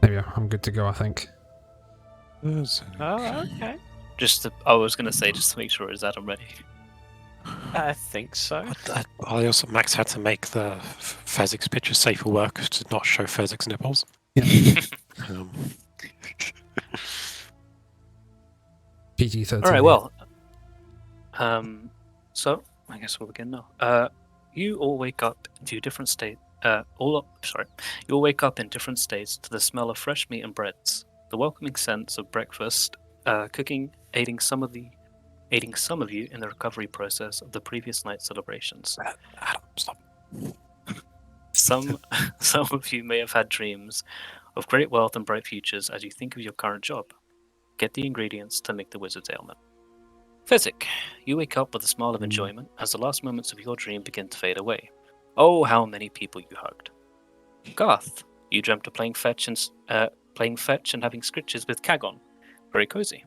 Maybe I'm good to go, I think. Oh, okay. I was going to say, just to make sure, is Adam ready? I think so. I also, Max had to make the Fezzik's picture safer work to not show Fezzik's nipples. Yeah. Um, PG-13. All right, well. So, I guess we'll begin now. You all wake up to different states. You all wake up in different states to the smell of fresh meat and breads, the welcoming sense of breakfast, cooking, aiding some of you in the recovery process of the previous night's celebrations. Adam, stop. Some of you may have had dreams of great wealth and bright futures as you think of your current job. Get the ingredients to make the wizard's ailment. Fezzik, you wake up with a smile of enjoyment as the last moments of your dream begin to fade away. Oh, how many people you hugged. Garth, you dreamt of playing fetch and having scritches with Kagon. Very cozy.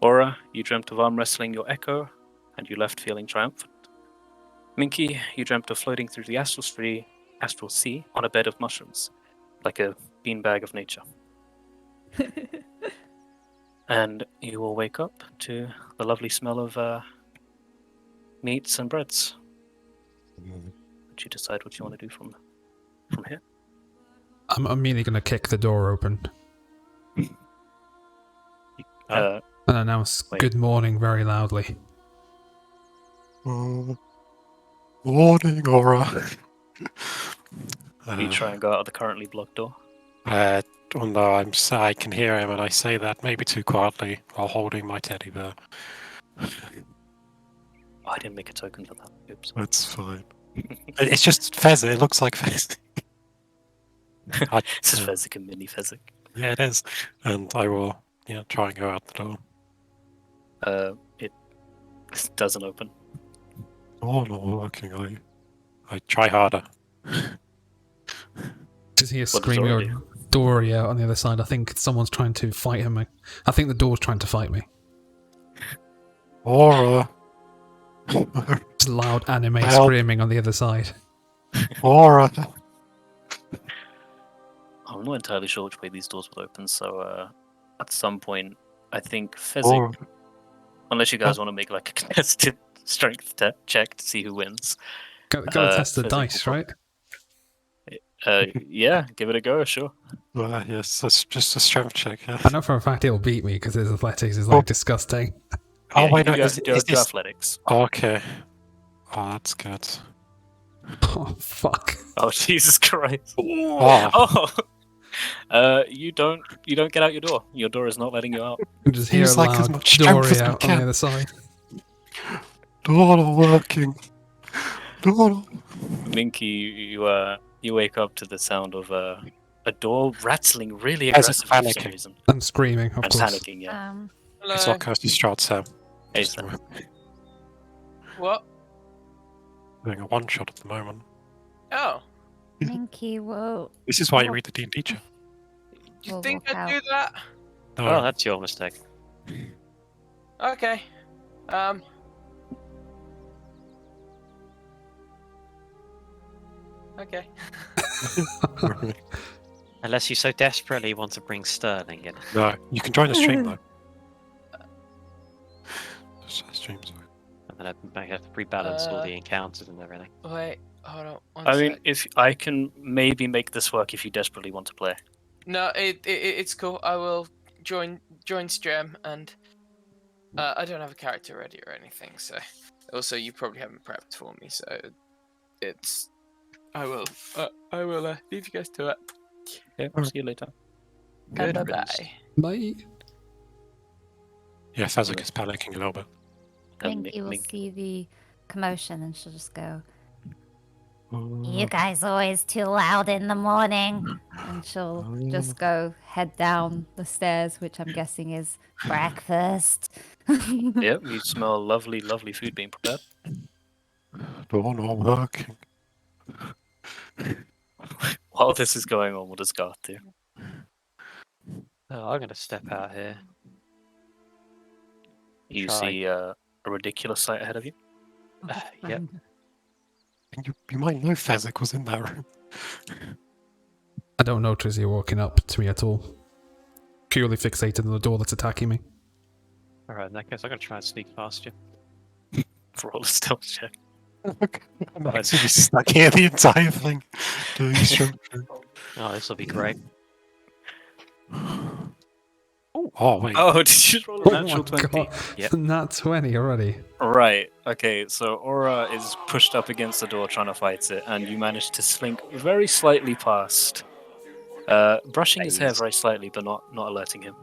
Aura, you dreamt of arm wrestling your echo, and you left feeling triumphant. Minky, you dreamt of floating through the astral sea on a bed of mushrooms, like a beanbag of nature. And you will wake up to the lovely smell of meats and breads. Would you decide what you want to do from here? I'm immediately going to kick the door open and announce good morning very loudly. Morning, Aura. You try and go out of the currently blocked door. Oh no, I can hear him, and I say that maybe too quietly while holding my teddy bear. Oh, I didn't make a token for that. Oops. That's fine. It's just Fezzik. It looks like Fezzik. This is Fezzik and mini Fezzik. Yeah, it is. And I will, try and go out the door. It doesn't open. Oh, not working. I try harder. Just hear screaming or Dory out on the other side. I think someone's trying to fight him. I think the door's trying to fight me. Aura. Just loud anime screaming on the other side. Aura. I'm not entirely sure which way these doors will open, so at some point, I think Fezzik, unless you guys want to make like a contested strength check to see who wins. Got to test the dice, right? Yeah, give it a go, sure. Well, yes, that's just a strength check. Yeah. I know for a fact it'll beat me because his athletics is disgusting. Oh, yeah, wait, no, is this athletics? Oh, okay. Oh, that's good. Oh, fuck. Oh, Jesus Christ. Oh. You don't get out your door. Your door is not letting you out. You just hear a loud Dory out on the other side. Door not working. Door. Minky, you wake up to the sound of a door rattling really aggressively for some reason. I'm screaming, of course. I'm panicking, yeah. It's not Kirsty Stroud, Sam. Hey, Sam. What? Doing a one-shot at the moment. Oh. Minky, whoa. This is why you read the D&D chat. Do you think I'd do that? No. Well, that's your mistake. Okay. Okay. Unless you so desperately want to bring Sterling in. No, you can join the stream though. Streams. And then I have to rebalance all the encounters and everything. Wait, hold on. I mean, if I can maybe make this work if you desperately want to play. No, it's cool. I will join Strem, and I don't have a character ready or anything. So, also you probably haven't prepped for me, so it's. I will leave you guys to it. Yeah, I'll see you later. Good. Bye. Bye. Yeah, Fezzik is panicking a little bit. Minky will see the commotion and she'll just go, "You guys always too loud in the morning." And she'll just go head down the stairs, which I'm guessing is breakfast. Yep, you smell lovely, lovely food being prepared. Door not working. While this is going on, what does Garth do? Oh, I'm going to step out here. You see a ridiculous sight ahead of you? Yep. And you might know Fezzik was in that room. I don't notice you walking up to me at all. Purely fixated on the door that's attacking me. Alright, in that case, I'm gonna try and sneak past you. Roll a stealth check. I'm actually stuck here the entire thing. Doing structure. Oh, this will be great. Oh, wait. Oh, did you just roll a natural 20? God. Yep. Not 20 already. Right, okay, so Aura is pushed up against the door trying to fight it, and you manage to slink very slightly past. Brushing his hair Nice. very slightly, but not alerting him.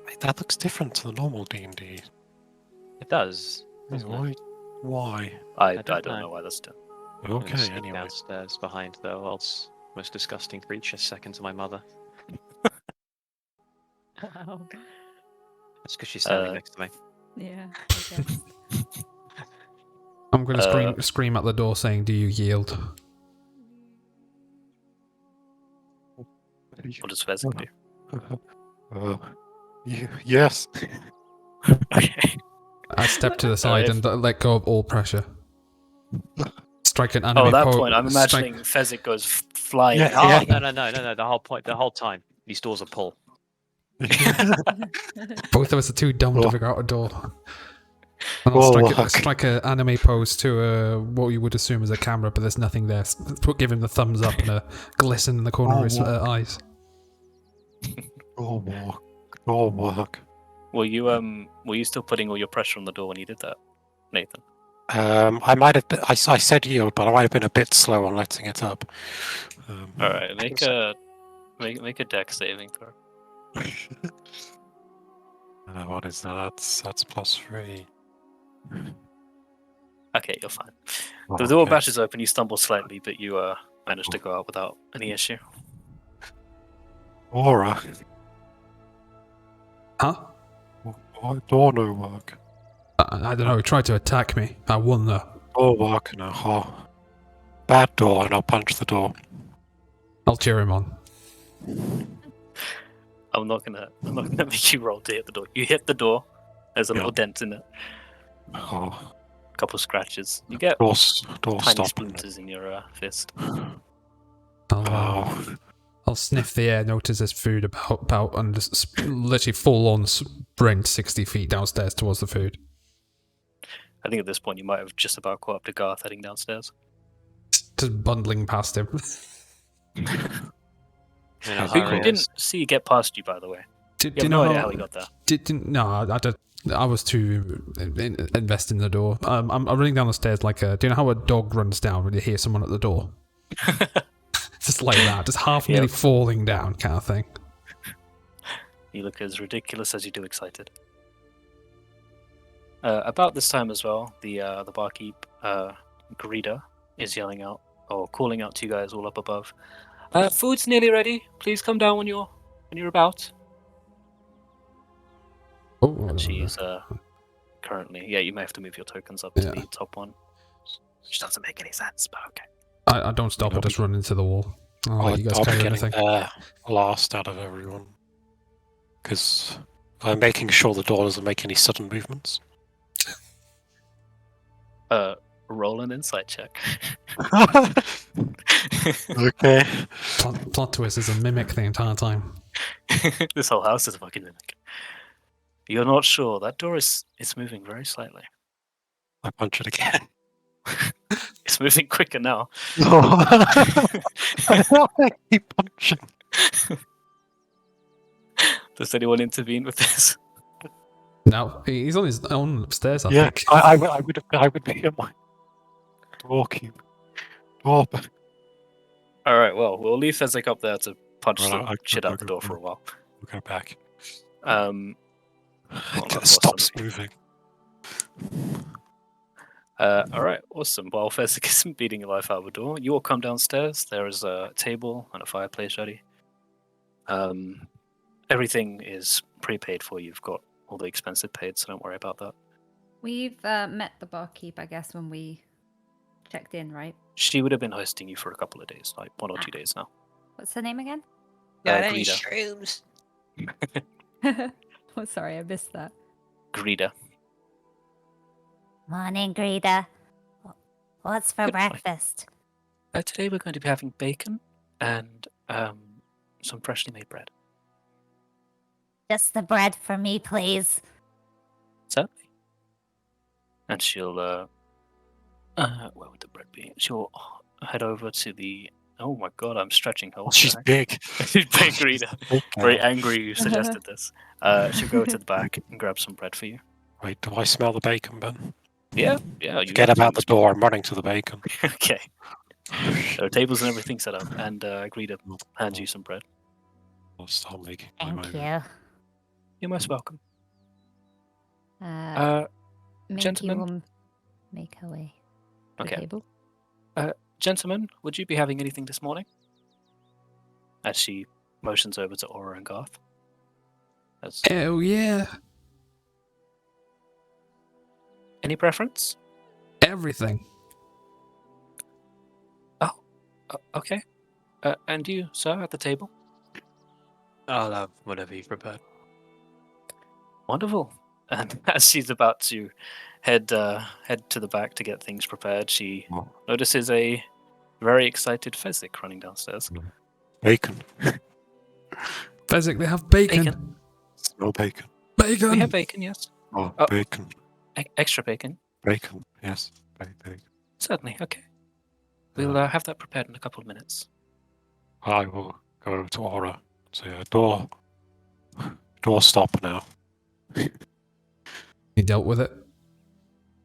Wait, that looks different to the normal D&D. It does. doesn't it? Why? I don't don't know. know why that's done. I'm gonna Okay, sneak anyway. downstairs behind the world's most disgusting creature, second to my mother. Wow. That's because she's standing Uh, next to me. Yeah, I guess. I'm going to scream at the door saying, "Do you yield?" What does Fezzik do? Yes. Okay. I step to the side and let go of all pressure. Strike an anime Oh, at that pose. point, I'm imagining Fezzik goes flying. Yeah, Oh, yeah. no. The whole time, these doors are pull. Both of us are too dumb to figure out a door. And I'll Oh, strike an anime pose to what you would assume is a camera, but there's nothing there. Give him the thumbs up and a glisten in the corner of his eyes. All work. Were you still putting all your pressure on the door when you did that, Nathan? I might have been, I said yield, but I might have been a bit slow on letting it up. All right, make a deck saving throw. What is that? That's +3. Okay, you're fine. Oh, The door okay. bashes open. You stumble slightly, but you manage to go out without any issue. Aura. Huh? Door no work. I don't know. He tried to attack me. I won though. Door work no. Oh. Bad door, and I'll punch the door. I'll cheer him on. I'm not gonna make you roll to hit the door. You hit the door. There's a Yeah. little dent in it. Oh. A couple of scratches. You get Door tiny stop. splinters in your fist. I'll sniff the air, notice there's food about and just literally full on sprint 60 feet downstairs towards the food. I think at this point you might have just about caught up to Garth heading downstairs. Just bundling past him. I Who think you didn't see get past you, by the way. Do You you have know no idea how he got there. No, I was too invested in the door. I'm running down the stairs like do you know how a dog runs down when you hear someone at the door? Just like that, just half nearly falling down kind of thing. You look as ridiculous as you do excited. About this time as well, the barkeep, Greta, is yelling out or calling out to you guys all up above. Food's nearly ready. Please come down when you're about. Oh, And she's currently, you may have to move your tokens up to the top one, which doesn't make any sense, but okay. I don't stop. I just run into the wall. I'll let you guys I'll carry be anything. getting last out of everyone. Because I'm making sure the door doesn't make any sudden movements. Roll an insight check. Okay. Plot twist is a mimic the entire time. This whole house is a fucking mimic. You're not sure. That door is moving very slightly. I punch it again. It's moving quicker now. I keep punching. Does anyone intervene with this? Now he's on his own upstairs. I Yeah, think. I would be at my door cube. Door. All right. Well, we'll leave Fezzik up there to punch Right, the shit out the door for a while. We'll go back. It stops moving. All right, awesome. While Fezzik is beating the life out of the door, you all come downstairs. There is a table and a fireplace ready. Everything is prepaid for you. You've got all the expenses paid, so don't worry about that. We've met the barkeep, I guess, when we checked in, right? She would have been hosting you for a couple of days, like 1 or 2 days now. What's her name again? Got any Greta. shrooms? Oh, sorry, I missed that. Greta. Morning, Greta. What's for Good morning. breakfast? Today we're going to be having bacon and some freshly made bread. Just the bread for me, please. Certainly. And she'll, where would the bread be? She'll head over to the. Oh my god, I'm stretching her. Oh, What the she's heck? big. She's big, Rita. Big Very girl. angry you suggested this. She'll go to the back and grab some bread for you. Wait, do I smell the bacon, Ben? Yeah. You Forget about the door. I'm running to the bacon. Okay. There are tables and everything set up, and Greta hands you some bread. I'll start making my Thank way. you. You're most welcome. Minky Gentlemen? will make her way to the Okay. table. Gentlemen, would you be having anything this morning? As she motions over to Aura and Garth. Hell yeah. Any preference? Everything. Okay. And you, sir, at the table? I'll have whatever you prepared. Wonderful. And as she's about to head to the back to get things prepared, she notices a very excited Fezzik running downstairs. Bacon. Fezzik, they have bacon. Bacon. Smell bacon. Bacon. We have bacon, yes. Oh, Oh. bacon. Extra bacon. Bacon. Yes. Bacon. Certainly. Okay. We'll have that prepared in a couple of minutes. I will go to Aura. Say, door stop now. You dealt with it.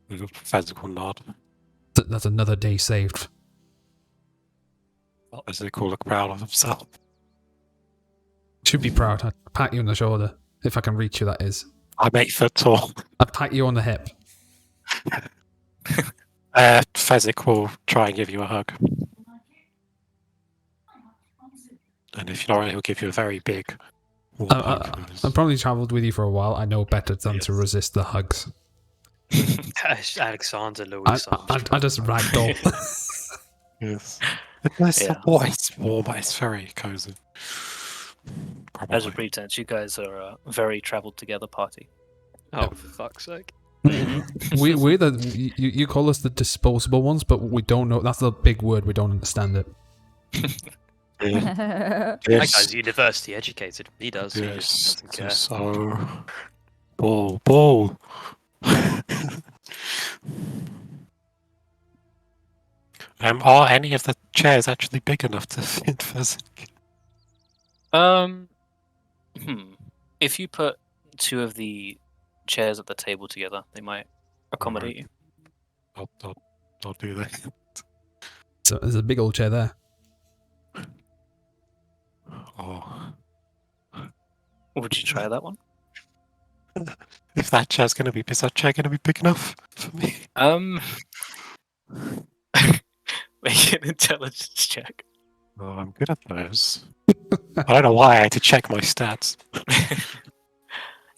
With a physical nod. That's another day saved. As they call look proud of himself. Should be proud. I'd pat you on the shoulder. If I can reach you, that is. I'm 8 foot tall. I'd pat you on the hip. Fezzik will try and give you a hug. And if you're not, he'll give you a very big warm hug. I've probably travelled with you for a while. I know better than to resist the hugs. Alexander Louis. I just ragdoll. Yes. It's Yeah. warm, but it's very cozy. Probably. As a pretense, you guys are a very travelled together party. Oh, for fuck's sake. We're the you call us the disposable ones, but we don't know. That's the big word. We don't understand it. Yeah. That Yes. guy's university educated. He does. He Yes. just doesn't care. So, ball. Are any of the chairs actually big enough to fit Fezzik? If you put two of the chairs at the table together, they might accommodate you. I'll do that. So there's a big old chair there. Oh. Would you try that one? If that chair's gonna be, is that chair gonna be big enough for me? Make an intelligence check. Oh, I'm good at those. I don't know why I had to check my stats.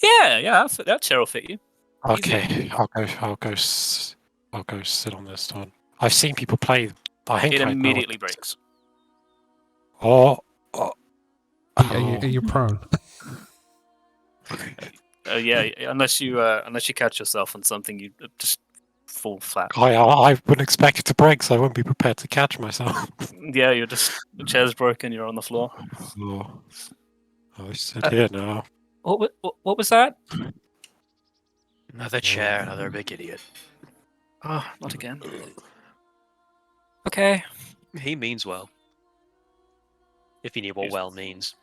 Yeah, that chair will fit you. Okay, I'll go sit on this one. I've seen people play. I think It I know immediately what- breaks. Oh, Are you prone? Yeah, unless you catch yourself on something, you just fall flat. I wouldn't expect it to break, so I wouldn't be prepared to catch myself. Yeah, the chair's broken. You're on the floor. Oh, I sit here now. What was that? Another chair, another big idiot. Oh, not again. Okay. He means well. If you knew what He's- well means.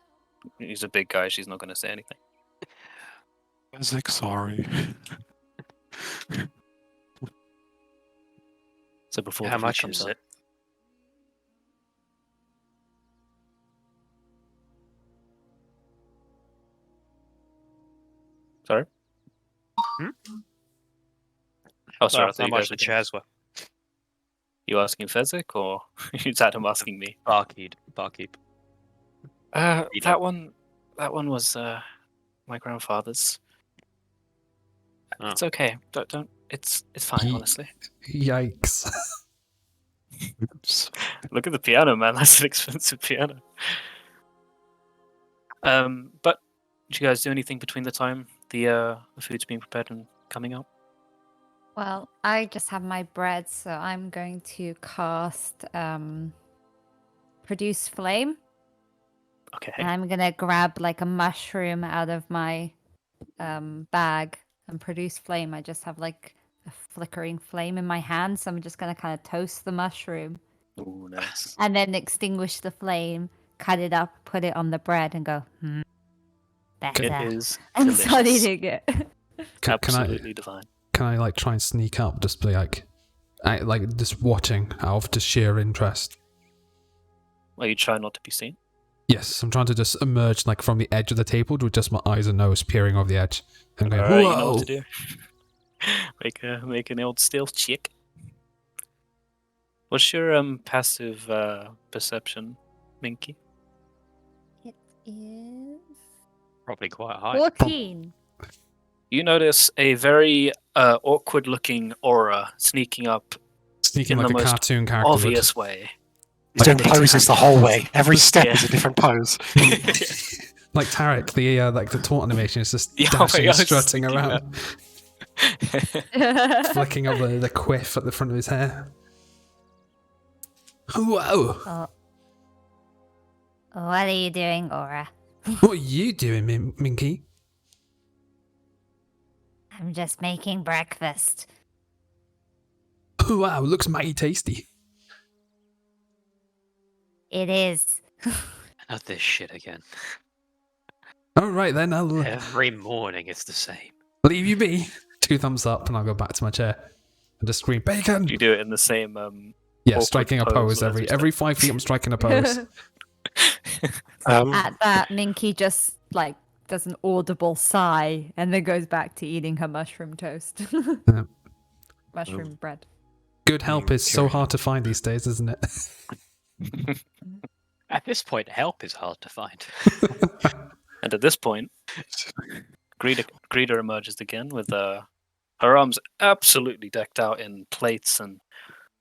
He's a big guy. She's not going to say anything. Fezzik, sorry. So before How the food much comes is up- it? Sorry. Hmm? Oh, sorry. I Well, thought how you much guys the were chairs were? You asking Fezzik or is Adam asking me? Barkeep. You That one was my grandfather's. Oh. It's okay. Don't. It's fine, Ye- honestly. Yikes. Oops. Look at the piano, man. That's an expensive piano. But did you guys do anything between the time the food's being prepared and coming up? Well, I just have my bread, so I'm going to cast Produce Flame. Okay. And I'm gonna grab like a mushroom out of my bag and produce flame. I just have like a flickering flame in my hand, so I'm just gonna kind of toast the mushroom Ooh, nice. and then extinguish the flame, cut it up, put it on the bread, and go, better. It is And start delicious. eating it. Absolutely divine. Can I like try and sneak up, just be like just watching out of just sheer interest? Well, you try not to be seen. Yes, I'm trying to just emerge like from the edge of the table with just my eyes and nose peering over the edge. And going, Alright, whoa! you know what to do. make an old stealth check. What's your passive perception, Minky? It is Probably quite high. 14. You notice a very awkward-looking aura sneaking up Sneaking in like the a most cartoon character obvious way. He's doing poses the whole way. Every step Yeah. is a different pose. would. Like Tarek, the taunt animation is just Yeah, dashing I and was strutting thinking around, flicking up the quiff at the front of his hair. Whoa! Oh. What are you doing, Aura? What are you doing, Minky? I'm just making breakfast. Wow, looks mighty tasty. It is. Not this shit again. All right then, I'll Every morning it's the same. leave you be. 2 thumbs up, and I'll go back to my chair and just scream bacon. You do it in the same Yeah, awkward striking a pose pose as every you said. every 5 feet. I'm striking a pose. At that, Minky just like does an audible sigh and then goes back to eating her mushroom toast. Yeah. Mushroom bread. Good help is so hard to find these days, isn't it? At this point, help is hard to find. And at this point, Greeter emerges again with her arms absolutely decked out in plates and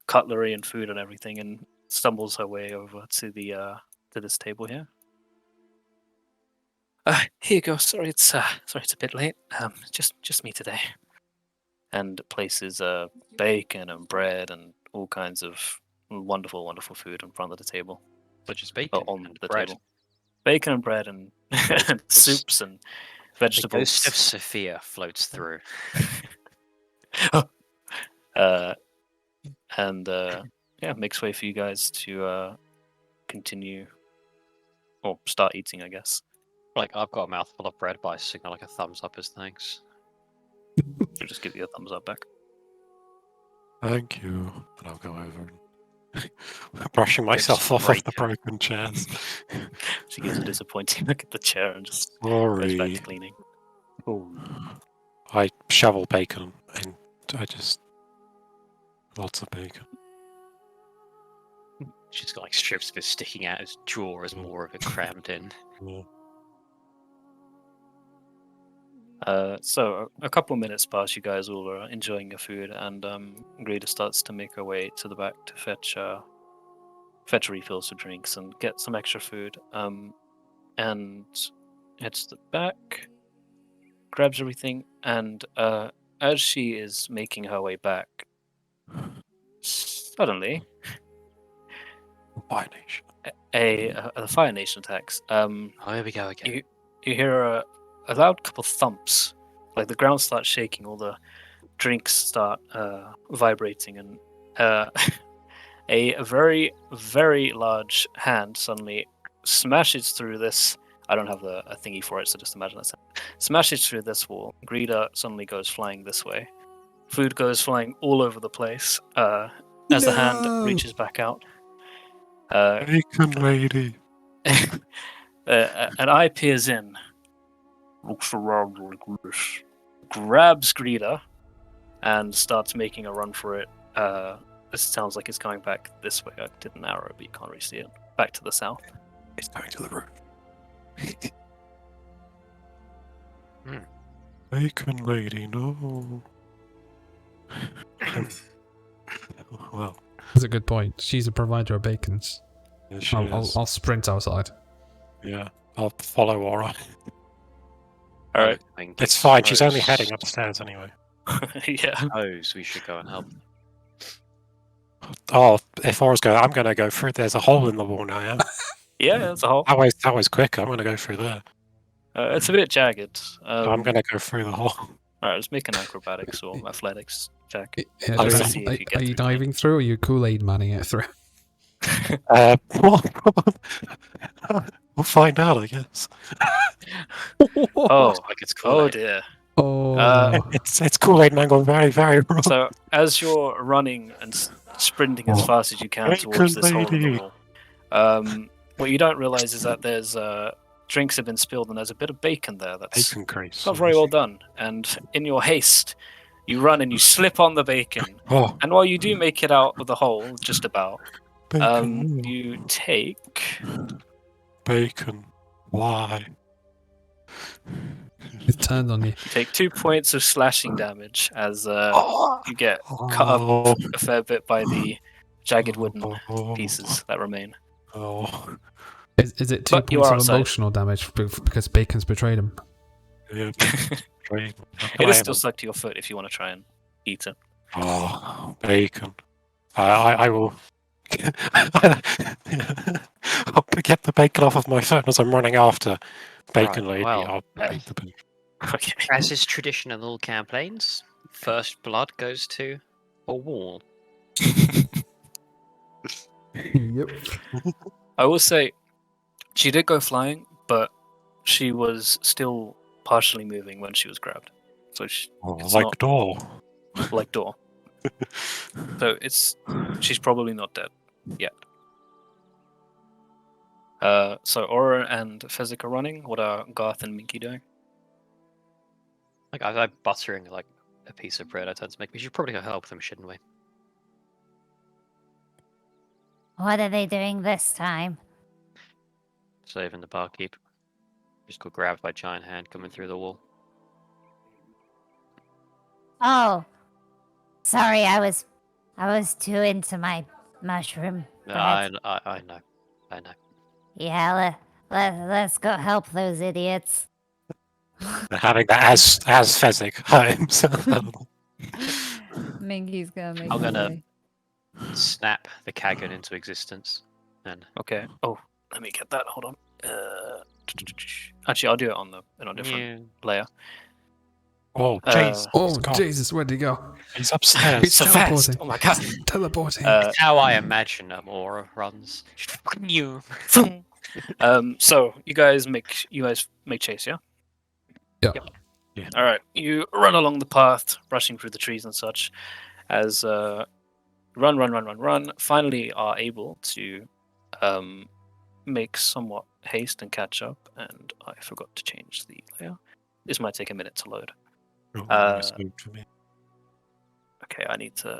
cutlery and food and everything, and stumbles her way over to the to this table here. Here you go. Sorry, it's a bit late. Just me today. And places bacon and bread and all kinds of wonderful, wonderful food in front of the table. Such as bacon On and the bread. table. Bacon and bread and, and soups and The vegetables. ghost of Sophia floats through. Yeah, makes way for you guys to continue or start eating, I guess. Like, I've got a mouthful of bread, but I signal like a thumbs up as thanks. I'll just give you a thumbs up back. Thank you. And I'll go over and brushing myself off of the broken chairs. She gives a disappointing look at the chair and just goes back Sorry. to cleaning. I shovel bacon and I just lots of bacon. She's got like strips of it sticking out his jaw as more of it crammed in. Yeah. So a couple of minutes pass, you guys all are enjoying your food, and Greta starts to make her way to the back to fetch refills for drinks and get some extra food. And heads to the back, grabs everything, and as she is making her way back, suddenly Fire Nation. the Fire Nation attacks. Oh, here we go again. You hear a loud couple thumps, like the ground starts shaking, all the drinks start vibrating, and a very, very large hand suddenly smashes through this. I don't have a thingy for it, so just imagine that. Smashes through this wall. Greta suddenly goes flying this way. Food goes flying all over the place as the hand reaches back out. Bacon lady. An eye peers in, looks around like this, grabs Greta, and starts making a run for it. This sounds like it's coming back this way. I did an arrow, but you can't really see it. Back to the south. It's going to the roof. Hmm. Bacon lady, no. Well, That's a good point. She's a provider of bacons. yeah, she is. I'll sprint outside. Yeah, I'll follow Aura. All right. It's fine. She's only heading upstairs anyway. Yeah. Suppose we should go and help. Oh, if Aura's going, I'm going to go through. There's a hole in the wall now. Yeah. Yeah, it's a hole. That was quick. I'm going to go through there. It's a bit jagged. I'm going to go through the hole. Alright, let's make an acrobatics or athletics check. Yeah, Just to just- see if you get are you through the diving through or are you Kool-Aid manning it through? We'll find out, I guess. Oh, like it's oh Kool-Aid. dear. Oh, Uh, It's Kool-Aid mango very, very wrong. So, as you're running and sprinting as fast as you can towards this hole in the Lady. wall, what you don't realize is that there's drinks have been spilled and there's a bit of bacon there that's Bacon grease. not very well done. And in your haste, you run and you slip on the bacon. Oh, And while you do make it out of the hole, just about, bacon. you take Bacon. Why? it turned on you. 2 points of slashing damage as Oh, you get cut up a fair bit by the jagged wooden pieces that remain. Oh, Is it 2 But you points are of outside. emotional damage because bacon's betrayed him? yeah. Great. It is still stuck to your foot if you want to try and eat it. Oh, bacon. I will. I'll get the bacon off of my foot as I'm running after Bacon Right, Lady. well. I'll eat the bacon. Okay. As is tradition in all campaigns, first blood goes to a wall. Yep. I will say, she did go flying, but she was still partially moving when she was grabbed. So it's Like not door. like door. So she's probably not dead yet. So Aura and Fezzik are running. What are Garth and Minky doing? Like I'm buttering like a piece of bread. I tend to make. We should probably go help them, shouldn't we? What are they doing this time? Saving the barkeep. Just got grabbed by giant hand coming through the wall. Oh, sorry, I was too into my mushroom bread. I know. I know. Yeah, let's go help those idiots. Having that as Fezzik himself. Minky's gonna make I'm his gonna- way. Snap the Kagan into existence. And Okay. Oh, let me get that. Hold on. Actually, I'll do it on a different yeah. layer. Oh, jeez. Oh, He's gone. Jesus, where'd he go? He's upstairs. He's So teleporting. fast! Oh my god! Teleporting. It's how I imagine Aura runs. You. So you guys make chase, yeah? Yeah. Yeah. All right. You run along the path, brushing through the trees and such, as run. Finally, are able to make somewhat haste and catch up. And I forgot to change the layer. This might take a minute to load. It's moved for me. Okay, I need to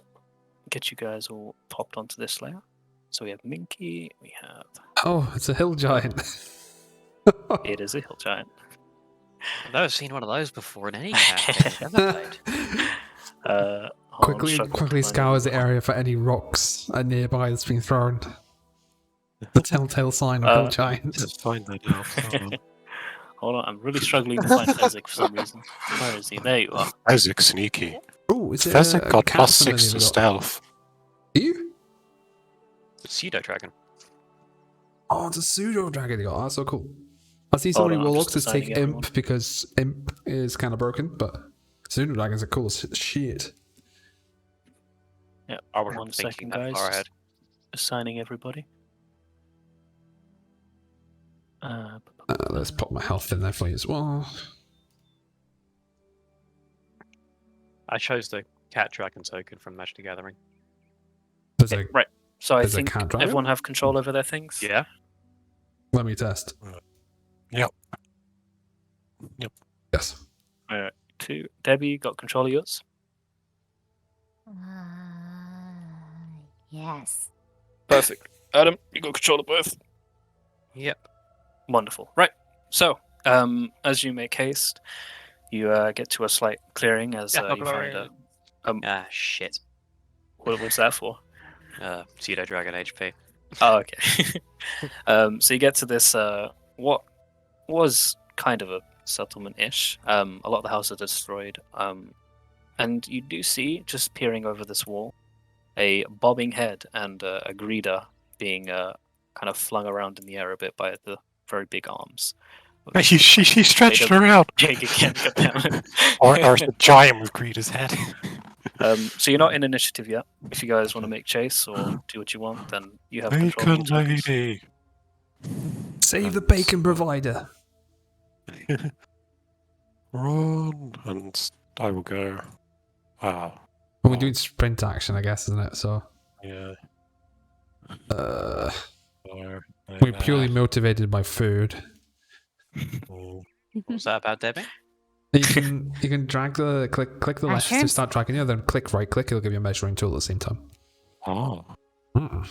get you guys all popped onto this layer. So we have Minky, we have... Oh, it's a hill giant. It is a hill giant. I've never seen one of those before in any campaign I've ever played. Hold on, quickly struggling to quickly find scours it. the area for any rocks nearby that's been thrown. The telltale sign of hill giant. Just find that out. Hold on. Hold on, I'm really struggling to find Fezzik for some reason. Where is he? There you are. Fezzik sneaky. Oh, is it Fezzik a got cat plus something 6 to they've got? stealth. You? Pseudo dragon. Oh, it's a pseudo dragon you got. That's so cool. I see so Hold many on, I'm warlocks just that take assigning everyone. imp because imp is kind of broken, but pseudo dragons are cool as shit. Yeah, I wasn't one thinking second, that guys. far ahead. Assigning everybody. Let's pop my health in there for you as well. I chose the cat dragon token from Magic the Gathering. There's a, Right. So I There's a think cat dragon? everyone have control over their things. Yeah. let me test. Yep. Yes. Alright. 2. Debbie, got control of yours? Yes. Perfect. Adam, you got control of both? Yep. Wonderful. Right. So, as you make haste, you get to a slight clearing as you find a... Ah, shit. What was that for? Pseudo dragon HP. Oh, okay. So you get to this, what was kind of a settlement-ish. A lot of the houses are destroyed. And you do see, just peering over this wall, a bobbing head and a greeter being kind of flung around in the air a bit by the very big arms. She stretched her out. Big again, goddamn. Or is the giant with Greeter's head? So you're not in initiative yet. If you guys want to make chase or do what you want, then you have control of Bacon your tokens. lady. Save the bacon provider. Run, and I will go. Wow. Well, we're doing sprint action, I guess, isn't it? So Yeah. we're We're purely motivated by food. What's that about, Debbie? You can drag the click the left to Mushrooms? start tracking. Yeah, then click right click. It'll give you a measuring tool at the same time. Oh, Mm.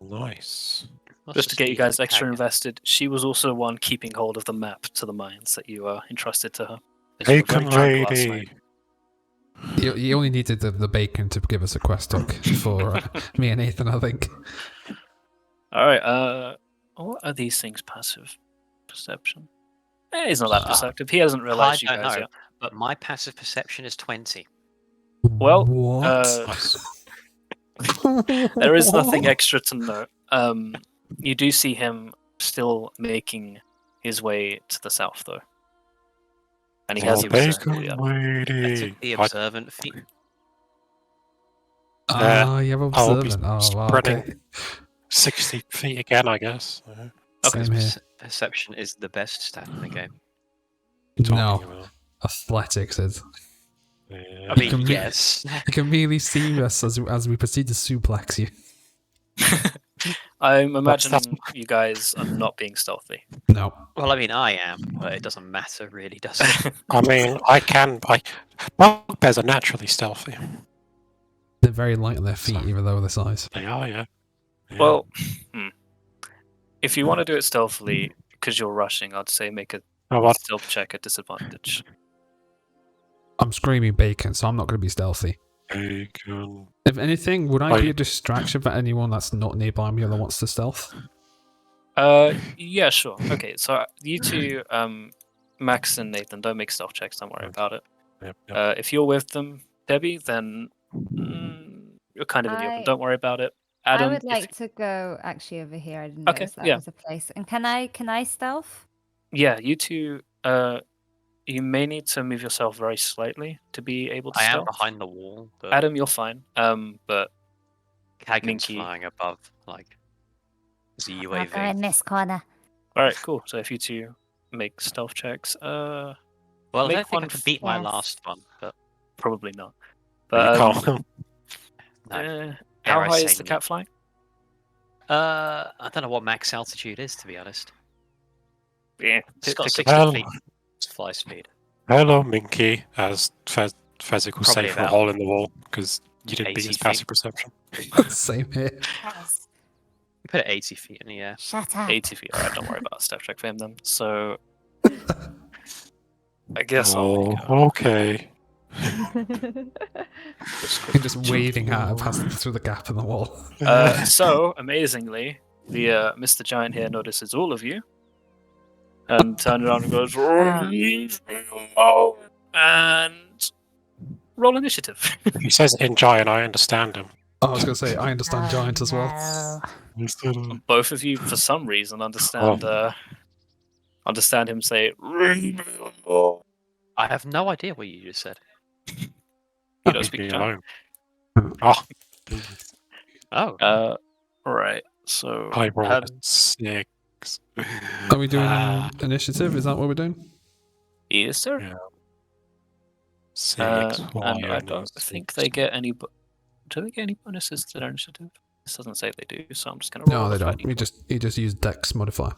nice. Just to get you guys extra Hack. invested, she was also one keeping hold of the map to the mines that you entrusted to her. As you were Bacon very drunk last lady. night. You only needed the bacon to give us a quest hook for me and Nathan, I think. Alright, what are these things passive? Perception? He's not that perceptive. He hasn't realized you I don't guys know, yet. but my passive perception is 20. Well, what? there is nothing extra to note. You do see him still making his way to the south, though. And he has Oh, you bacon yeah. I lady. took the observant feat. You have I'll be observant. Oh, wow, spreading okay. 60 feet again, I guess. Okay. Same here. Perception is the best stat in the game. No, Talking about. athletics is. Yeah. I mean, can yes. You can merely see us as we proceed to suplex you. I'm That's- imagining you guys are not being stealthy. No. Well, I mean, I am, but it doesn't matter, really, does it? I mean, bugbears are naturally stealthy. They're very light on their feet, even though they're size. They are, yeah. Yeah. Well, if you want to do it stealthily, because you're rushing, I'd say make a Oh, what? stealth check at disadvantage. I'm screaming bacon, so I'm not going to be stealthy. Bacon. If anything, would I Oh, be yeah. a distraction for anyone that's not nearby me or that wants to stealth? Yeah, sure. Okay, so you two, Max and Nathan, don't make stealth checks. Don't worry about it. Yep. If you're with them, Debbie, then you're kind of in the open. Don't worry about it. Adam, I would if- like to go actually over here. I didn't Okay, notice that yeah. was a place. And can I stealth? yeah, you two, you may need to move yourself very slightly to be able to I am stealth. behind the wall, but Adam, you're fine. But Kagan's Minky. flying above, like, as a I'll go UAV. in this corner. all right, cool. So if you two make stealth checks, Well, I make don't think I one can beat my yes. last one, but probably not. But But you can't. no. how Dare I high say is the no. cat flying? I don't know what max altitude is, to be honest. Yeah, It's got 60 Well- feet fly speed. Hello, Minky, as Fezzik will say Probably for a about hole in the wall, because you didn't beat 80 his feet. passive perception. Same here. Yes. You put it 80 feet in the air. Shut up. 80 feet. All right, don't worry about a stealth check for him then. So I guess Oh, I'll okay. You're just waving at her, passing through the gap in the wall. So amazingly, the Mr. Giant here notices all of you and turns around and goes, and roll initiative. He says in giant, I understand him. Oh, I was going to say, I understand Oh, giant as well. no. Instead of... Both of you, for some reason, understand him say. I have no idea what you just said. You don't speak Leave me giant. alone. Oh, Oh, Right. So I rolled Adam, a 6. Are we doing Ah, initiative? Is that what we're doing? yes, sir. Yeah. 6. And why I only don't 6? think they get any. Do they get any bonuses to their initiative? This doesn't say they do, so I'm just gonna roll No, they the don't. fighting, You just use Dex modifier.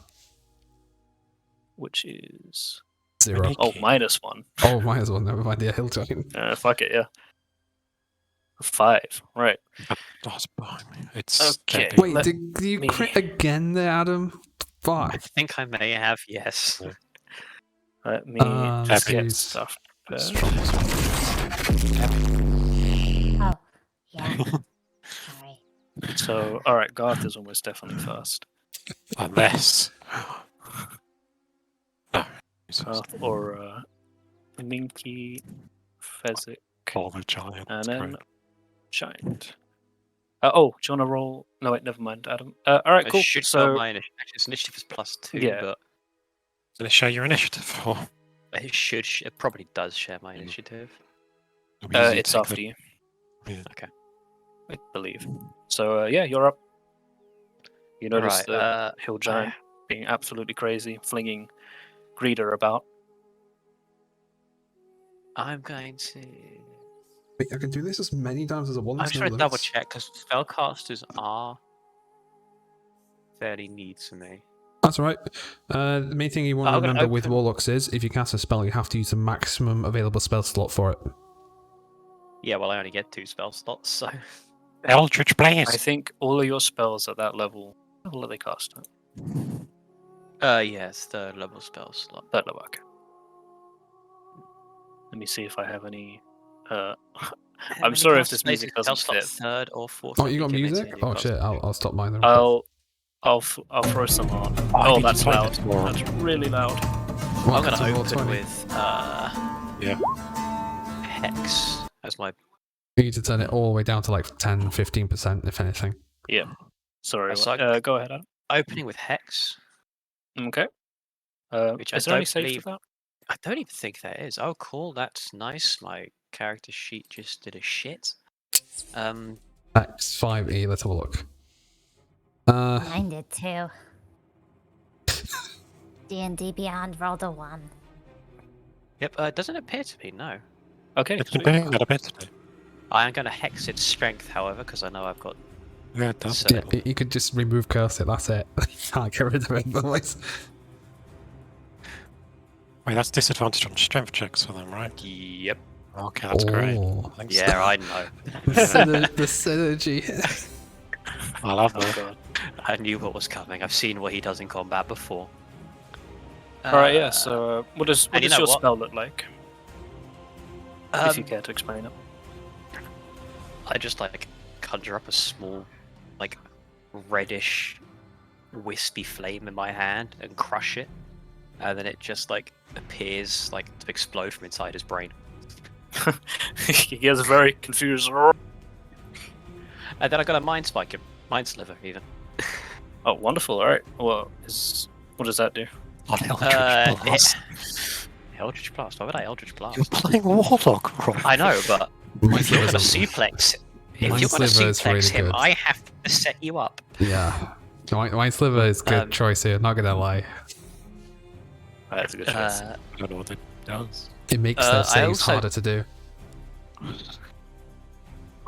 which is 0. Any- oh -1. Oh, might as well. Never mind. Yeah, hill giant. Fuck it, yeah. 5. Right. That's behind me. It's Okay. deadly. Wait, Let did you me- crit again there, Adam? I Fuck. think I may have, yes. Let me Let's get use stuff. prepared. strong. Oh, yeah. Sorry. So, all right, Garth is almost definitely first. Unless. No. Garth or Minky, Fezzik, Oh, the giant. and That's then great. Giant. Oh, do you want to roll? No, wait, never mind, Adam. All right, I cool. should So know my initiative. Actually, its initiative is +2, Yeah. but Did it show your initiative? Or it should. It probably does share my Mm. initiative. it'll be easy to it's take after the- you, Okay. I believe. So yeah, you're up. You notice Right. the hill giant being absolutely crazy, flinging greeter about. I'm going to. Wait, I can do this as many times as I want. I'm there's just no going to double limits? check because spellcasters are fairly neat to me. That's all right. The main thing you want to I'm gonna remember with open- Warlocks is, if you cast a spell, you have to use the maximum available spell slot for it. Yeah, well, I only get 2 spell slots, so. Eldritch Blaze. I think all of your spells at that level. What level are they cast at? Yeah, it's 3rd level spell slot. That level. Okay. Let me see if I have any. I'm sorry if this music doesn't fit. 3rd or 4th. Oh, you got music? Oh shit! I'll stop mine then. I'll throw some on. I Oh, need to that's play loud. this more. That's really loud. I'm Welcome going to to open Roll20. with Hex as my. You need to turn it all the way down to like 10, 15%, if anything. Yeah. Sorry. That's like- Go ahead, Adam. Opening with Hex. Okay. Which I is there any don't saves believe- for that? I don't even think there is. Oh, cool. That's nice. My character sheet just did a shit. X5E, let's have a look. Uh, Mine did too. D&D Beyond rolled a 1. Yep. It doesn't appear to be. No. Okay. It's been sweet. doing that a bit today. I am going to hex its strength, however, because I know I've got. Yeah, it does. So- yeah, you could just remove curse it, that's it. Can't get rid of it otherwise. Wait, that's disadvantage on strength checks for them, right? Yep. Okay, that's great. Oh. Thanks. Yeah, I know. The synergy. I love Oh, that. God. I knew what was coming. I've seen what he does in combat before. All right. Yeah. So, what does and you your know what? spell look like? If you Um, care to explain it. I just like conjure up a small, like reddish, wispy flame in my hand and crush it, and then it just like appears like to explode from inside his brain. He gets very confused. And then I got a mind spike him, mind sliver even. Oh, wonderful! All right. Well, what does that do? On Eldritch Blast. Eldritch Blast. Why would I Eldritch Blast? You're playing Warlock, Rob. I know, but Mind if you're gonna Sliver's suplex, Mind if you're gonna Sliver is suplex really him, good. I have to set you up. Yeah. Mind Sliver is good choice here, not gonna lie. That's a good choice. I don't know what it does. It makes I their saves also- harder to do.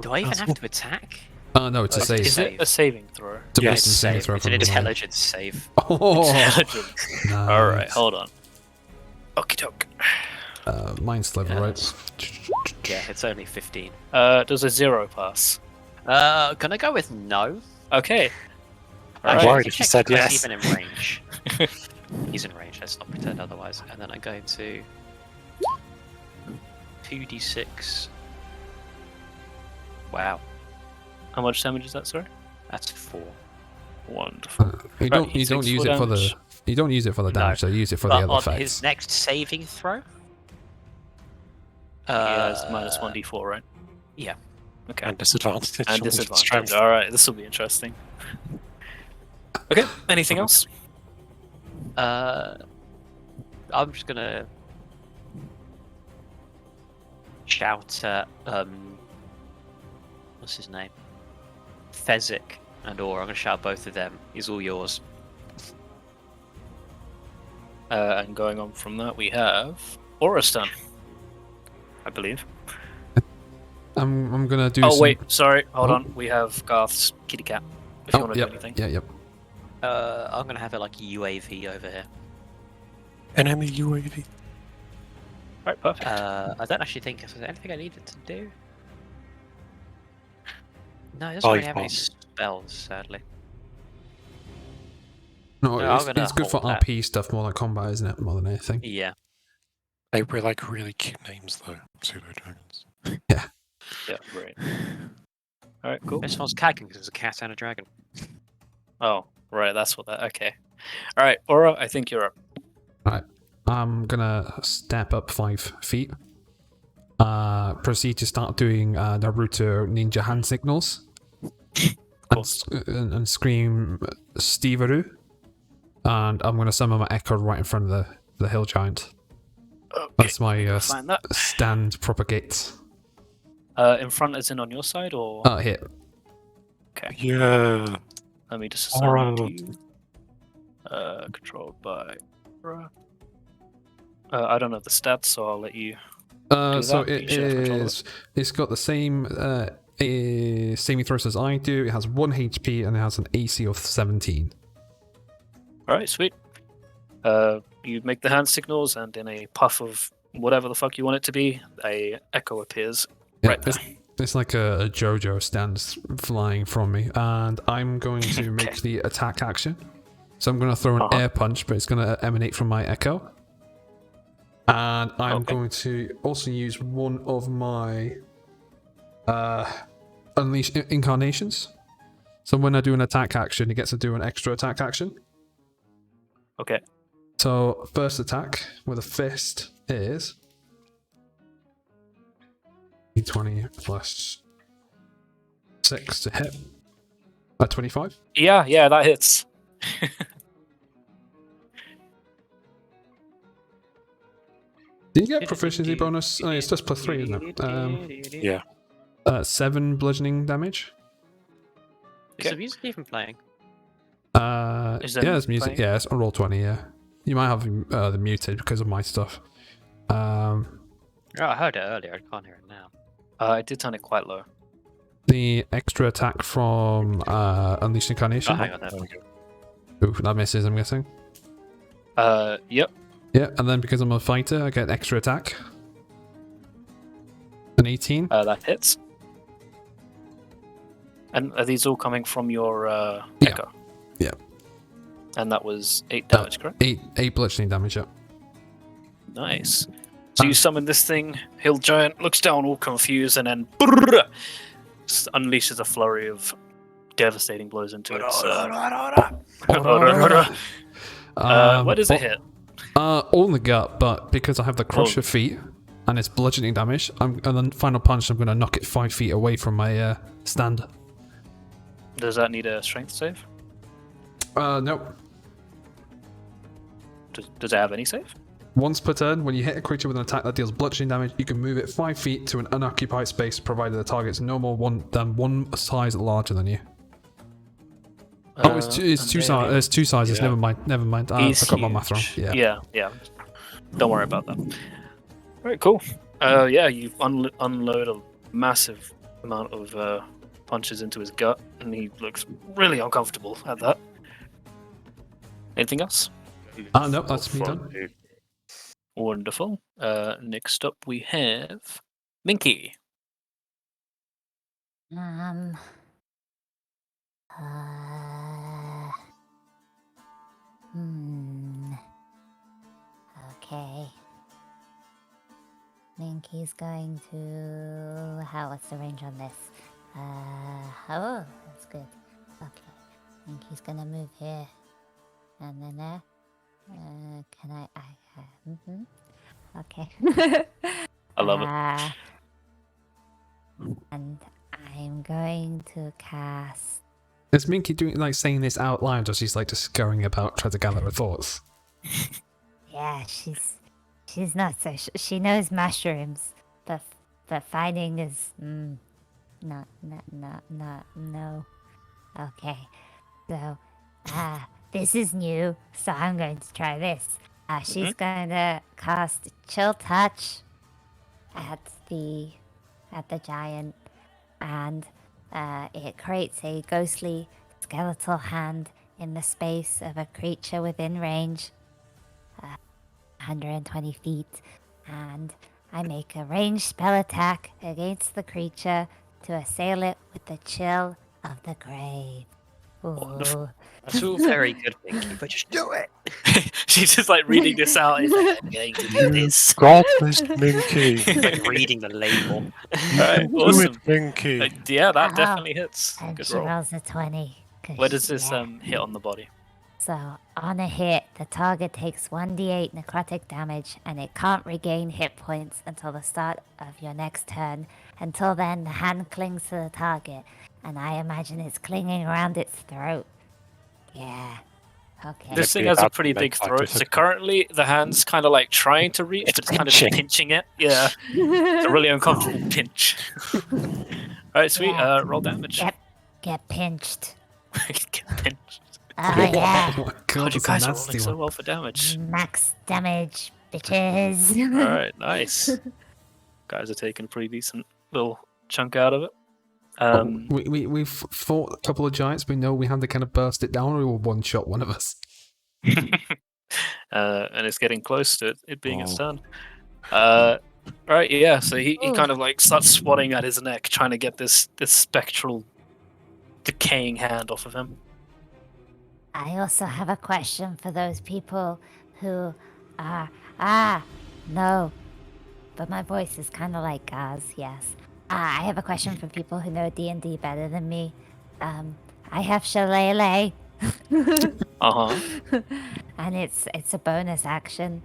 Do I even That's have to attack? Oh no, it's a save. Is it a saving throw? It's a Yes, wisdom saving throw It's an from the roll. intelligence save. Oh, Intelligence. All right, nice. hold on. Okie doke. Mind Sliver, Yeah, right? Yeah, it's only 15. Does a 0 pass? Gonna go with no. Okay. I'm Alright. worried if you said He's yes. even in range. He's in range. Let's not pretend otherwise. And then I'm going to 2d6. Wow, How much damage is that, sorry? that's 4. Wonderful. You Right, don't he you don't takes use 4 it for the damage. you don't use it for the No. damage, so you use it for But the other on effects. his next saving throw, He has minus 1d4, right? yeah. Okay. And disadvantage. And on disadvantage. strength. Alright, this will be interesting. Okay, anything else? I'm just gonna shout at what's his name? Fezzik and Aura. I'm gonna shout both of them. He's all yours. And going on from that, we have Orastan, I believe. I'm gonna do. Oh, some... wait, sorry, hold Oh. on. We have Garth's kitty cat, if you Oh, want to yep, do anything. yeah, yep. I'm gonna have it like UAV over here. Enemy UAV. Right, perfect. I don't actually think there's anything I needed to do. No, it doesn't Oh, really you've have any got- spells, sadly. No, No, I'm it's, gonna it's good for hold that. RP stuff more than combat, isn't it? More than anything. Yeah. They were like really cute names though. Pseudo dragons. Yeah, right. Alright, cool. This one's cagging because it's a cat and a dragon. Oh, right, that's what that. Okay. Alright, Aura, I think you're up. I'm gonna step up 5 feet. Proceed to start doing Naruto ninja hand signals. and scream Steveroo, and I'm going to summon my echo right in front of the hill giant. Okay, That's my find that. stand propagate. In front as in on your side, or Here. okay. Yeah. Let me just assign that to Alright. you. Controlled by. I don't know the stats, so I'll let you. So that? You it should have control of is. It's got the same saving throws as I do. It has 1 HP and it has an AC of 17. All right, sweet. You make the hand signals, and in a puff of whatever the fuck you want it to be, a echo appears right there. It's like a JoJo stands flying from me, and I'm going to make the attack action. So I'm going to throw an air punch, but it's going to emanate from my echo. And I'm going to also use one of my Unleash incarnations. So when I do an attack action, he gets to do an extra attack action. Okay. So first attack with a fist is D20 plus 6 to hit. 25? Yeah, that hits. Do you get proficiency bonus? Oh, it's just plus 3, isn't it? Yeah. 7 bludgeoning damage. Is the music even playing? Is there there's music. playing? Yeah, it's on roll 20. Yeah, you might have the muted because of my stuff. Oh, I heard it earlier. I can't hear it now. I did turn it quite low. The extra attack from Unleashed Incarnation. Oh, hang on there. Ooh, that misses. I'm guessing. Yep. Yeah, and then because I'm a fighter, I get extra attack. An 18. That hits. And are these all coming from your echo? Yeah. And that was 8 damage, correct? 8 bludgeoning damage. Yeah. Nice. So you summon this thing, Hill Giant looks down all confused, and then unleashes a flurry of devastating blows into it. What does it hit? All in the gut, but because I have the Crusher feat and it's bludgeoning damage, and then final punch, I'm going to knock it 5 feet away from my stand. Does that need a strength save? Nope. Does it have any save? Once per turn, when you hit a creature with an attack that deals bludgeoning damage, you can move it 5 feet to an unoccupied space, provided the target's no more than one size larger than you. It's two sizes. There's 2 sizes. Yeah. Never mind. I got my math wrong. Yeah. Don't worry about that. All right, cool. You unload a massive amount of punches into his gut, and he looks really uncomfortable at that. Anything else? No, that's me done. Wonderful. Next up we have Minky. Okay. Minky's going to... what's the range on this? Oh, that's good. Okay. Minky's gonna move here. And then there. Can I... Okay. I love it. And I'm going to cast... Is Minky doing saying this out loud, or she's just going about trying to gather her thoughts? Yeah, she's not so she knows mushrooms, but fighting is no. Okay, so this is new, so I'm going to try this. She's going to cast Chill Touch at the giant, and it creates a ghostly skeletal hand in the space of a creature within range, 120 feet, and I make a ranged spell attack against the creature to assail it with the chill of the grave. Ooh. That's all very good, Minky, but just do it. She's just reading this out. I'm going to do this. God, this Minky. Reading the label. Alright, Do awesome. it, Minky. Yeah, that Oh, definitely hits. And Good she roll. rolls a 20. 'cause Where does this yeah. hit on the body? So, on a hit, the target takes 1d8 necrotic damage, and it can't regain hit points until the start of your next turn. Until then, the hand clings to the target, and I imagine it's clinging around its throat. Yeah. Okay. This thing be has a about to pretty make big life throat, so difficult. currently the hand's kind of like trying to reach, It's but it's kind of just pinching. pinching it. Yeah, it's a really uncomfortable pinch. Alright, sweet. Yeah. Roll damage. Get pinched. Get pinched. Oh yeah. Oh my god, God, you that's a guys are nasty rolling so one. well for damage. Max damage, bitches. Alright, nice. Guys are taking a pretty decent little chunk out of it. We've fought a couple of giants. We know we had to kind of burst it down, or we will one shot one of us. And it's getting close to it being its Oh. turn. Right, yeah. So he Ooh. kind of like starts swatting at his neck, trying to get this spectral, decaying hand off of him. I also have a question for those people who are no, but my voice is kind of like Gaz. Yes. I have a question for people who know D&D better than me. I have Shillelagh. And it's a bonus action.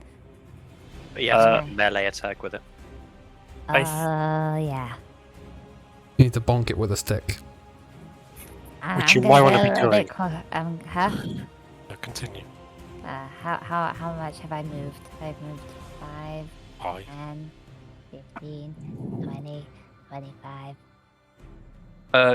But you have to melee attack with it. Oh yeah. You need to bonk it with a stick. Which you I'm might gonna wanna go be a little bit doing. huh? Continue. How much have I moved? I've moved 5, Hi. 10, 15, 20, 25.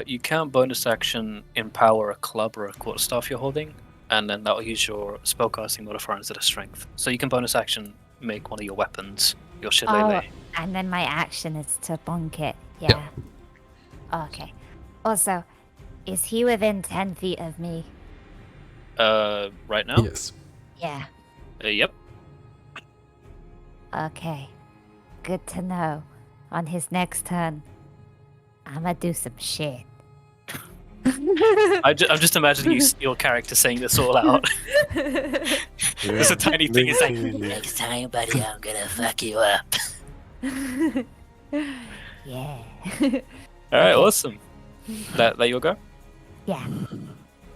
You can bonus action empower a club or a quarterstaff you're holding, and then that'll use your spellcasting modifier instead of strength. So you can bonus action make one of your weapons, your shillelagh. And then my action is to bonk it. Yeah. Okay. Also, is he within 10 feet of me? Right now? Yes. Yeah. Yep. Okay. Good to know. On his next turn, I'ma do some shit. I'm just imagining your character saying this all out. There's a tiny thing. It's like, next time, buddy, I'm gonna fuck you up. Yeah. All right, awesome. That your go. Yeah.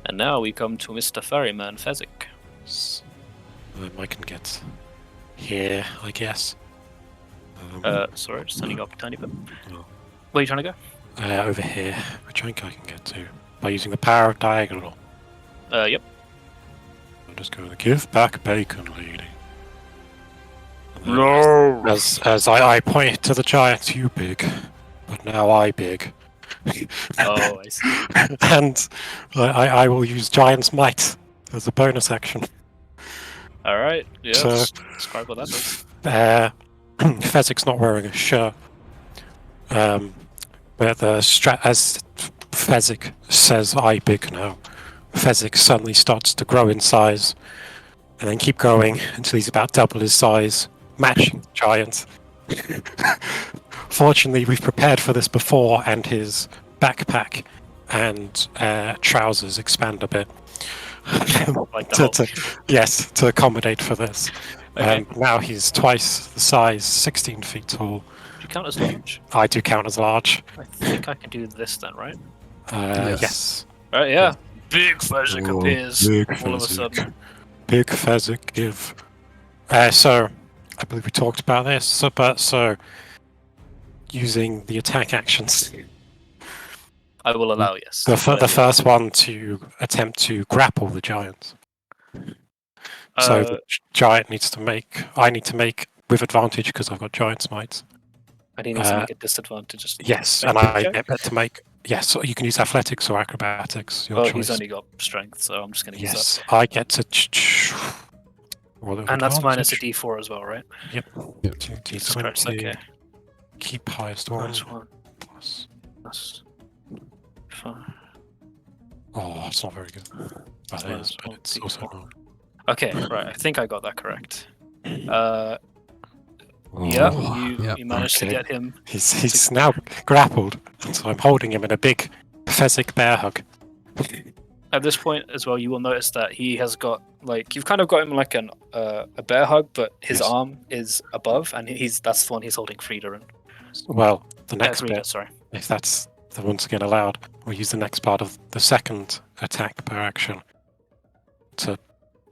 And now we come to Mr. Ferryman Fezzik. I can get here, I guess. Sorry, just turning up a tiny bit. Oh. Where are you trying to go? Over here, which I think I can get to by using the power of diagonal. Yep. I'm just going to give back bacon, lady. And then No. As I point to the giant, you big, but now I big. Oh, I see. And I will use Giant's Might as a bonus action. All right. Yeah. So- Describe what that does. Fezzik's not wearing a shirt. But as Fezzik says, I big now, Fezzik suddenly starts to grow in size, and then keep growing until he's about double his size, matching the giant. Fortunately, we've prepared for this before, and his backpack and trousers expand a bit. Like the Hulk. To accommodate for this. Okay. Now he's twice the size, 16 feet tall. Do you count as large? I do count as large. I think I can do this then, right? Yes. All right. Yeah. Big Fezzik Oh, appears big all of a Fezzik. sudden. Big Fezzik give. So, I believe we talked about this. So using the attack actions. I will allow yes. The first one to attempt to grapple the giant. So the giant needs to make. I need to make with advantage because I've got giant's might. and he needs to make a disadvantage. Yes, Make and a I check? get to make. Yes, so you can use athletics or acrobatics. Your Oh, choice. he's only got strength, so I'm just going to use Yes, I get to. Roll with that. And that's minus a advantage. D4 as well, right? Yep. Yep. 2d20. Okay. Keep highest one. Minus 1. Plus. That's 5. Oh, it's not very good. That Minus is, but one, it's also D4. not. Okay, right. I think I got that correct. Oh, You managed to okay. get him. He's now grappled, so I'm holding him in a big Fezzik bear hug. At this point as well, you will notice that he has got you've kind of got him like a bear hug, but his Yes. arm is above, and that's the one he's holding Frida in. Well, the next Frida, bit, sorry. if that's the once again allowed, we'll use the next part of the second attack per action to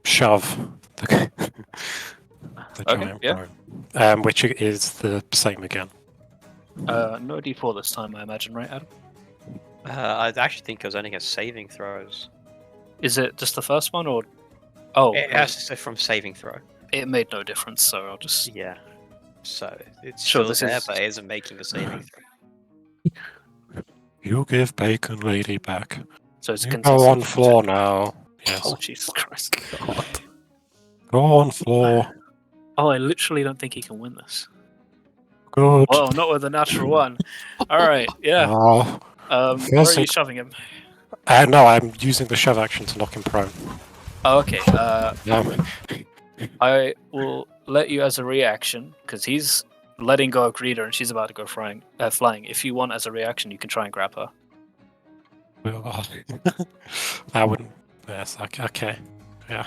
shove the, the Okay, giant yeah. prone, which is the same again. No D4 this time, I imagine, right, Adam? I actually think it was only against saving throws. Is it just the first one, or? Oh, It has to say from saving throw. it made no difference, so I'll just. Yeah. So it's Sure, still this there, is- but it isn't making a saving throw. You give Bacon Lady back. So it's You consistent. go on floor now. Yes. Oh Jesus Christ! God. Go on floor. Oh, I literally don't think he can win this. Good. Well, not with a natural one. All right, yeah. Oh. Where are you Physic- shoving him? No, I'm using the shove action to knock him prone. Oh, okay. No. I will let you as a reaction because he's letting go of Greeter and she's about to go flying. If you want as a reaction, you can try and grab her. I wouldn't. Yes, okay. Yeah.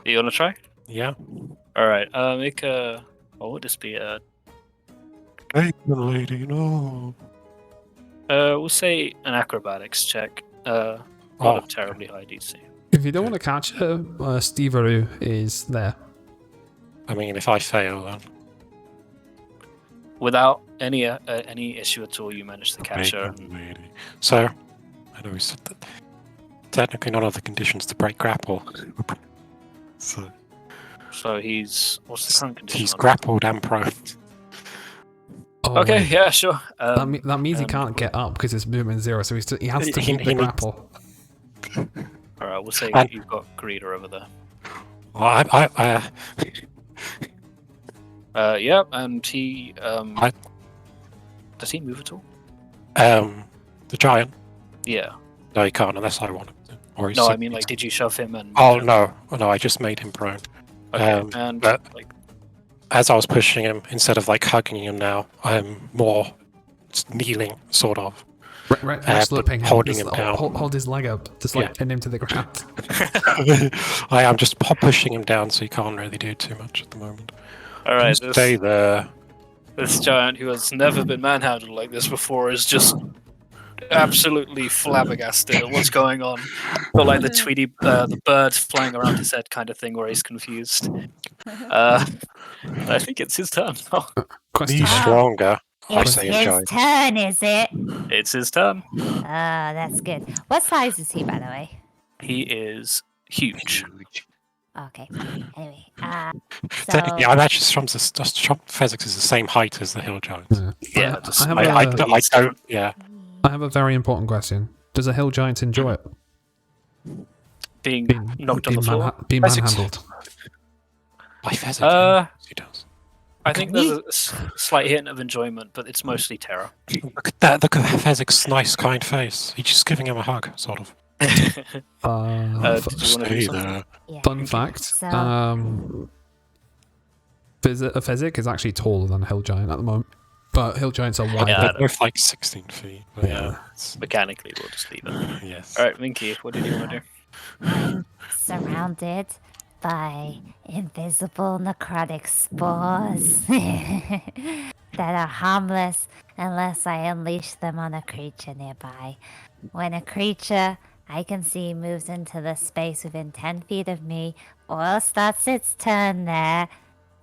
You want to try? Yeah. All right. Make a. What would this be? Bacon Lady, no. We'll say an acrobatics check. Not a terribly high DC. If you don't want to catch her, Steveru is there. I mean, if I fail, then. Without any issue at all, you managed to catch her. Bacon Lady. So, I know we said that. Technically, none of the conditions to break grapple. So He's what's the current condition? he's on it? grappled and prone. Oh, Okay, wait. yeah, sure. That means he and- can't get up because his movement 0, so he has to He- keep he the needs- grapple. All right, we'll say And- you've got Greeter over there. Well, Yeah, and he I- does he move at all? the giant. Yeah. No, he can't unless I want him to. Or he's No, I sick. mean, like, did you shove him and? Oh no, I just made him prone. Okay, and and like, as I was pushing him, instead of like hugging him now, I'm more kneeling, sort of. Slipping him, holding just him down. hold his leg up, just like pin him to the ground. I am just pushing him down, so he can't really do too much at the moment. all right, Just stay there. this giant who has never been manhandled like this before is just absolutely flabbergasted at what's going on. Got like the Tweety, the bird flying around his head kind of thing, where he's confused. I think it's his turn. Oh, Question. Be stronger. I It's say his giant. turn, is it? it's his turn. Oh, that's good. What size is he, by the way? He is huge. Okay. Anyway, Technically, I'm actually from Physics is the same height as the hill giant. Yeah, I, just- I have I a- don't. Yeah. I have a very important question. Does a hill giant enjoy it? Being Being knocked on the floor. being Physics. manhandled. By Physics. Uh, he does. I think there's a slight hint of enjoyment, but it's mostly terror. Look at that. Look at Physics' nice, kind face. He's just giving him a hug, sort of. Did you want to do Stay something? there. yeah. Fun fact. So- A Physic is actually taller than a hill giant at the moment, but hill giants are wide. Yeah, They're both like 16 feet. But yeah. Mechanically, we'll just leave it. Yes. All right, Minky, what did you want to do? I'm surrounded by invisible necrotic spores that are harmless unless I unleash them on a creature nearby. When a creature I can see moves into the space within 10 feet of me or starts its turn there,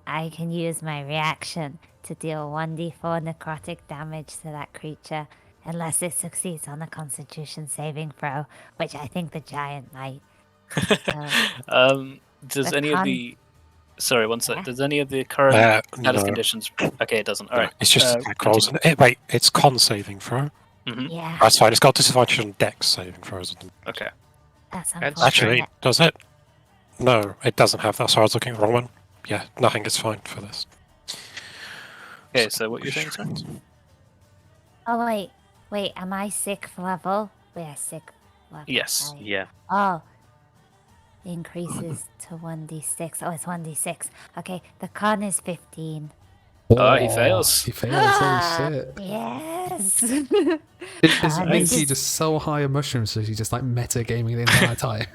I can use my reaction to deal 1d4 necrotic damage to that creature unless it succeeds on a constitution saving throw, which I think the giant might. Does The any of con- the... Sorry, one sec. Yeah. Does any of the current status No. conditions... Okay, it doesn't. All right. It's just attack rolls. Wait, it's con saving throw. Yeah, That's fine. It's got disadvantage on dex saving throws. Okay. that's That's unfortunate. Actually, does it? No, it doesn't have that. Sorry, I was looking at the wrong one. Yeah, nothing is fine for this. Okay, so what you're saying, sir? Oh, wait, am I sixth level? Yeah, sixth level. Yes. right. Yeah. Oh, increases to 1d6. Oh, it's 1d6. Okay, the con is 15. Oh, he fails. He fails. Holy shit. Yes. Is this Minky is- just so high on mushrooms so she's just like meta gaming the entire time?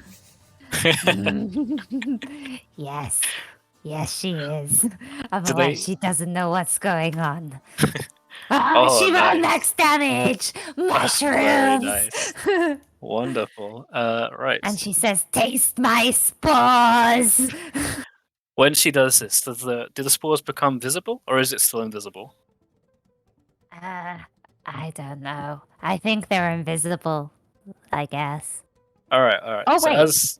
Yes. Yes, she is. they- Otherwise, she doesn't know what's going on. Oh, she rolled nice. max damage! Very Mushrooms! nice. Wonderful. Right. And she says, taste my spores! When she does this, do the spores become visible, or is it still invisible? I don't know. I think they're invisible, I guess. All right. Oh, so wait. as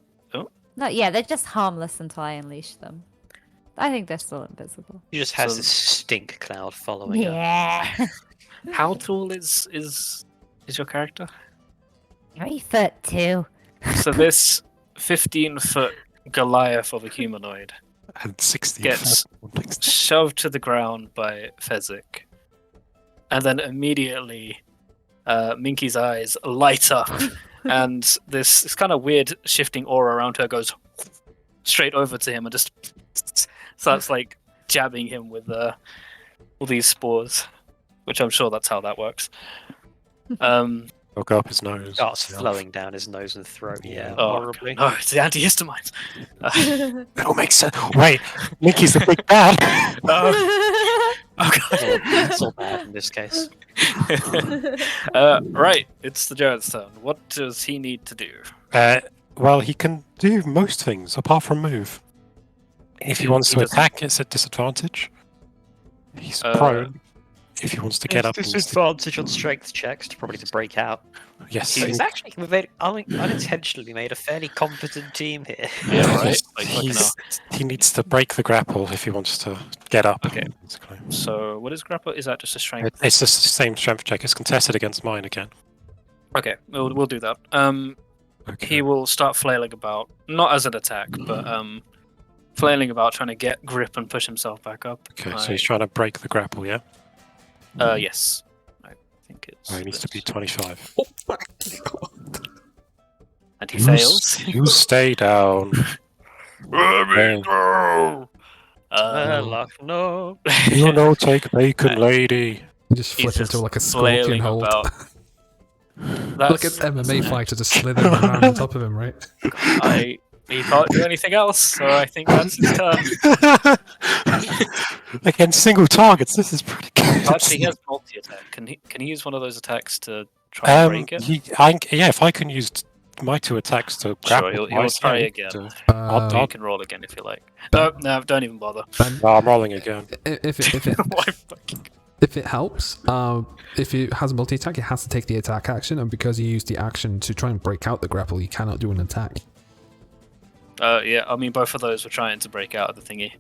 No, yeah, they're just harmless until I unleash them. I think they're still invisible. He just has So- this stink cloud following her. Yeah. how tall is your character? 3'2". So this 15-foot Goliath of a humanoid And 60 gets shoved to the ground by Fezzik, and then immediately Minky's eyes light up, and this kind of weird shifting aura around her goes straight over to him and just starts like jabbing him with all these spores, which I'm sure that's how that works. Will go up his nose. Starts Yeah. flowing down his nose and throat. Yeah, Oh, horribly. no, it's the antihistamines. It'll make sense. Wait, Mickey's the big bad. Oh, God. It's all bad in this case. Right, it's the Jared's turn. What does he need to do? Well, he can do most things apart from move. If he wants He to doesn't- attack, it's a disadvantage. He's Uh, prone. If he wants to get up, and Disadvantage on strength checks to probably to break out. yes, So it's actually we've unintentionally made a fairly competent team here. Yeah, right. Like, fucking hell. he needs to break the grapple if he wants to get up. Okay. Basically. So, what is grapple? Is that just a strength? It's the same strength check. It's contested against mine again. Okay, we'll do that. Okay. He will start flailing about, not as an attack, but flailing about, trying to get grip and push himself back up. Okay, so he's trying to break the grapple, yeah? Yes. I think it's. Oh, he needs to be this. 25. Oh my god. And he fails. You stay down. Luck, no. You know, take bacon, lady. You just He's flip into just like a scorpion flailing hold. about. Look at MMA fighter just slithering around on top of him, right? He can't do anything else, so I think that's his turn. Against single targets, this is pretty good. Actually, he has multi-attack. Can he use one of those attacks to try and break it? Yeah, if I can use my 2 attacks to grapple, Sure, he'll twice, try yeah, again. I'll- You can roll again if you like. No, don't even bother. And I'm rolling again. Why fucking... if it helps, if it has a multi-attack, it has to take the attack action, and because you use the action to try and break out the grapple, you cannot do an attack. Yeah, I mean, both of those were trying to break out of the thingy.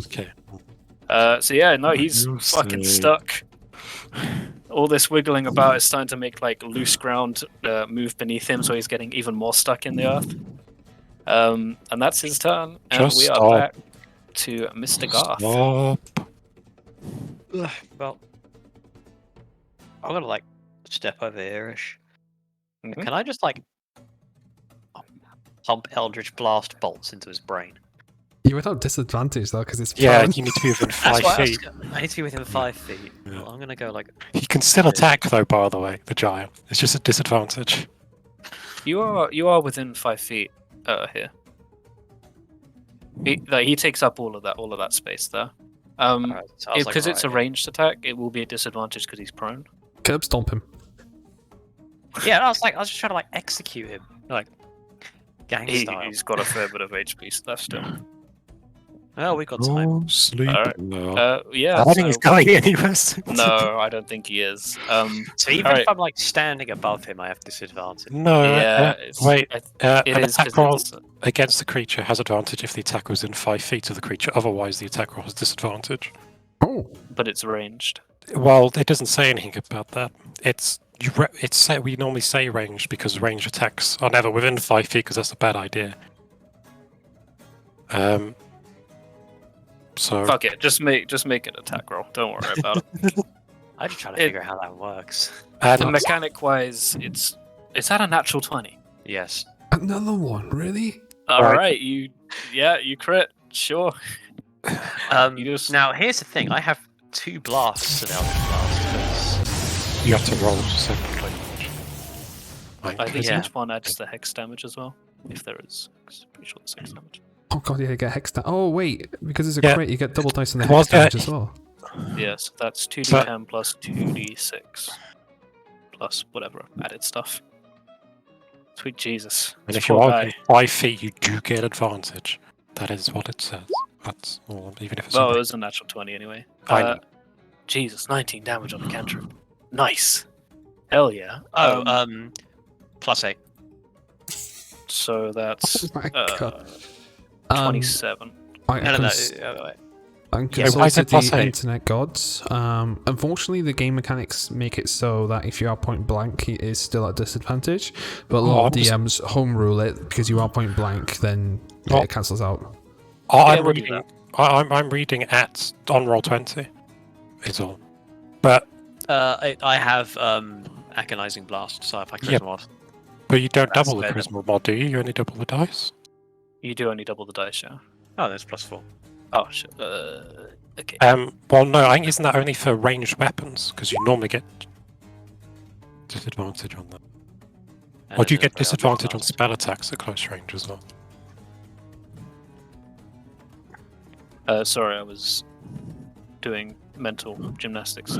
Okay. So yeah, no, he's You fucking say. stuck. All this wiggling about is starting to make like loose ground move beneath him, so he's getting even more stuck in the earth. And that's his turn, and Just we are stop. back to Mr. Garth. Stop. Well, I'm gonna like step over here-ish. Mhm. Can I just like pump Eldritch Blast bolts into his brain? You would have disadvantage though, because it's Yeah, prone. you need to be within That's 5 why feet. I need to be within 5 feet. Yeah. Well, I'm gonna go like He can still attack, though, by the way, the giant. It's just a disadvantage. You are within 5 feet here. He takes up all of that space there. alright, so I was Because like, it's a alright, ranged attack, it will be a disadvantage because he's prone. Curb stomp him. yeah, I was just trying to like execute him, like gang style. He's got a fair bit of HP left still. Oh, we got time. Go sleep Alright. now. Yeah. I don't think he's going anywhere. No, I don't think he is. So even alright. if I'm like standing above him, I have disadvantage. No, Yeah. wait. It An is attack 'cause roll it's- against the creature has advantage if the attacker is in 5 feet of the creature. Otherwise, the attack roll has disadvantage. Oh, but it's ranged. Well, it doesn't say anything about that. We normally say ranged because ranged attacks are never within 5 feet because that's a bad idea. So Fuck it, just make an attack roll. Don't worry about it. I'm just trying to It- figure out how that works. The mechanic wise, it's at a natural 20. Yes. another one, really? All Right. right, you crit, sure. You just- Now here's the thing. I have 2 blasts of Eldritch Blast. you have to roll separately. I think Yeah. each one adds the hex damage as well, if there is. 'Cause I'm pretty sure there's hex damage. Oh god, yeah, you get hex damage. Oh wait, because it's a Yeah. crit, you get double dice on the Well, hex damage as well. Yeah, so that's 2d10 plus 2d6 plus whatever added stuff. Sweet Jesus. And This if you poor are guy. within 5 feet, you do get advantage. That is what it says. That's all, even if it's Well, a it was a natural 20 anyway. I know. Jesus, 19 damage on the cantrip. Nice. Hell yeah. +8. So that's Oh my God. 27. I No. cons- The other way. I Yeah, why is consulted it plus the 8? internet gods. Unfortunately, the game mechanics make it so that if you are point blank, it is still at disadvantage. But a lot of DMs home rule it because you are point blank, then it cancels out. I'm we'll do reading. I'm reading at on roll 20. It's all. But I have agonizing blast, so if I Yeah. charisma off. but you don't That's double the better. charisma mod, do you? You only double the dice. You do only double the dice, yeah. Oh, that's +4. Oh shit. Okay. Well, no, I think isn't that only for ranged weapons? Because you normally get disadvantage on that. And Or do you then get there's disadvantage on blast. spell attacks at close range as well? Sorry, I was doing mental gymnastics.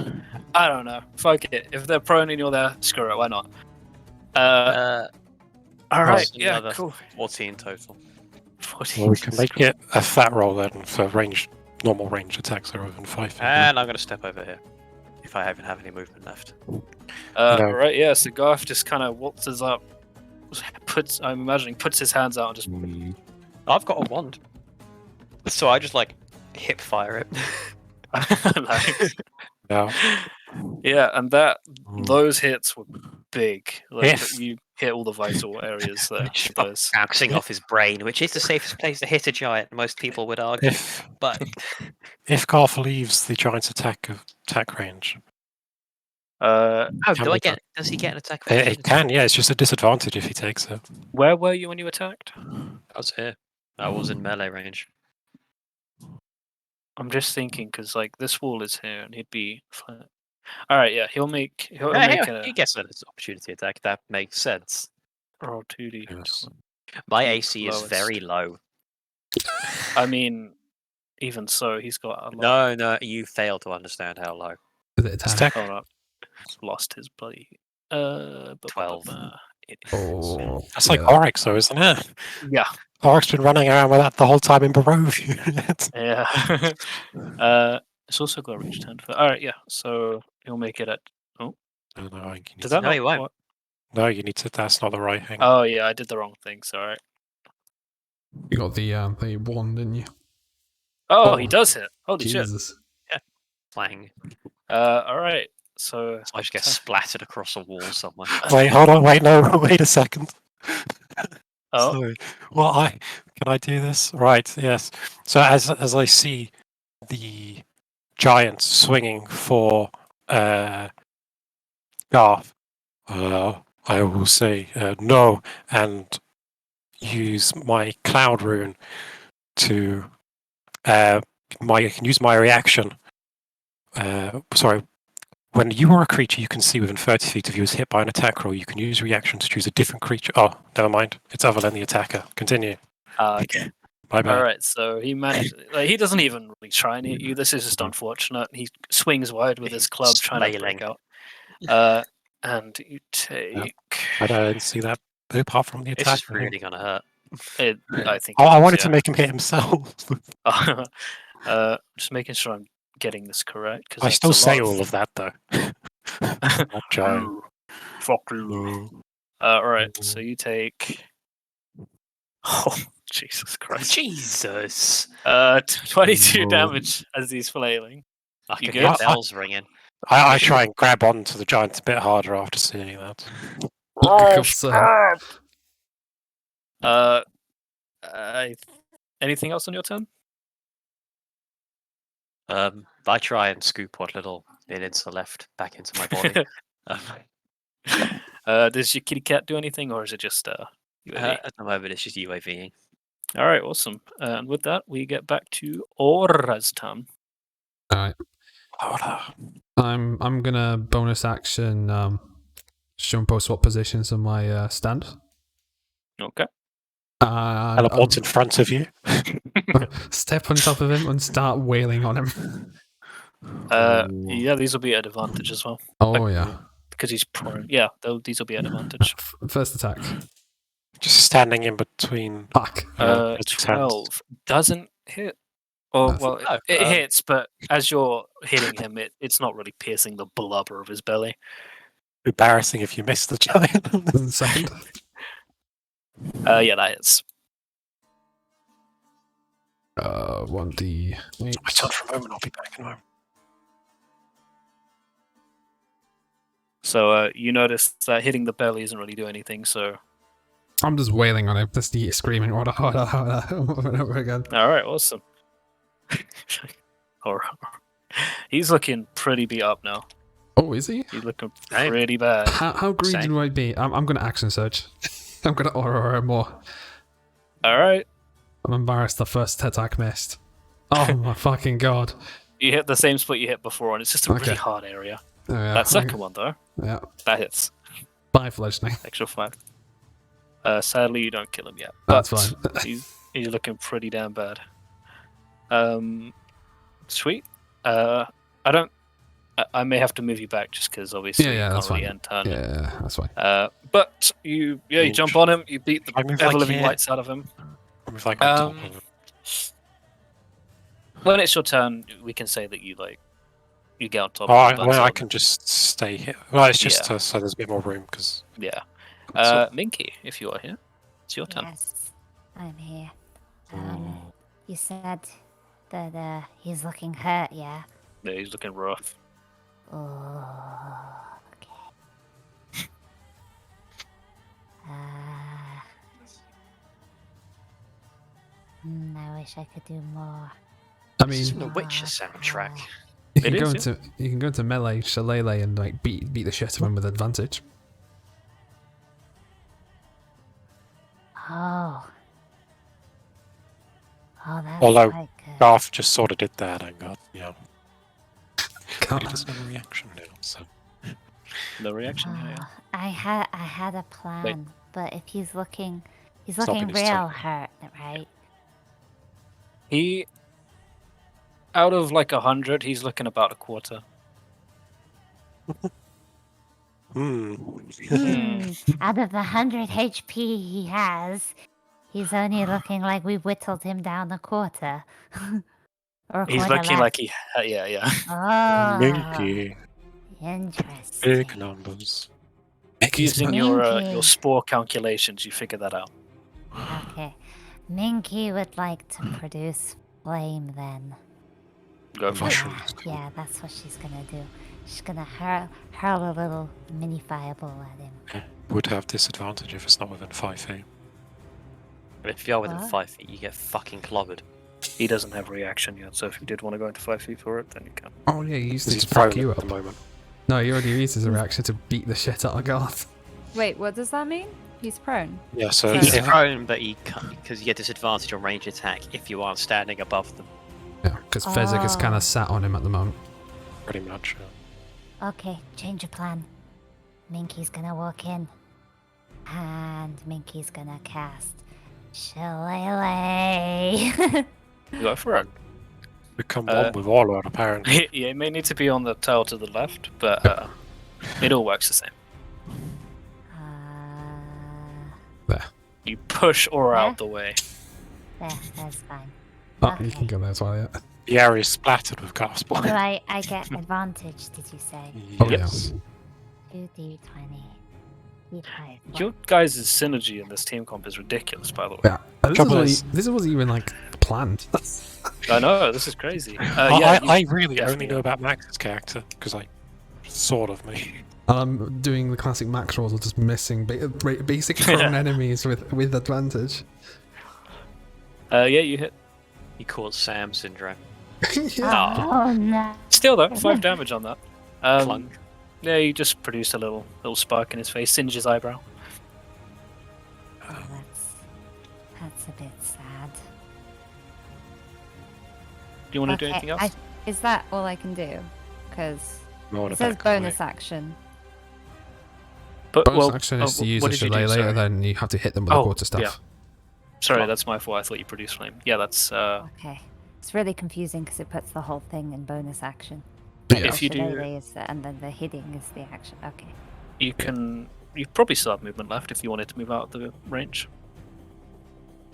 I don't know. Fuck it. If they're prone and you're there, screw it. Why not? All right. Plus Yeah. another Cool. 14 total. 14. Well, we can make it a fat roll then for normal range attacks rather than 5 feet. And I'm going to step over here. If I even have any movement left. No. All right. Yeah. So Garth just kind of waltzes up, puts his hands out and just. I've got a wand. So I just hip fire it. Nice. No. Yeah, and those hits were big. If- You hit all the vital areas there. with those. Bouncing off his brain, which is the safest place to hit a giant, most people would argue. But If Garth leaves the giant's attack range, Uh, does he get an attack? it can. Yeah, it's just a disadvantage if he takes it. where were you when you attacked? I was here. I was in melee range. I'm just thinking because this wall is here and he'd be flat. All right, yeah, he'll make He a gets an opportunity attack. That makes sense. roll 2d. Yes. My AC is Lowest. very low. I mean, even so, he's got a lot. No, you fail to understand how low. Is it attack? Stack. Hold up, lost his bloody. 12. Oh, That's like yeah. Oryx, though, isn't it? Yeah, Oryx been running around with that the whole time in Barovia. yeah. It's also got a reach 10 for. All right, yeah. So he'll make it at. No, I think you need Does to, that No, not he won't. what- no, you need to. That's not the right thing. Oh yeah, I did the wrong thing. Sorry. You got the wand, didn't you? Oh, Oh, he does hit. Holy shit. Jesus. Clang. All right. So I just get splattered across a wall somewhere. Wait, hold on. Wait, no. Wait a second. oh, Sorry. Well, can I do this? Right. Yes. So as I see the giant swinging for Garth, I will say no and use my cloud rune to I can use my reaction. Sorry. When you are a creature you can see within 30 feet of you is hit by an attack roll, you can use reaction to choose a different creature. Oh, never mind. It's other than the attacker. Continue. okay. My bad. All right. So he managed. He doesn't even really try and hit you. This is just unfortunate. He swings wide with his club, trying to break Flailing. out. And you take. I don't see that apart from the This attack. is really gonna hurt. I think. I it is, wanted to yeah. make him hit himself. Just making sure I'm getting this correct. Cause I that's still a say lot all of that though. That giant. Fuck you. All right. So you take. Oh Jesus Christ! Jesus! 22 No. damage as he's flailing. I You can good? hear bells ringing. I try and grab onto the giant a bit harder after seeing that. Anything else on your turn? I try and scoop what little into the left back into my body. Does your kitty cat do anything, or is it just UAV? At the moment, it's just UAVing. All right, awesome. And with that, we get back to Aura's turn. All right. I'm gonna bonus action show and post swap positions on my stand. Okay. Teleports in front of you. Step on top of him and start wailing on him. Yeah, these will be at advantage as well Oh yeah. because he's prone. Yeah, these will be at advantage. First attack. Just standing in between. Fuck. it's 12 doesn't hit. Oh, That's- well, Oh, it hits, but as you're hitting him, it's not really piercing the blubber of his belly. Embarrassing if you miss the giant. Second. Yeah, that hits. 1d8. I turn for a moment, I'll be back in a moment. So you notice that hitting the belly isn't really doing anything, so... I'm just wailing on him, just screaming order over and over again. Alright, awesome. Alright. He's looking pretty beat up now. Oh, is he? He's looking Hey. pretty bad. How greedy Same. do I be? I'm going to action surge. I'm going to aura more. Alright. I'm embarrassed the first attack missed. Oh my fucking god. You hit the same spot you hit before, and it's just a Okay. really hard area. Oh, yeah. That second one, though, Yeah. that hits. 5 bludgeoning. Extra 5. Sadly, you don't kill him yet. That's but fine. he's looking pretty damn bad. Sweet. I may have to move you back just because obviously Yeah, you that's can't really fine. end turn. Yeah, that's fine. But you jump on him, you beat the I move ever like living here. lights out of him. I'm like on top Um, of it. When it's your turn, we can say that you get on top Oh, of him. well, that's I all. can just stay here. Well, it's just Yeah. so there's a bit more room because Yeah. So- Minky, if you are here, it's your turn. Yes, I'm here. You said that he's looking hurt, yeah? Yeah, he's looking rough. Oh, okay. I wish I could do more. I This is mean, the Witcher soundtrack. you It can go is, into you can go into melee shillelagh and like beat the shit out of him with advantage. Oh. Oh, that's Although quite good. Garth just sort of did that and got, you know, but he God. doesn't have a reaction now, so. No reaction here. Yeah. I had a plan, but if he's looking not real been his turn. hurt, right? He, out of like 100, he's looking about a quarter. Out of the 100 HP he has, he's only looking like we whittled him down a quarter. Or a He's quarter looking left. like yeah. Oh, Minky, interesting. big numbers. Using Minky. your spore calculations, you figure that out. Okay. Minky would like to produce flame then. Go for it. Mushrooms. Yeah, that's what she's gonna do. She's gonna hurl a little mini fireball at him. Would have disadvantage if it's not within 5 feet. But if you are within What? 5 feet, you get fucking clobbered. He doesn't have reaction yet, so if you did want to go into 5 feet for it, then you can. Oh yeah, you used Because it he's to fuck prone you at the up. moment. No, you already used his reaction to beat the shit out of Garth. Wait, what does that mean? He's prone. Yeah, so He's if, prone, but he can't, because you get disadvantage on range attack if you aren't standing above them. Yeah, because Fezzik is kind Oh. of sat on him at the moment. pretty much. Okay, change of plan. Minky's gonna walk in. And Minky's gonna cast Shillelagh. Go for it. Become one with all out, apparently. Yeah, it may need to be on the tile to the left, but it all works the same. There. You push Aura Huh? out the way. That's fine. Oh, Okay. you can go there as well, yeah. The area is splattered with Garth's blood. Do I get advantage, did you say? Oh, Yes. 2d20. D5. Your guys' synergy in this team comp is ridiculous, by the way. Yeah. Trouble is- This wasn't even like planned. I know, this is crazy. I really only definitely know are. about Max's character because I sort of me. I'm doing the classic max rolls of just missing basic prone enemies with advantage. Yeah, you hit. You call it Sam syndrome. Yeah. Oh no. Still though, 5 damage on that. Clunk. Yeah, you just produced a little spark in his face, singed his eyebrow. That's a bit sad. Do you want to do anything else? Is that all I can do? Because More it the says back of the way. bonus action. But Bonus action is to what use a did you do, shillelagh, sorry? then you have to hit them with the Oh, quarter staff. yeah. Sorry, that's my fault. I thought you produced flame. Yeah, that's Okay. It's really confusing because it puts the whole thing in bonus action. Yeah. If you do- Shillelagh is and then the hitting is the action. Okay. you can. You probably still have movement left if you wanted to move out of the range.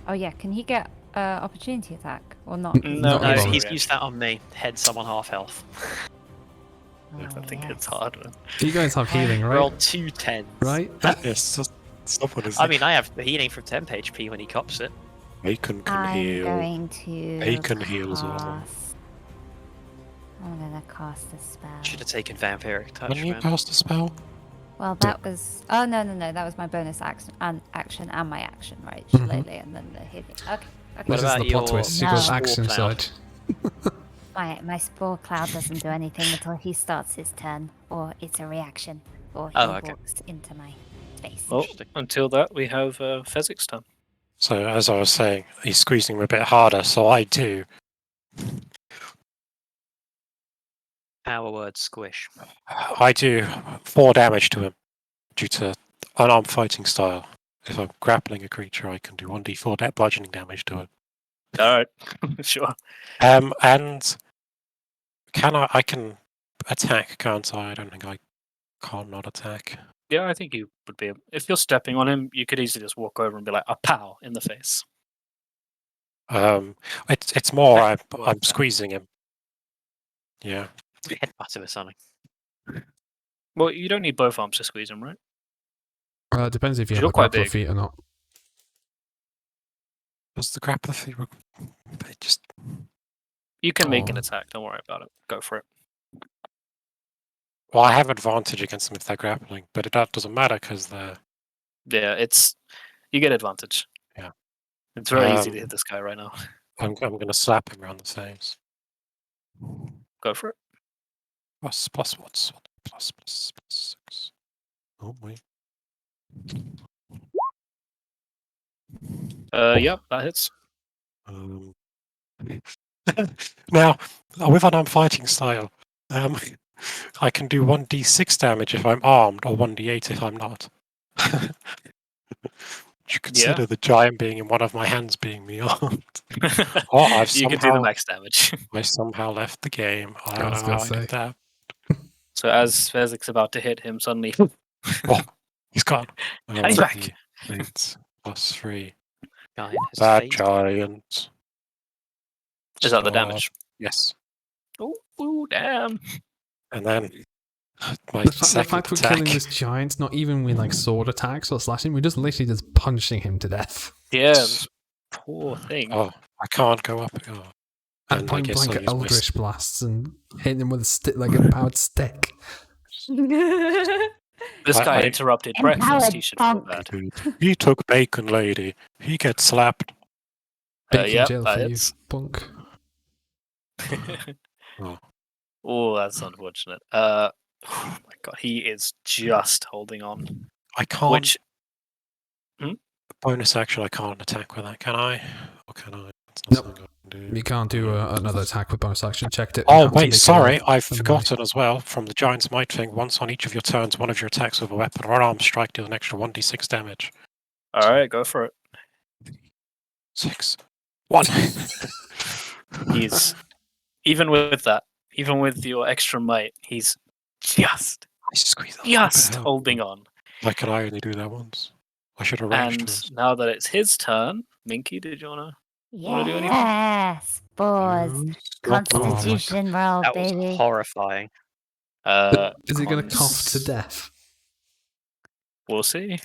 Oh yeah, can he get opportunity attack or not? No, Not No, wrong. he's used that on me. Head someone half health. I think yes. it's harder. You guys have healing, right? Rolled 2 10s. Right? Yes, just stop what is I mean, I have healing from temp HP when he cops it. Bacon can I'm heal. going to Bacon heal as well. cast- I'm gonna cast a spell. Should have taken vampiric touch, When you man. cast a spell? Well, that was. Oh no, that was my bonus action and my action, right? Mhm. Shillelagh and then the healing. Okay. What This is about the plot your twist. You No. go spore action cloud? side. My spore cloud doesn't do anything until he starts his turn, or it's a reaction, or he Oh, okay. walks into my space. Well, Interesting. until that, we have Fezzik's turn. So, as I was saying, he's squeezing him a bit harder, so I do. Power word squish. I do 4 damage to him due to unarmed fighting style. If I'm grappling a creature, I can do 1d4 bludgeoning damage to it. Alright, sure. And I can attack, can't I? I don't think I can't not attack. Yeah, I think you would be. If you're stepping on him, you could easily just walk over and be like, a pow in the face. It's more I'm Works out. squeezing him. Yeah. Headbutt him or something. Well, you don't need both arms to squeeze him, right? Depends if you have You're the quite grappler big. feet or not. Does the grappler feet just You can make an Oh. attack. Don't worry about it. Go for it. well, I have advantage against them if they're grappling, but that doesn't matter because they're Yeah, you get advantage. Yeah. It's very easy to Um, hit this guy right now. I'm gonna slap him around the face. Go for it. Plus what's plus 6. Oh wait. Yep, that hits. Now, with unarmed fighting style, I can do 1d6 damage if I'm armed, or 1d8 if I'm not. You consider the giant being in one of my hands being me armed. Oh, You can do the max damage. I somehow left the game. I don't was know gonna how I did say. that. So as Fezzik's about to hit him, suddenly Oh, he's gone. He's back. 8 plus 3. Giant has Bad phased. giant. Is that the Stop. damage? Yes. Ooh, damn. And then my The second fact we're attack. killing this giant, not even with like sword attacks or slashing, we're just literally just punching him to death. Yeah, this poor thing. Oh, I can't go up. Oh. And I point guess blank I'll use my eldritch blasts and hitting him with a stick like a powered stick. This I- guy I- interrupted breakfast. He Empowered should feel bonk. bad. He took bacon, lady. He gets slapped. Bacon Yep, jail that for you, hits. punk. Oh, that's unfortunate. Oh my god, he is just holding on. I can't. Which Bonus action, I can't attack with that, can I? Or can I? That's not Nope. something I can do. You can't do another attack with bonus action. Checked it. Oh, Happens to wait, be sorry. killer. I've Never mind. forgotten as well. From the Giant's Might thing, once on each of your turns, one of your attacks with a weapon or arm strike deal an extra 1d6 damage. alright, go for it. 6. 1. He's even with that, even with your extra might, he's just I squeeze that little bit out. holding on. Why can I only do that once? I should have ranged And first. now that it's his turn, Minky, did you wanna do anything? Yes, spores. Stop moving. Constitution roll, That was baby. horrifying. Is he going to cough to death? We'll see.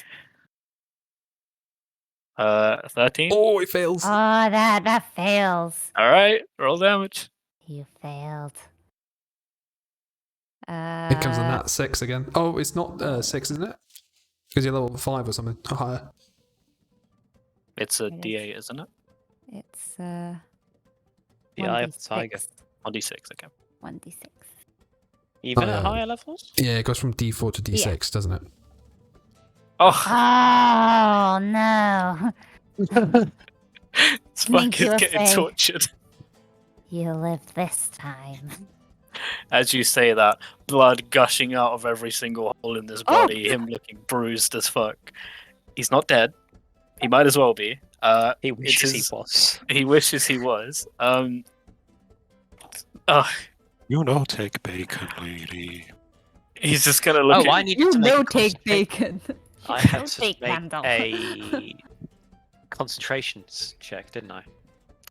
13. Oh, it fails. Oh, that fails. Alright, roll damage. You failed. Here comes the nat 6 again. Oh, it's not 6, isn't it? Because you're level 5 or something. Or higher. It's a It is. D8, isn't it? It's The Eye of the Tiger. 1d6, okay. 1d6. Even Oh, at yeah. higher levels? Yeah, it goes from D4 to D6, doesn't it? Oh, Oh no! Spike Minky is was getting saying- tortured. You lived this time. As you say that, blood gushing out of every single hole in this body, him looking bruised as fuck. He's not dead. He might as well be. He wishes he his- was. He wishes he was. You know, take bacon, lady. He's just gonna look Oh, at I needed to make a bacon. I had Don't to take make Gandalf. a concentration check, didn't I?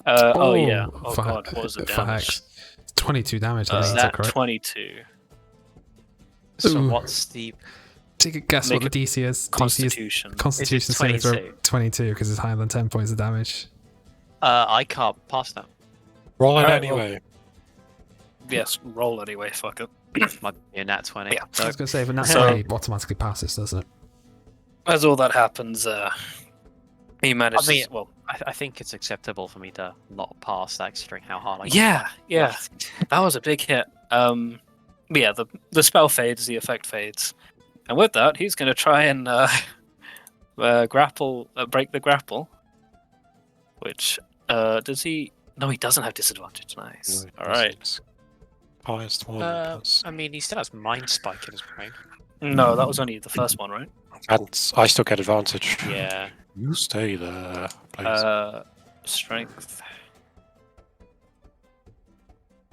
Oh yeah. Oh for, god, what was the for damage? Hex. 22 damage. I Is think that's that correct. 22? So Ooh. what's the? Take a guess Make what the DC is. DC is Constitution. Constitution saving throw 22? 22 because it's higher than 10 points of damage. I can't pass that. Roll it Alright, well- anyway. Yes, roll anyway. Fuck it. Might be a nat 20. Yeah. I was going to say, if a nat So- 20 automatically passes, doesn't it? As all that happens, he manages. I mean, well, I think it's acceptable for me to not pass that, considering how hard I yeah, that was a big hit. Yeah, the spell fades, the effect fades, and with that, he's going to try and grapple, break the grapple. Which does he? No, he doesn't have disadvantage. Nice. All right. Highest one. I mean, he still has Mind Spike in his brain. No, that was only the first one, right? And I still get advantage. Yeah. You stay there, please. Strength.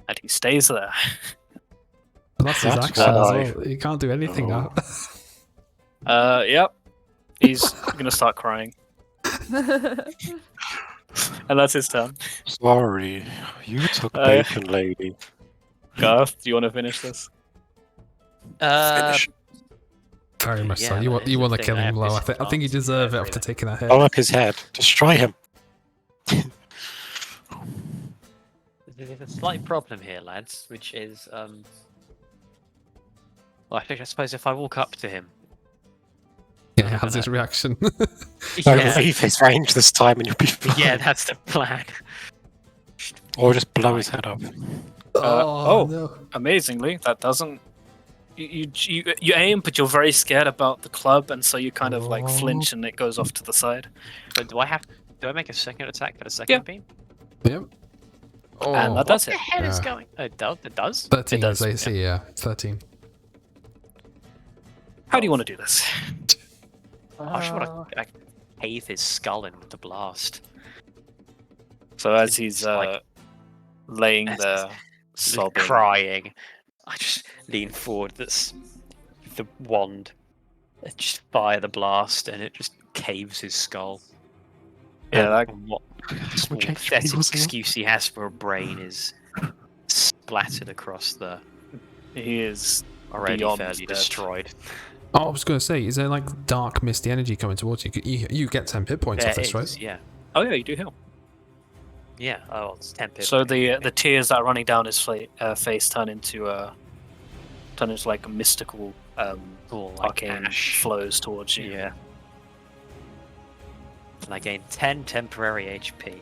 And he stays there. But that's his That's action as why. well. He can't do anything now. Yep. He's gonna start crying. And that's his turn. Sorry, you took Uh, bacon, lady. Garth, do you want to finish this? Finish. Very much so. Yeah, You that want is the the thing, killing I have blow. I think you disadvantage, deserve it yeah, after really. taking a hit. Blow up his head. Destroy him. There's a slight problem here, lads, which is, well, I suppose if I walk up to him, Yeah, he has his reaction. Don't yeah, leave his range this time and you'll be fine. yeah, that's the plan. Or just blow his head up. Oh. no. Amazingly, that doesn't. You aim, but you're very scared about the club, and so you kind of like flinch, and it goes off to the side. But do I make a second attack for the second Yeah. beam? Yep. Oh, And that does it. What the hell is Yeah. going? It does. 13 It does, is AC, yeah. 13. How do you want to do this? I just want to cave his skull in with the blast. So as he's like- laying As- there, Just sobbing, crying, I just lean forward. That's the wand. I just fire the blast, and it just caves his skull. Yeah, that- And what small HP pathetic was it? excuse he has for a brain is splattered across the he is already Beyond fairly dead. destroyed. Oh, I was going to say, is there like dark, misty energy coming towards you? You get 10 hit points off There this, right? is, yeah. Oh yeah, you do heal. Yeah, oh, it's 10 pip. So the tears that are running down his face turn into like a mystical Cool, like arcane ash. flows towards you. Yeah. And I gain 10 temporary HP.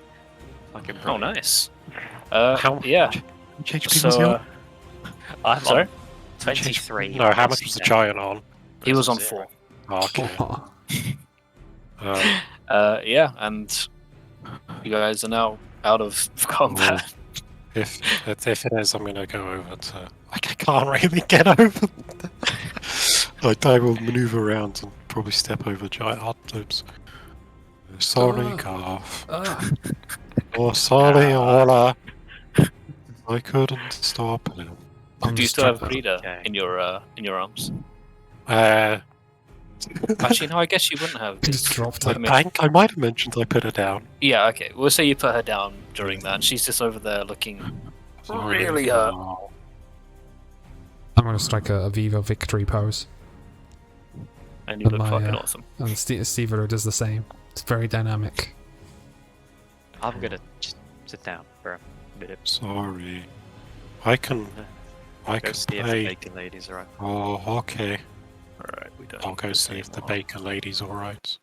Fucking Oh, brilliant. nice. How Yeah. much HP was he So on? I'm sorry? on 23. No, how much was the giant on? he was on Zero. 4. Oh, okay. Oh, Yeah, and you guys are now out of combat. If it is, I'm gonna go over to. I can't really get over. I will maneuver around and probably step over giant hot tubes. Sorry, Ah. Garth. Ah. Oh, sorry, Ola. I couldn't stop him. I'm Do you just still have trying- Frida Okay. in your arms? Uh, Actually, no. I guess you wouldn't have. Just dropped Wait it. a minute. I might have mentioned I put her down. Yeah. Okay. We'll say you put her down during that, and she's just over there looking Sorry. really hurt. I'm going to strike a Viva victory pose. And you And look my, fucking uh, awesome. And Steve does the same. It's very dynamic. I'm gonna just sit down for a minute. Sorry. I can Go see if the play. bacon ladies are right. Oh, okay. Alright, we don't. I'll need go this see if the anymore. bacon lady's alright.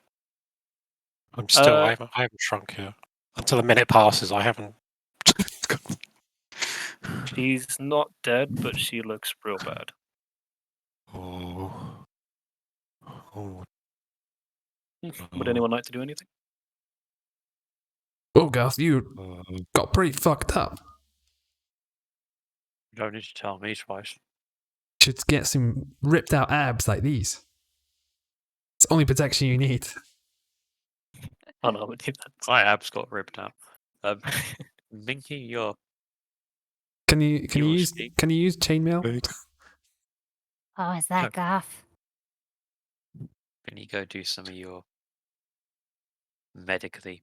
I'm still. Uh, I haven't shrunk yet. Until a minute passes, I haven't. She's not dead, but she looks real bad. Oh. Oh. Would anyone like to do anything? Oh, Garth, you Uh, got pretty fucked up. You don't need to tell me twice. Should get some ripped out abs like these. It's the only protection you need. Oh no, I would do that. My abs got ripped out. Minky, your Can you You will use speak. chainmail? wait. Oh, is that Garth? can you go do some of your medically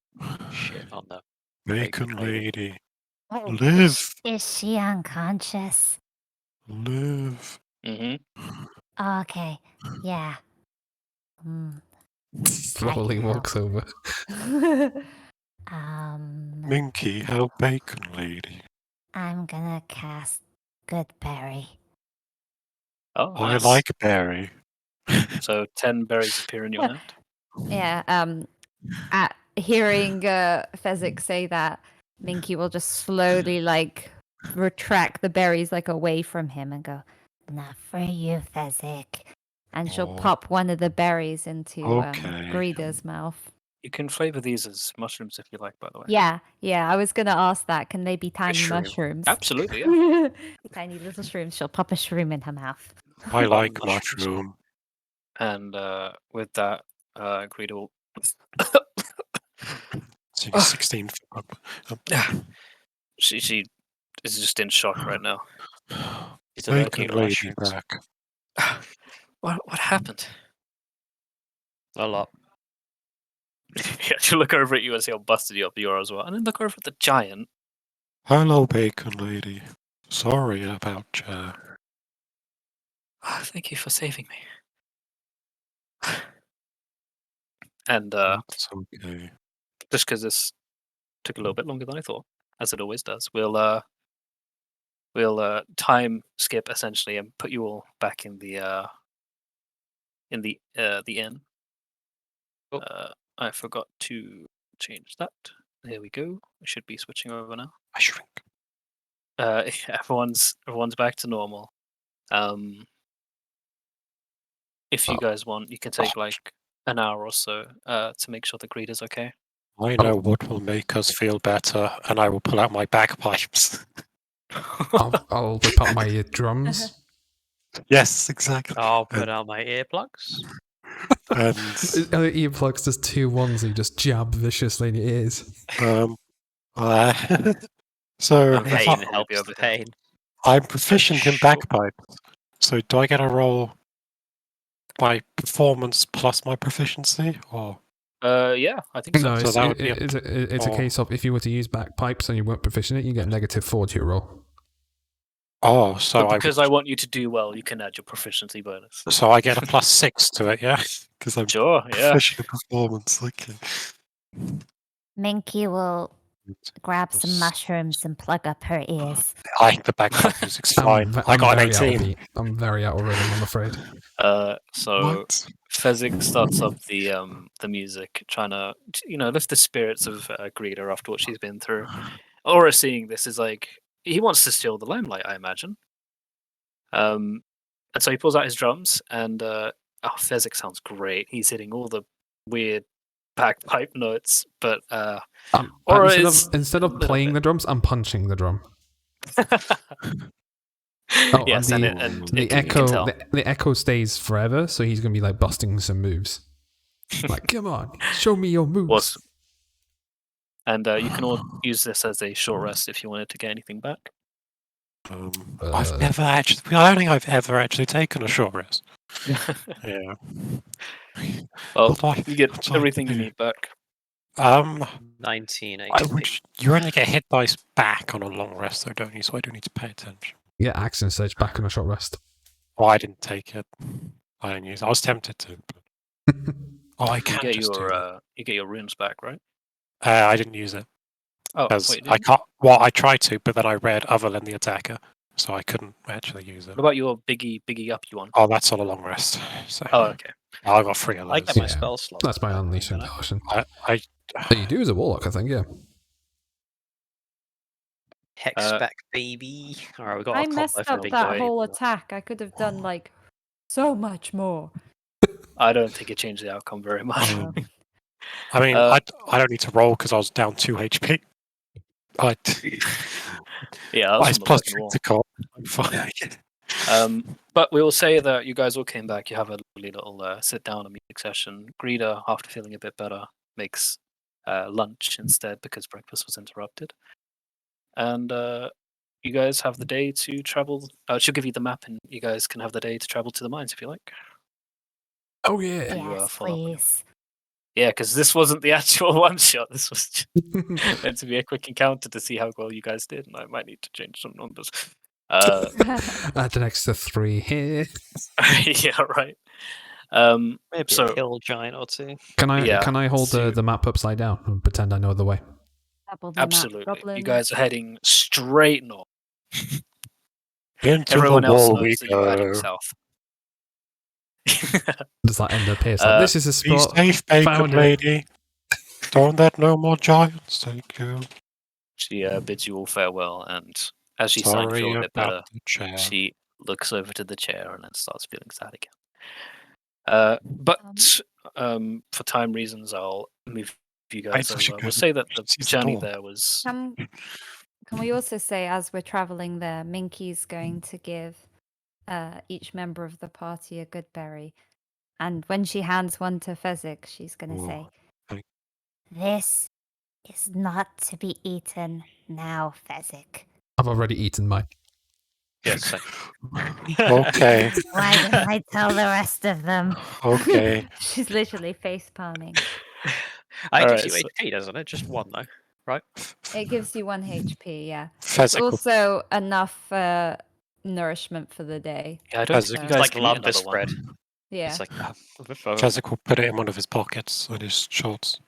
shit on the Bacon lady. Oh, Live. is she unconscious? Live. Okay, yeah. Slowly can walks over. Minky, help Bacon lady. I'm gonna cast Goodberry. Oh, I nice. like berry. So 10 berries appear in your hand. Yeah. At hearing Fezzik say that, Minky will just slowly like retract the berries like away from him and go, "Not for you, Fezzik." And she'll Oh. pop one of the berries into Okay. Greeda's mouth. You can flavor these as mushrooms if you like, by the way. Yeah, I was gonna ask that. Can they be tiny shroom. mushrooms? Absolutely, yeah. Tiny little shrooms. She'll pop a shroom in her mouth. I like mushrooms. mushroom. And with that, Greedo will. It's only 16 feet up. She is just in shock right now. He's allergic Bacon to lady mushrooms. back. What happened? A lot. Yeah, she'll look over at you and see how busted you up you are as well. And then look over at the giant. Hello, Bacon lady. Sorry about Thank you for saving me. And That's okay. just because this took a little bit longer than I thought, as it always does, we'll time skip essentially and put you all back in the inn. Oh. I forgot to change that. There we go. I should be switching over now. I shrink. Everyone's back to normal. If you guys want, you can take like an hour or so to make sure the greed is okay. I know what will make us feel better, and I will pull out my bagpipes. I'll whip up my drums. Yes, exactly. I'll put out my earplugs. And Earplugs, there's two ones you just jab viciously in your ears. so I'm if Pain, I- help you with pain. I'm proficient in Sure. bagpipes. So do I get a roll my performance plus my proficiency, or yeah, I think so. No, So that would be it's a case of if you were to use bagpipes and you weren't proficient in it, you get -4 to your roll. oh, so But because I want you to do well, you can add your proficiency bonus. so I get a +6 to it, yeah, because I'm Sure, yeah. proficient in performance. Okay. Minky will grab some Yes. mushrooms and plug up her ears. I think the bagpipe music's fine. I got an 18. I'm very out of rhythm, I'm afraid. So What? Fezzik starts up the music, trying to lift the spirits of Greeter after what she's been through. Aura seeing this is like he wants to steal the limelight, I imagine. And so he pulls out his drums, and Fezzik sounds great. He's hitting all the weird bagpipe notes, but Aura Instead of playing the drums, I'm punching the drum. yes, and you can tell. the echo stays forever, so he's gonna be like busting some moves. Like, come on, show me your moves. Awesome. And you can all use this as a short rest if you wanted to get anything back. I've never actually. I don't think I've ever actually taken a short rest. Yeah. Well, But you get everything you need back. 19 I HP. would, you only get hit dice back on a long rest, though, don't you? So I do need to pay attention. Yeah, action surge back on a short rest. Oh, I didn't take it. I didn't use it. I was tempted to. But... oh, I You can get just do that. you get your runes back, right? I didn't use it. Oh, Because wait, I can't. Well, I tried to, but then I read other than the attacker, so I couldn't actually use it. What about your biggie up you want? Oh, that's on a long rest. So Oh, okay. I got 3 of I those. get my Yeah, spell slot. That's my unleashing caution. I That you do as a warlock, I think. Yeah. Hex back, baby. Alright, we got I our combo messed for the up big that boy. whole attack. I could have done like so much more. I don't think it changed the outcome very much. I mean, I don't need to roll because I was down 2 HP. Yeah, I that's plus fucking wall. critical. I'm fine. But we will say that you guys all came back. You have a lovely little sit down and music session. Greeter, after feeling a bit better, makes lunch instead because breakfast was interrupted. And you guys have the day to travel. She'll give you the map, and you guys can have the day to travel to the mines if you like. Oh yeah. You, Yes, follow up on it. please. Yeah, because this wasn't the actual one shot. This was just meant to be a quick encounter to see how well you guys did, and I might need to change some numbers. Add an extra 3 here. Yeah, right. Maybe So a hill giant or two. Can Yeah, I hold so- the map upside down and pretend I know the way? Double the map absolutely, goblins. you guys are heading straight north. Into Everyone the else wall we knows that you're heading go. south. Does that end up here? It's like, this is a Be spot. safe, bacon Found it. lady. Don't let no more giants take you. She bids you all farewell, and as she's starting to Sorry feel a bit about better, the chair. she looks over to the chair and then starts feeling sad again. But for time reasons, I'll move you guys I should over. go We'll say that the seize the journey door. there was. Can we also say, as we're traveling there, Minky's going to give each member of the party a good berry, and when she hands one to Fezzik, she's going to say, thank- This is not to be eaten now, Fezzik. I've already eaten mine. Yes. So Okay, Why didn't I tell the rest of them? okay. she's literally face palming. I All gives right, you so- HP, doesn't it? Just one though, right? It gives you 1 HP, yeah. It's Fezzik will, also enough nourishment for the day. Yeah, I don't As think it- you It's guys like can eat lumber another one. spread. Yeah. It's like Fezzik will put it in one of his pockets on his shorts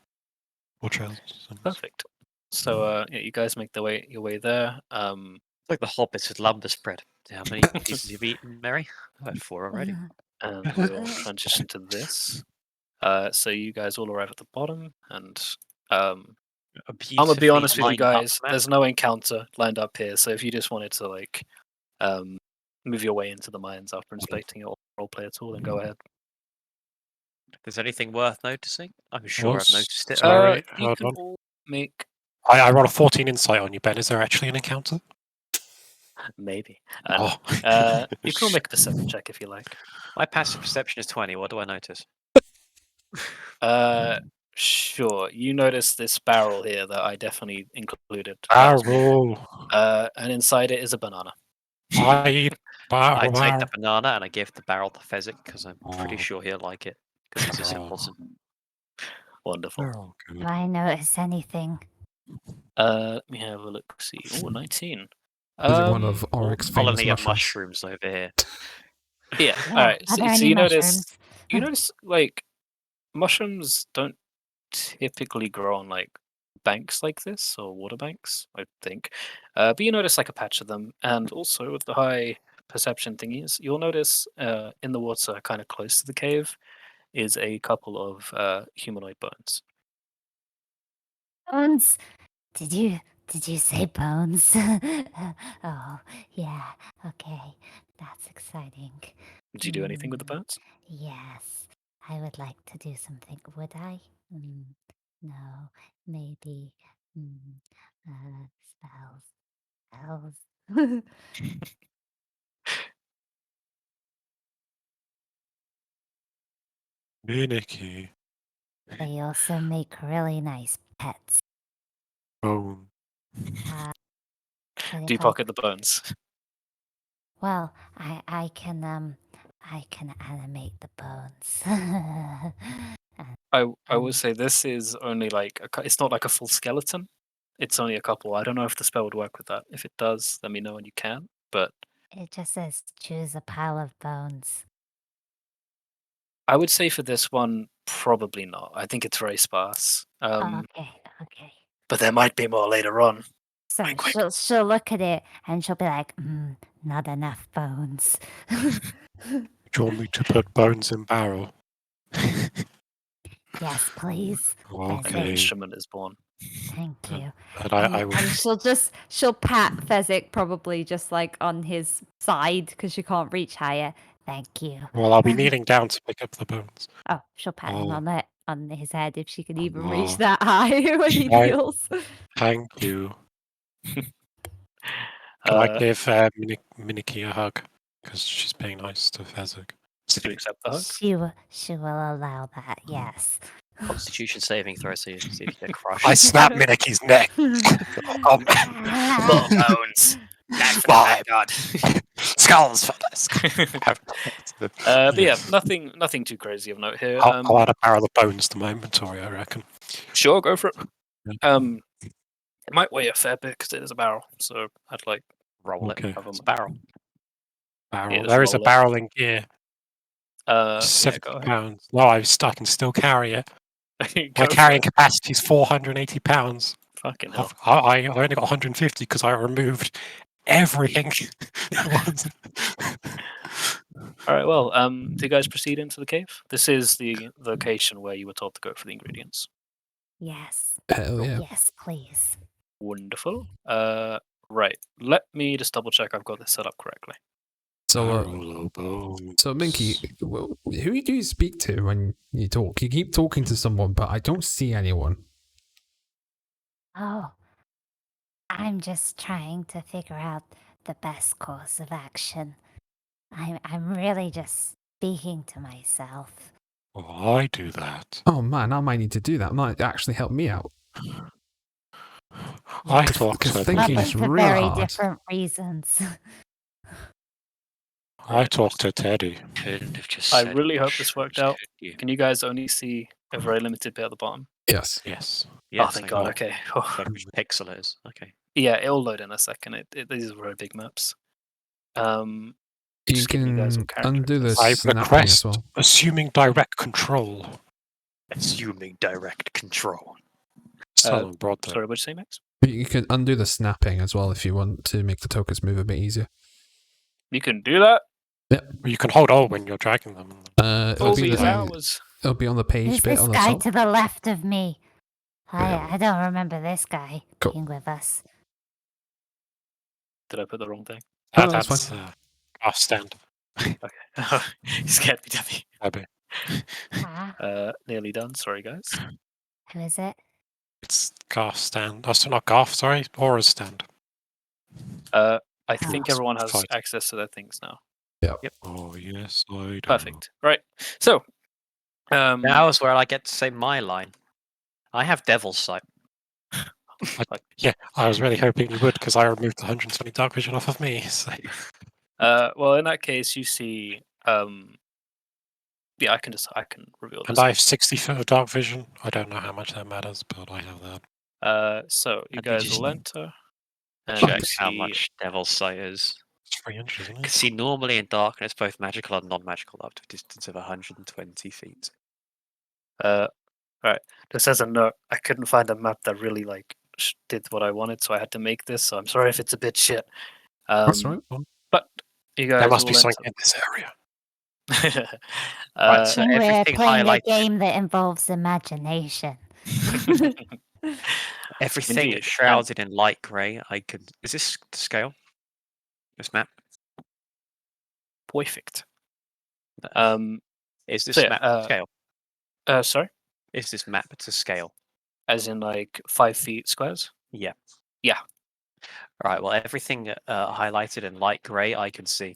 or trousers. Perfect. So yeah, you guys make your way there. It's like the hobbits with lumber spread. How many pieces you've eaten, Mary? I've had 4 already. And we'll transition to this. So you guys all arrive at the bottom, and I'm gonna be honest with you guys. There's no encounter lined up here, so if you just wanted to like move your way into the mines after inspecting your roleplay at all, then go ahead. If there's anything worth noticing, I'm sure I've noticed it. Sorry, You hold can on. all make I rolled a 14 insight on you, Ben. Is there actually an encounter? maybe. Oh. You can all make a perception check if you like. My passive perception is 20. What do I notice? Sure. You notice this barrel here that I definitely included. Barrel. And inside it is a banana. I eat I barrel. take the banana and I give the barrel to Fezzik because I'm pretty Oh. sure he'll like it because he's a simpleton. Wonderful. Barrel, good. Do I notice anything? Let me have a look. See. Oh, 19. Is it one of Oryx's famous Colony of mushrooms? mushrooms over here. Yeah. Yeah, All right. are So, there so any you notice. mushrooms? You notice like mushrooms don't typically grow on like banks like this or water banks, I think. But you notice like a patch of them, and also with the high perception thingies, you'll notice in the water, kind of close to the cave, is a couple of humanoid bones. Bones? Did you say bones? Oh, yeah. Okay. That's exciting. Did you do anything with the bones? Yes. I would like to do something. Would I? No. Maybe. Spells. Spells. Minicky. They also make really nice pets. Bone. But Do you if I pocket the bones? Well, I can animate the bones. I will say this is only like it's not like a full skeleton. It's only a couple. I don't know if the spell would work with that. If it does, let me know and you can. But It just says choose a pile of bones. I would say for this one, probably not. I think it's very sparse. Okay. But there might be more later on. So Wink, wink. she'll look at it and she'll be like, not enough bones. Do you want me to put bones in barrel? Yes, please. An Okay. instrument is born. Thank you. And I will. And she'll pat Fezzik probably just like on his side because she can't reach higher. Thank you. Well, I'll be kneeling down to pick up the bones. Oh, she'll pat him Oh. on his head if she can even Oh. Reach that high when he Right. kneels. Thank you. Can I give Miniki a hug? Because she's being nice to Fezzik. Do you accept the hug? She will allow that. Yes. Constitution saving throw, so you see if you get crushed. I snap Miniki's neck. More bones. That's Bye. God. Skulls for this. But yeah, nothing too crazy of note here. I'll add a barrel of bones to my inventory, I reckon. Sure, go for it. Yeah. It might weigh a fair bit because it is a barrel, so I'd like Roll Okay. it. It's a barrel. Barrel. just There is a roll it. barrel in gear. yeah, 70 go ahead. pounds. No, I can still carry it. Go My for carrying it. capacity is 480 pounds. Fucking hell. I only got 150 because I removed everything. All right, well, do you guys proceed into the cave? This is the location where you were told to go for the ingredients. Yes. Hell yeah. Yes, please. Wonderful. Right. Let me just double check I've got this set up correctly. So, Barrel of bones. so Minky, who do you speak to when you talk? You keep talking to someone, but I don't see anyone. Oh, I'm just trying to figure out the best course of action. I'm really just speaking to myself. Oh, I do that. Oh man, I might need to do that. Might actually help me out. I talk Because to thinking But is for real very hard. different reasons. I talk to Teddy. Couldn't have just I said really hope this worked mushrooms, out. could you? Can you guys only see a very limited bit at the bottom? Yes. Yes. Yes, oh, thank I God. know. Okay. Which pixel it is. Okay. Yeah, it'll load in a second. These are very big maps. You Just giving you guys can some character undo the access. I snapping as request well. assuming direct control. Assuming direct control. Someone brought that. Sorry, what'd you say, Max? You can undo the snapping as well if you want to make the tokens move a bit easier. You can do that? You can hold O when you're dragging them. It'll All be these the, hours. it'll be on the page Who's bit this on the guy top. to the left of me? Yeah. I don't remember this guy Cool. being with us. Did I put the wrong thing? Oh, that's That's off stand. Okay. You scared me, Debbie. Maybe. Ah, Nearly done. Sorry, guys. who is it? It's Garth stand. Oh, so not Garth, sorry. Aura's stand. I think Oh. everyone has Fight. access to their things now. Oh, yes, I do. Perfect. Right. So, Now is where I get to say my line. I have Devil's Sight. Yeah, I was really hoping you would because I removed the 120 dark vision off of me. So. well, in that case, you see. Yeah, I can reveal this. And I have 60 foot of dark vision. I don't know how much that matters, but I have that. So you And guys just will enter. And check you how see- much Devil's Sight is. It's 3 inches, isn't it? Because see, normally in darkness, both magical and non-magical up to a distance of 120 feet. Right. Just as a note, I couldn't find a map that really did what I wanted, so I had to make this. So I'm sorry if it's a bit shit. That's right. But you guys There must will be something enter. in this area. Right, so I think we're everything playing a highlighted, game that involves imagination. everything Indeed. shrouded in light grey. Is this the scale? This map? Perfect. Is this so yeah, map to scale? Sorry? Is this map to scale? As in 5 feet squares? Yeah. Yeah. Right. Well, everything highlighted in light grey, I can see.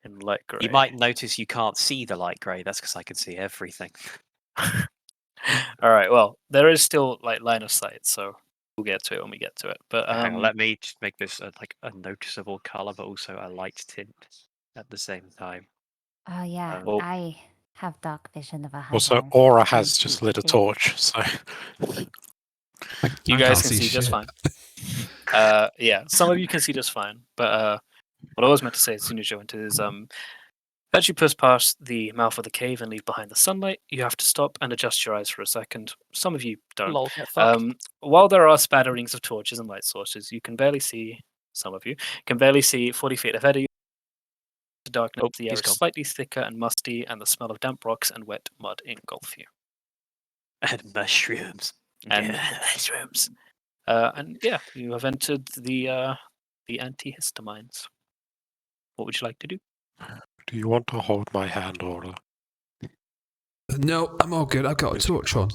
In light grey. You might notice you can't see the light grey. That's because I can see everything. All right. Well, there is still line of sight, so we'll get to it when we get to it. But Hang on, let me just make this a noticeable color, but also a light tint at the same time. Oh yeah, Well- I have dark vision of 100. Also, Aura has just lit a torch, so. you I guys can't can see just shit. fine. Yeah, some of you can see just fine. But what I was meant to say as soon as you enter is as you push past the mouth of the cave and leave behind the sunlight, you have to stop and adjust your eyes for a second. Some of you don't. Lol, get fucked. While there are spatterings of torches and light sources, you can barely see. Some of you can barely see 40 feet ahead of you. The darkness, the air he's is gone. slightly thicker and musty, and the smell of damp rocks and wet mud engulf you. And mushrooms. And Yeah. mushrooms. And yeah, you have entered the Anté-Hista mines. What would you like to do? Do you want to hold my hand, Aura? No, I'm all good. I've got a torch on.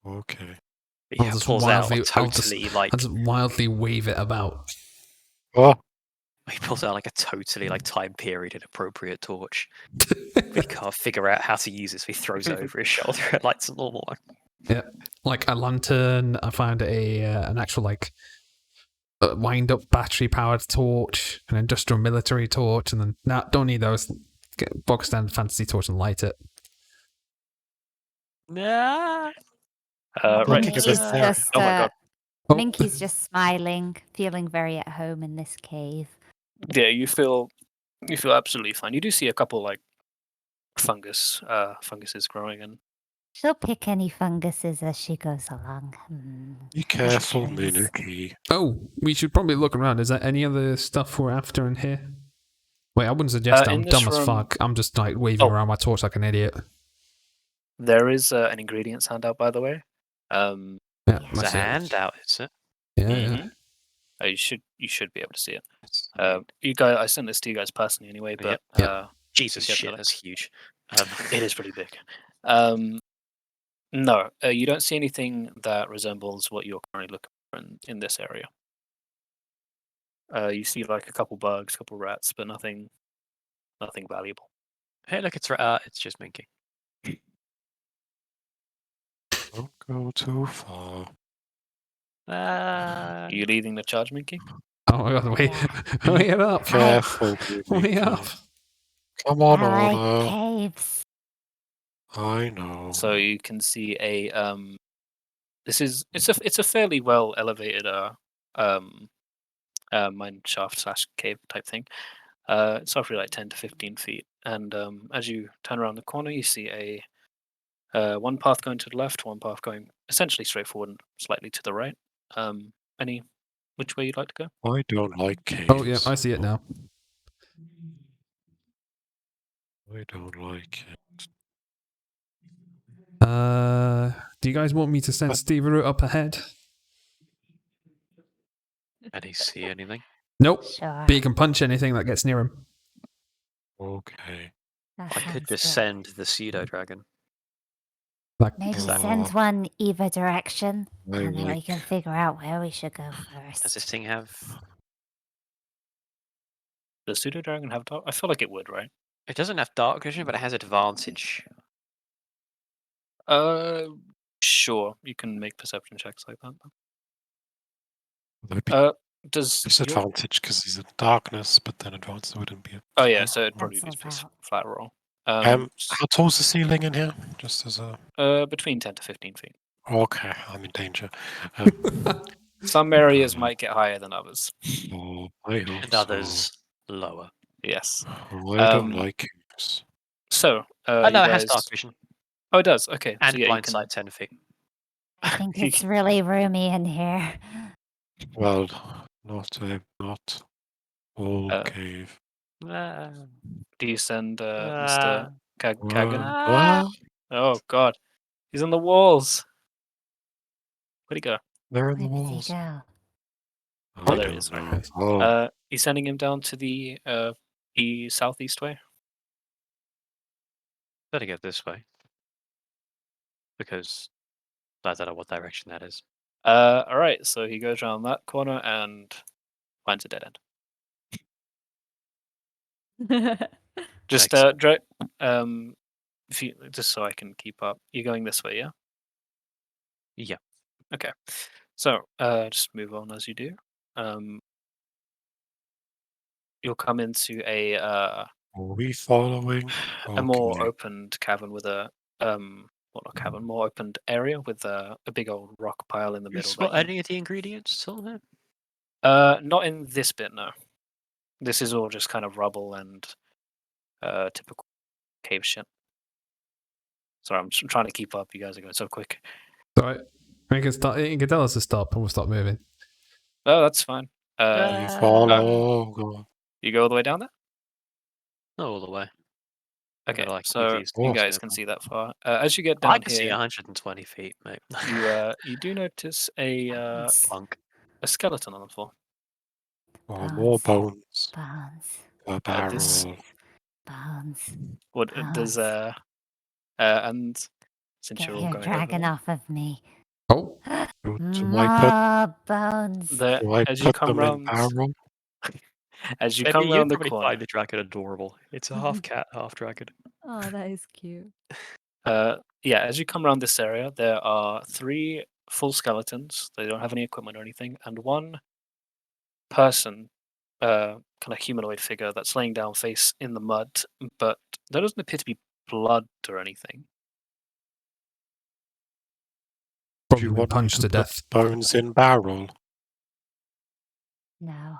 Okay. He I'll just pulls out wildly- a totally I'll just wildly wave it about. Oh, he pulls out a totally time period inappropriate torch. We can't figure out how to use it, so he throws it over his shoulder and lights a normal one. Like a lantern. I found an actual wind up battery powered torch, an industrial military torch, and then don't need those. Get a box standard fantasy torch and light it. Nah. Right. Looking at So, this area. oh my god. Oh, Minky's just smiling, feeling very at home in this cave. Yeah, you feel absolutely fine. You do see a couple like funguses growing, and She'll pick any funguses as she goes along. Be careful, Trees. Minuki. oh, we should probably look around. Is there any other stuff we're after in here? Wait, I wouldn't suggest that. in I'm this dumb as room- fuck. I'm just like waving Oh. around my torch like an idiot. there is an ingredients handout, by the way. Yeah, It's I a see it. handout, is it? Yeah, yeah. Mhm. You should be able to see it. It's- You guys, I sent this to you guys personally anyway, but Yep. Jesus get shit, that. that's huge. it is pretty big. No, you don't see anything that resembles what you're currently looking for in this area. You see like a couple bugs, a couple rats, but nothing valuable. Hey, look, it's just Minky. Don't go too far. Are you leading the charge, Minky? Oh my god, wait, wait it up. Careful, Wait Minuki. up. Come on, I like Anna. caves. I know. So you can see a it's a fairly well elevated mine shaft / cave type thing. It's roughly like 10 to 15 feet, and as you turn around the corner, you see a one path going to the left, one path going essentially straight forward and slightly to the right. Which way you'd like to go? I don't like caves. Oh yeah, I see it now. I don't like it. Do you guys want me to send Steve a route up ahead? Can he see anything? Nope. Sure. But you can punch anything that gets near him. Okay. That I could sounds just good. send the pseudo dragon. Like, Maybe that- send one either direction, I and then we like can figure out where we should go Does first. this thing have? Does pseudo dragon have dark? I feel like it would, right? It doesn't have dark vision, but it has advantage. Sure. You can make perception checks like that. There'd be Does your- disadvantage because he's in darkness, but then advantage wouldn't be. Oh yeah, so it'd probably be Cancels out. flat roll. How tall's the ceiling in here? Just as a. Between 10 to 15 feet. Okay, I'm in danger. Some areas might get higher than others. Oh, I hope And others lower. Yes. so. I don't um, like caves. So, Oh no, you it has guys- dark vision Oh, it does. Okay. and so yeah, you blind can- sight 10 feet. I think You it's really roomy in here. Well, not all Uh, cave. Do you send Ah. Mr. Kagan? Well, Oh God, he's on the walls. Where'd he go? they're Where in the did he walls. go? Oh, there he don't is. know. Oh, He's sending him down to the southeast way. Better go this way. Because I don't know what direction that is. All right. So he goes around that corner and finds a dead end. Just Thanks. if you just so I can keep up. You're going this way, yeah? Yeah. Okay. So just move on as you do. You'll come into are we following? a more Okay. opened cavern with a well, not cavern, more opened area with a big old rock pile in the You middle. spot that any of the ingredients still there? not in this bit, no. This is all just kind of rubble and typical cave shit. Sorry, I'm trying to keep up. You guys are going so quick. Alright. You can start. You can tell us to stop, and we'll stop moving. Oh, that's fine. We follow. Go on. You go all the way down there? Not all the way. I'm Okay, gonna, like, so quickly you Oh. guys can see that far. As you get I down can see here, 120 feet, mate. you do notice a Plunk. skeleton on the floor. Oh, more bones. Bones. A barrel. this- Bones. What does and since Get you're all your going dragon over off of me. Oh, Do I More bones. there, do I as you put come them in round, barrel? as you Maybe come you round the probably corner, find the dragon adorable. It's a half cat, half dragon. Oh, that is cute. yeah, as you come around this area, there are 3 full skeletons. They don't have any equipment or anything, and 1 person, kind of humanoid figure that's laying down face in the mud, but there doesn't appear to be blood or anything. Do you Probably want me punched to to put death. bones in barrel? No,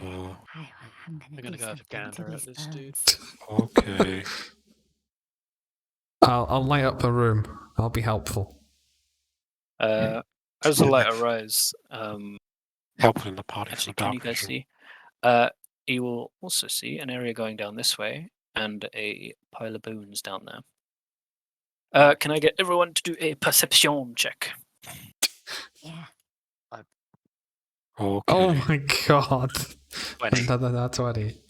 Oh, I'm gonna I'm gonna do go have a something to gander at these this dude. bones. okay. I'll light up the room. I'll be helpful. As the light arrives, Helpful in the party from actually, the can you dark guys vision. see? You will also see an area going down this way and a pile of bones down there. Can I get everyone to do a perception check? Yeah. Okay. Oh my god. 20. Another 20.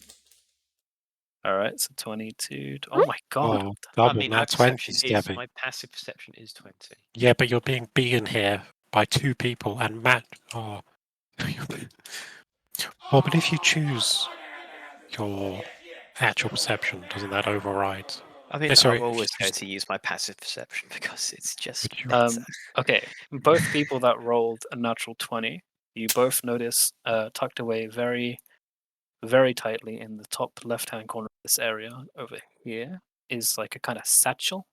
All right, so 22. Oh my god! Oh, I double mean, my that 20, perception is Stevie. my passive perception is 20. Yeah, but you're being beaten here by 2 people, and Matt. Oh. Well, but if you choose your actual perception, doesn't that override? I mean, Sorry, I'm if you always going choose- to use my passive perception because it's just Would you- better. Okay, both people that rolled a natural 20, you both notice tucked away very, very tightly in the top left-hand corner of this area over here is like a kind of satchel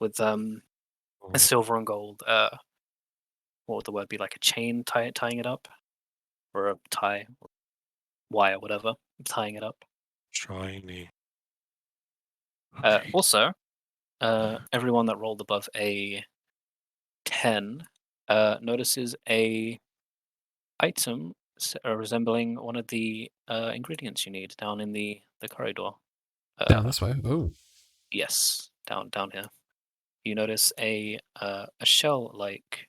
with a silver and gold. What would the word be? Like a chain tying it up, or a tie, wire, whatever, tying it up. Shiny. Also, everyone that rolled above a 10 notices a item resembling one of the ingredients you need down in the corridor. Down this way. Oh. Yes, down here. You notice a shell-like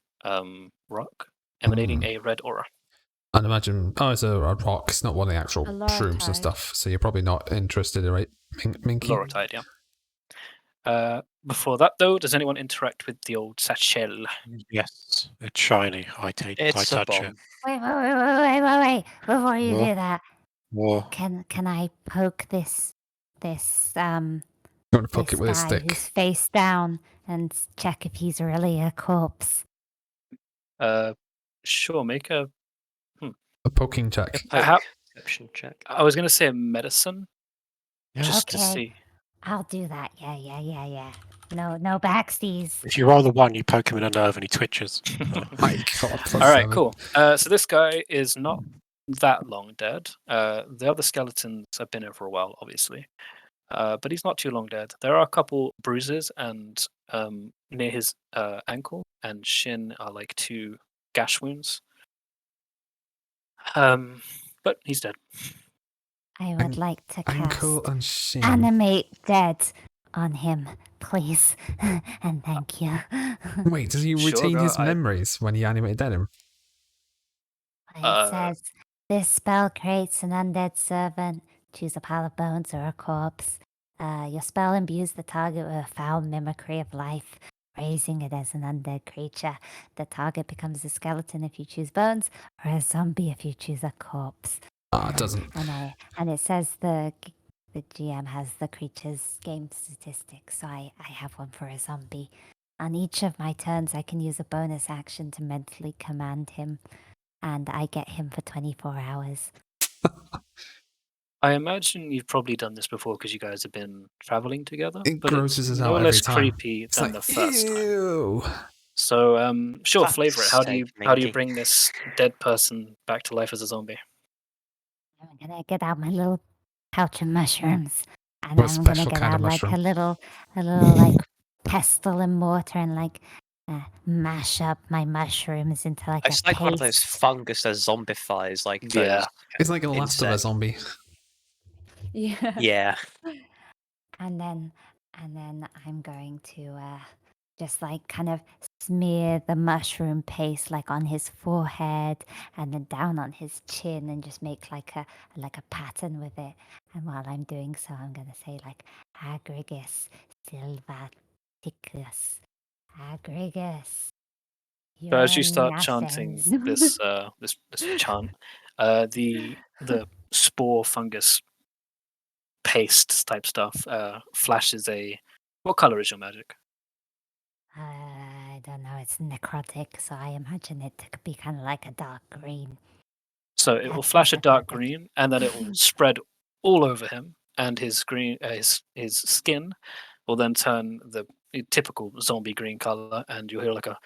rock emanating a red aura. I'd imagine. Oh, it's a rock. It's not one of the actual A shrooms and lorotide. stuff. So you're probably not interested, right, Minky? Lorotide, yeah. Before that, though, does anyone interact with the old satchel? Yes, it's shiny. I It's a touch bomb. it. Wait! Before you What? do that, Or can I poke this You want to poke this it with a guy stick. who's face down and check if he's really a corpse? Sure, make a. A poking check. A How- poke perception check. I was gonna say a medicine, yeah. just to Okay. see. I'll do that. Yeah. No backsties. If you roll the 1, you poke him in a nerve and he twitches. My god. Plus All right, 7. cool. So this guy is not that long dead. The other skeletons have been here for a while, obviously, but he's not too long dead. There are a couple bruises, and near his ankle and shin are like 2 gash wounds. But he's dead. I would like to Ankle cast and shin. animate dead on him, please, and thank you. Wait, does he Sure, retain go his ahead. memories when he animated him? It says this spell creates an undead servant. Choose a pile of bones or a corpse. Your spell imbues the target with a foul mimicry of life, raising it as an undead creature. The target becomes a skeleton if you choose bones, or a zombie if you choose a corpse. It doesn't. And it says the GM has the creature's game statistics, so I have one for a zombie. On each of my turns, I can use a bonus action to mentally command him, and I get him for 24 hours. I imagine you've probably done this before because you guys have been traveling together. It but grosses it's us no out less every time. creepy It's than like, the first time. ew. So, sure, Fuck's flavor it. How do you sake, bring this dead person back to life as a zombie? I'm gonna get out my little pouch of mushrooms, and What I'm gonna special get kind out of like mushroom? a little like pestle and mortar, and like mash up my mushrooms into like It's a like one of those paste. fungus that zombifies, like Yeah. those. It's like a Last of Us insect. zombie. Yeah. Yeah. And then I'm going to just like kind of smear the mushroom paste like on his forehead and then down on his chin and just make like a pattern with it. And while I'm doing so, I'm gonna say like Agrigus Silvaticus. Agrigus. So as you you're start chanting nothing." this chant, the spore fungus paste type stuff flashes a. What color is your magic? I don't know, it's necrotic, so I imagine it to be kind of like a dark green. So it will flash a dark green, and then it will spread all over him, and his green, his skin will then turn the typical zombie green color, and you'll hear like a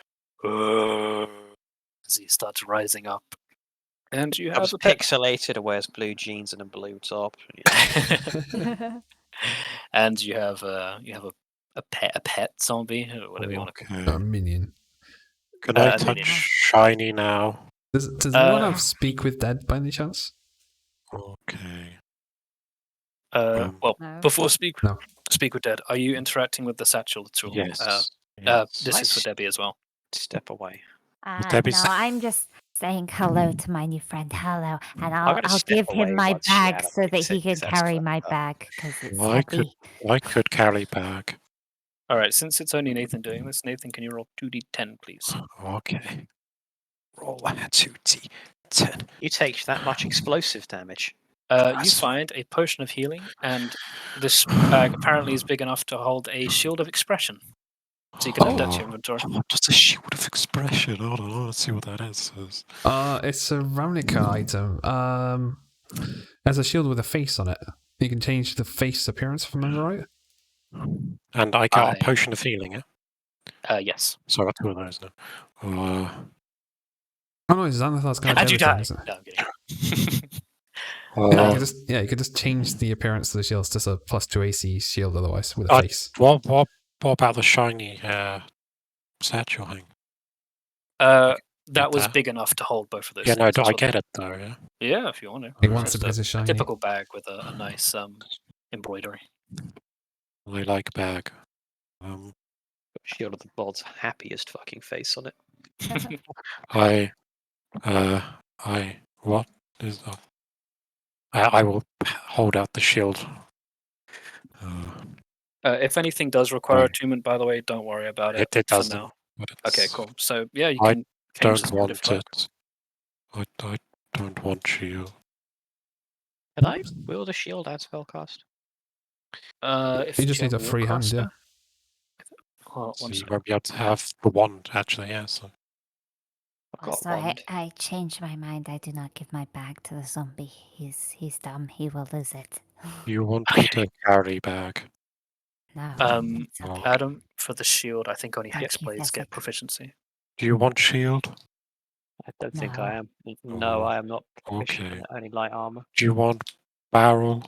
as he starts rising up. And you I have was a pet. pixelated and wears blue jeans and a blue top. And you have a pet zombie, or whatever you want to call it. A minion. Can I a touch minion. Shiny now? Does anyone have Speak with Dead by any chance? Okay. Well, No. before speak No. with Dead, are you interacting with the satchel at all? Yes. This is for Debbie as well. Step away. Debbie's- No, I'm just saying hello to my new friend. Hello, and gotta I'll step give him away my once she bag so that animates he it, can 'cause that's carry fucked my up. bag because it's I heavy. could carry bag. All right, since it's only Nathan doing this, Nathan, can you roll 2d10, please? Okay. Roll 2d10. You take that much explosive damage. You That's- find a potion of healing, and this bag apparently is big enough to hold a shield of expression. So you can add that to your inventory. What does a shield of expression? Hold on, let's see what that is. It's a Ravnica item. Has a shield with a face on it. You can change the face appearance, if I remember right. And I got I- a potion of healing, yeah? Yes. So I got 2 of those now. Oh no, it's Xanathar's kind of Had you devastating, died? isn't it? No, I'm kidding. Yeah, you could just change the appearance of the shields to a +2 AC shield otherwise with a face. What about the shiny statue thing? That was that. big enough to hold both of those. Yeah, no, things. That's I what- get it though, yeah. Yeah, if you want to. He wants Just it because it's a shiny. typical bag with a nice embroidery. I like bag. Shield of the God's happiest fucking face on it. What is that? I will hold out the shield. If anything does require attunement, by the way, don't worry about it. It for doesn't. now. But Okay, it's- cool. So yeah, you I can change the Don't shield want if you like. it. I don't want shield. Can I wield a shield and spellcast? If He just you needs a have free hand, yeah. Warcaster- Hold on, So one you sec. won't be able to have the wand, actually, yeah. So. I've got Also, a wand. I changed my mind. I do not give my bag to the zombie. He's dumb. He will lose it. You want me to carry bag? No. it's Oh. okay. Adam, for the shield, I think only Thank you, hexblades get Physic. proficiency. Do you want shield? I don't think No. I am. No, Oh, I am not proficient okay. in only light armor. Do you want barrel?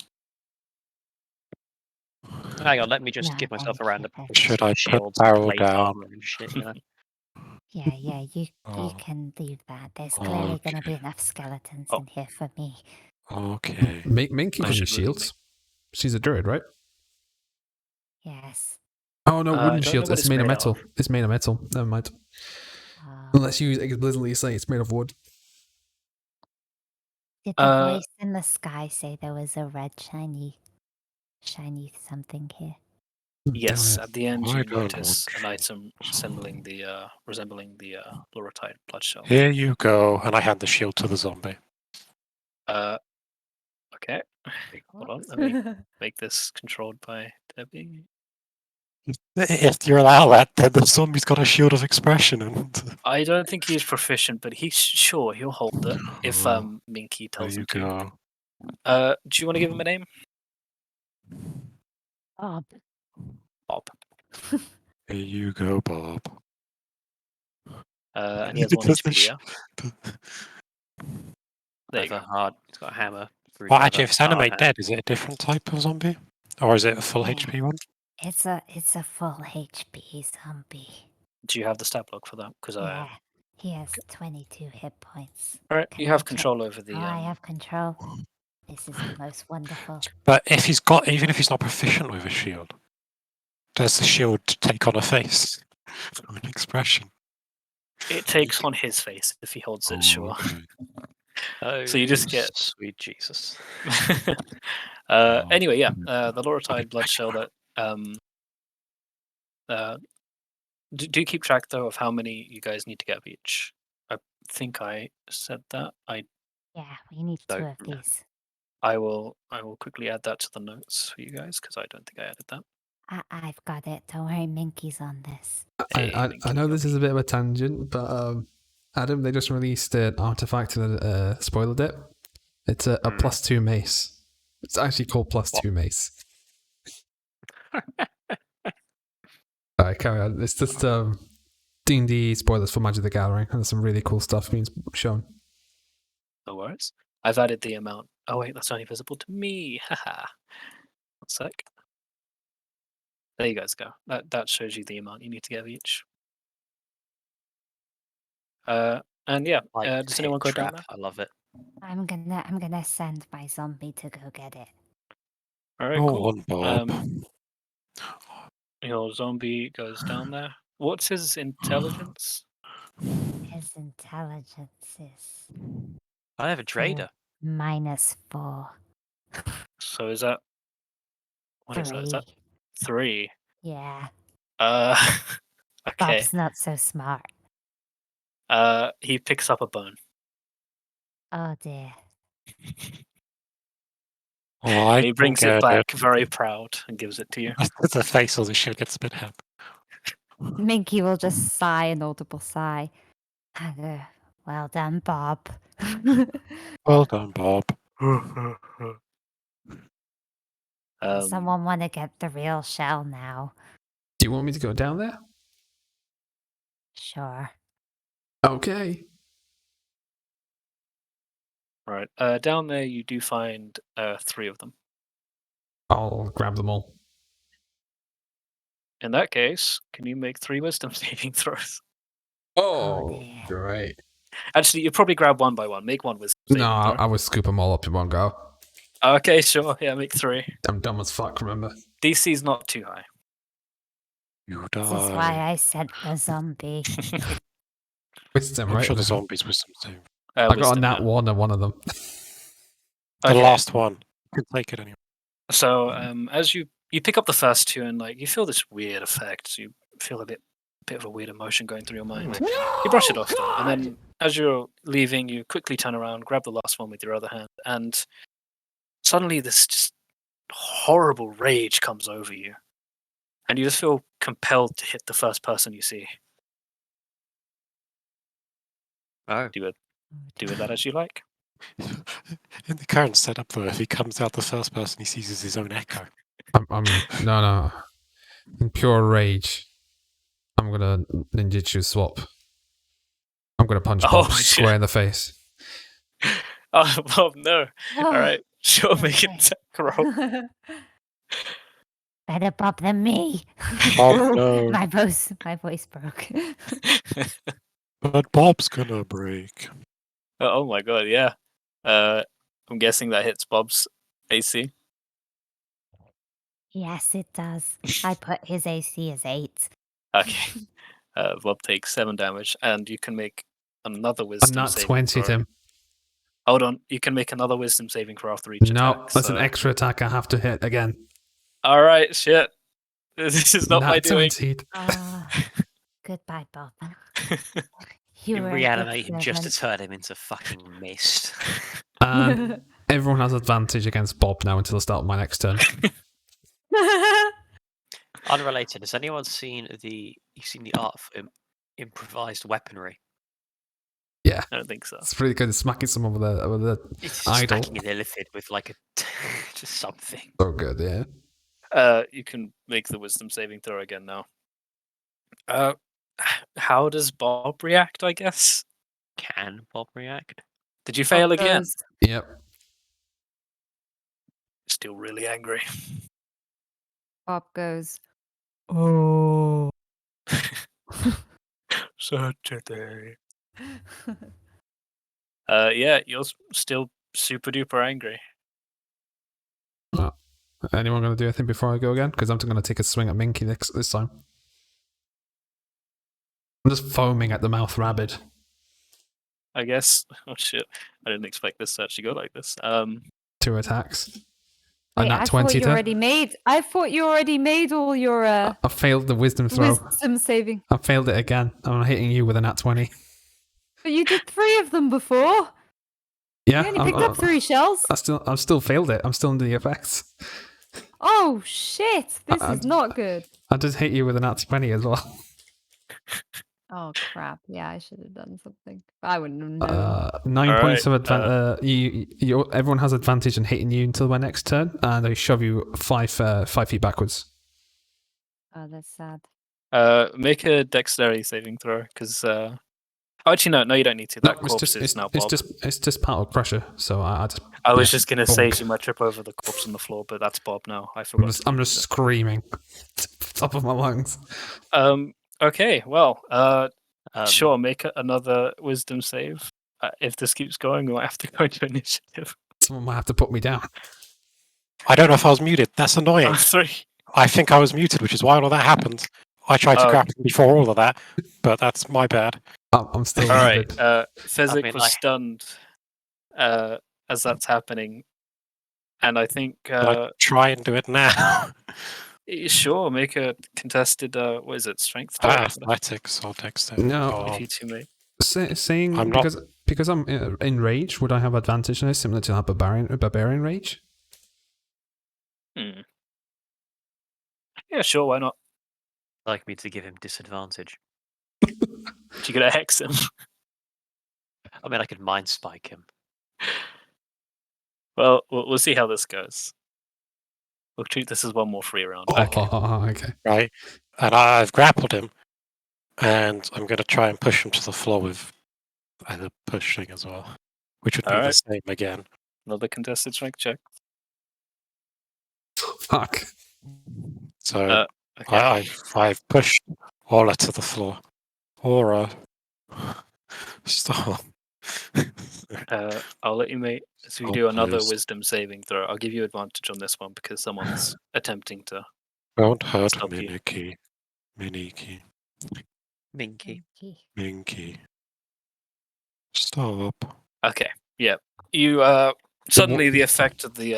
Hang on, let me just No, give myself a thank random you, Physic. Should I put shields, barrel plate down? armor and shit, you know? Yeah, you Oh. can leave that. There's clearly going to be Okay. enough skeletons Oh. in here for me. Okay. Minky I can should use really shields. She's a druid, right? Yes. Oh no, I wooden don't know shields. what It's it's made of made metal. of. It's made of metal. Never mind. Uh, Unless you explicitly say it's made of wood. did the Uh, voice in the sky say there was a red shiny something here? Yes, Damn it. at the end I you don't notice want an item resembling the Luratide blood shell. Here you go, and I hand the shield to the zombie. Okay. Hold on, let me make this controlled by Debbie. If you allow that, then the zombie's got a shield of expression, and I don't think he's proficient, but he's sure he'll hold it if Oh, Minky there tells you him to. go. Do you want to give him a name? Bob. Bob. Here you go, Bob. And he has 1 Does the HP, sh- yeah? There you Has go. a hard. It's got a hammer. Well, actually, if it's hard animate hand. dead, is it a different type of zombie? Or is it a full Yeah. HP one? It's a full HP zombie. Do you have the stat block for that? Because Yeah. He has 22 hit points. Alright, Can you I have check? control over the. Oh, I have control. This is the most wonderful. But if he's got, even if he's not proficient with a shield, does the shield take on a face? An expression? It takes on his face if he holds it, sure. Okay. Oh, So you just get- sweet Jesus. Anyway, yeah, the Luratide blood shell that. Do you keep track though of how many you guys need to get of each? I think I said that. Yeah, we need So, 2 of these. I will quickly add that to the notes for you guys because I don't think I added that. I've got it. Don't worry, Minky's on this. I know this is a bit of a tangent, but Adam, they just released an artifact in a spoiler dip. It's a +2 mace. It's actually called +2 mace. Alright, carry on. It's just D&D spoilers for Magic the Gathering, and there's some really cool stuff being shown. No worries. I've added the amount. Oh wait, that's only visible to me. Haha. 1 sec. There you guys go. That shows you the amount you need to get of each. And yeah, Like does hit anyone go down trap. there? I love it. I'm gonna send my zombie to go get it. All right, Oh, cool. on Bob. Your zombie goes down there. What's his intelligence? His intelligence is I have a trader. -4. So is that what is that? Is that 3? Yeah. Okay. Bob's not so smart. He picks up a bone. Oh dear. Oh, I He brings can it get back, very proud, and gives it to you. The face of the shit gets a bit happy. Minky will just sigh an audible sigh. And go, well done, Bob. Well done, Bob. Someone want to get the real shell now? Do you want me to go down there? Sure. Okay. Right. Down there, you do find 3 of them. I'll grab them all. In that case, can you make 3 wisdom saving throws? Oh, dear. Great. Actually, you probably grab one by one. Make 1 wisdom saving No, throw. I would scoop them all up in one go. Okay, sure. Yeah, make 3. I'm dumb as fuck, remember? DC's not too high. You This is why die. I sent the zombie. Wisdom, I'm right? sure the zombies wisdom save. I got a Wisdom, nat yeah. 1 on one of them. The Okay. last one. You can take it anyway. So as you pick up the first 2 and like you feel this weird effect, you feel a bit of a weird emotion going through your mind. You brush it off though, and then as you're leaving, you quickly turn around, grab the last one with your other hand, and suddenly this just horrible rage comes over you, and you just feel compelled to hit the first person you see. Oh. Do with that as you like. In the current setup, though, if he comes out, the first person he sees is his own echo. No. In pure rage, I'm gonna ninjutsu swap. I'm gonna punch Bob square in the face. Oh, Bob, no. Oh, All right, sure, make an okay. attack roll. Better Bob than me. Bob, no. My voice broke. But Bob's gonna break. Oh my god, yeah. I'm guessing that hits Bob's AC. Yes, it does. I put his AC as 8. Okay. Bob takes 7 damage, and you can make another I'm wisdom not saving 20, throw. Tim. Hold on, you can make another wisdom saving throw after each No, attack. that's an extra attack I have to hit again. All right, shit. This is not my Nat doing. 20. Goodbye, Bob. You You were a good reanimate him just to servant. turn him into fucking mist. And everyone has advantage against Bob now until the start of my next turn. Unrelated, has anyone seen the art for improvised weaponry? Yeah, I don't think so. it's pretty good. Smacking someone with a It's idol. smacking an illithid with like just something. So good, yeah. You can make the wisdom saving throw again now. How does Bob react, I guess? Can Bob react? Did you fail Bob again? goes, Yep. Still really angry. Bob goes, oh. Such a day. Yeah, you're still super duper angry. Anyone going to do anything before I go again? Because I'm going to take a swing at Minky this time. I'm just foaming at the mouth rabid. I guess. Oh shit! I didn't expect this to actually go like this. 2 attacks. Wait, And I that thought 20 you to. already made. I thought you already made all your I failed the wisdom throw. wisdom saving. I failed it again. I'm hitting you with a nat 20. But you did 3 of them before. Yeah, You only picked up 3 shells. I've still failed it. I'm still under the effects. Oh shit! This is not good. I just hit you with a nat 20 as well. Oh crap! Yeah, I should have done something. I wouldn't have known. 9 All points right, of advantage. Everyone has advantage in hitting you until my next turn, and I shove you 5 feet backwards. Oh, that's sad. Make a dexterity saving throw, because actually no, you don't need to. That corpse is now Bob. It's just part of pressure. So I just. I was just gonna say bonk. she might trip over the corpse on the floor, but that's Bob now. I I'm forgot. just screaming, top of my lungs. Okay. Well. Sure. Um, Make another wisdom save. If this keeps going, we might have to go into initiative. Someone might have to put me down. I don't know if I was muted. That's annoying. Oh, 3. I think I was muted, which is why all that happened. I tried to grab him before all of that, but that's my bad. I'm still All right. muted. Fezzik mean, was stunned as that's happening, and I think I'll try and do it now. sure, make a contested what is it, strength check? Athletics or dexterity. No. If you two may. Saying I'm not- because I'm in rage, would I have advantage on this, similar to that barbarian rage? Yeah, sure, why not? like me to give him disadvantage. You gonna hex him? I mean, I could mind spike him. Well, we'll see how this goes. We'll treat this as one more free round. Okay. Okay. Right. And I've grappled him, and I'm going to try and push him to the floor with either pushing as well, which would be the Alright. same again. Another contested strength check. Fuck. So Okay. I've pushed Aura to the floor. Aura. Stop. I'll let you make. So we Oh, do another please. wisdom saving throw. I'll give you advantage on this one because someone's attempting to. Don't hurt Stop you. Miniki. Miniki. Minky. Minky. Stop. Okay. Yeah. You suddenly the effect of the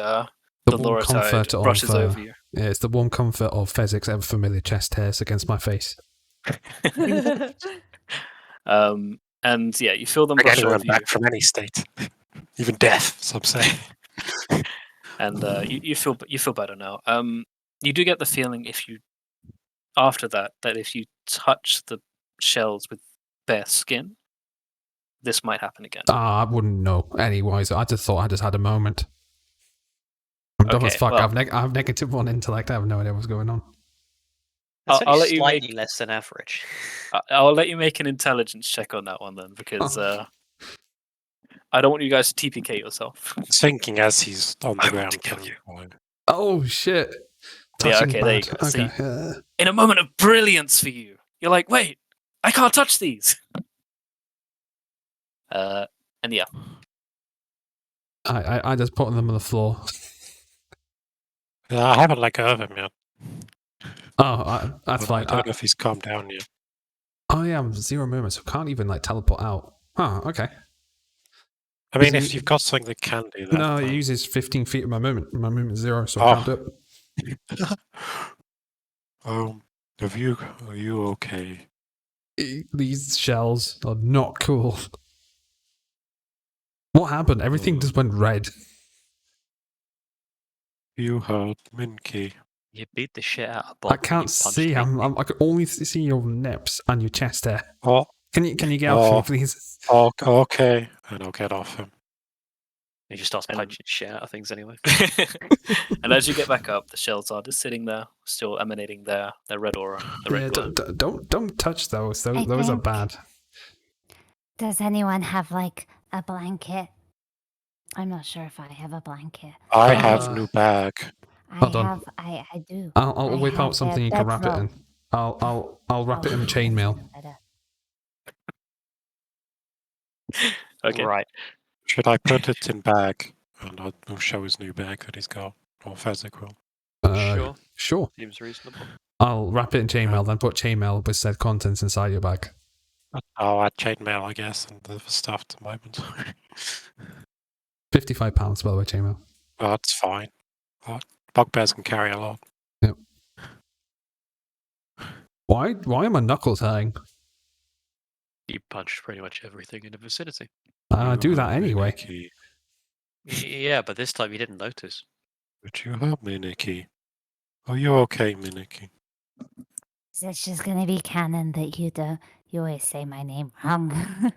warm Loratide comfort brushes of, over you. Yeah, it's the warm comfort of Fezzik's ever familiar chest hairs against my face. And yeah, you feel them Bring brush anyone over you, back from any state, even death. Some say. and you feel better now. You do get the feeling after that if you touch the shells with bare skin, this might happen again. I wouldn't know. Anyways, I just thought I just had a moment. I'm dumb as Okay, fuck. well- I have negative 1 intellect. I have no idea what's going on. That's I'll only let you slightly make- less than average. I'll let you make an intelligence check on that one then, because I don't want you guys to TPK yourself. Thinking as he's on the I want ground. to kill killing you. the boy. Oh shit! Yeah, Touching okay, there you bad. go. See? Okay. In a moment of brilliance for you, you're like, wait, I can't touch these. And yeah, I just put them on the floor. I haven't let go of him yet. Oh, that's I fine. don't know if he's calmed down yet. Oh yeah, I'm 0 movement, so can't even like teleport out. Huh? Okay. I mean, Is if he- you've got something that can do that. No, it then- uses 15 feet of my movement. My movement's 0, so I Oh. can't do it. Are you okay? These shells are not cool. What happened? Everything just went red. You hurt Minky. You beat the shit out of Bob. I can't you punched see. Minky. I can only see your nips and your chest hair. Oh, Can you get off me, please? okay. And I'll get off him. He just starts punching shit out of things anyway. and as you get back up, the shells are just sitting there, still emanating their red aura, the red Yeah, glow. don't touch those. I Those are think- bad. Does anyone have like a blanket? I'm not sure if I have a blanket. I have Uh, new bag. Hold on. I do. I'll I whip have out something you can wrap it in. bedroll. I'll wrap it in chainmail. Okay. Right. Should I put it in bag? And I'll show his new bag that he's got. Or Fezzik will. Sure. Sure. Seems reasonable. I'll wrap it in chainmail, then put chainmail with said contents inside your bag. I'll add chainmail, I guess, and the stuff to my inventory. £55 by the way, chainmail. Oh, that's fine. Bugbears can carry a lot. Why are my knuckles hurting? You punched pretty much everything in the vicinity. I You do that hurt anyway. Minky. Yeah, but this time you didn't notice. But you hurt me, Nikki. Are you okay, Miniki? Is it just gonna be canon that you always say my name wrong?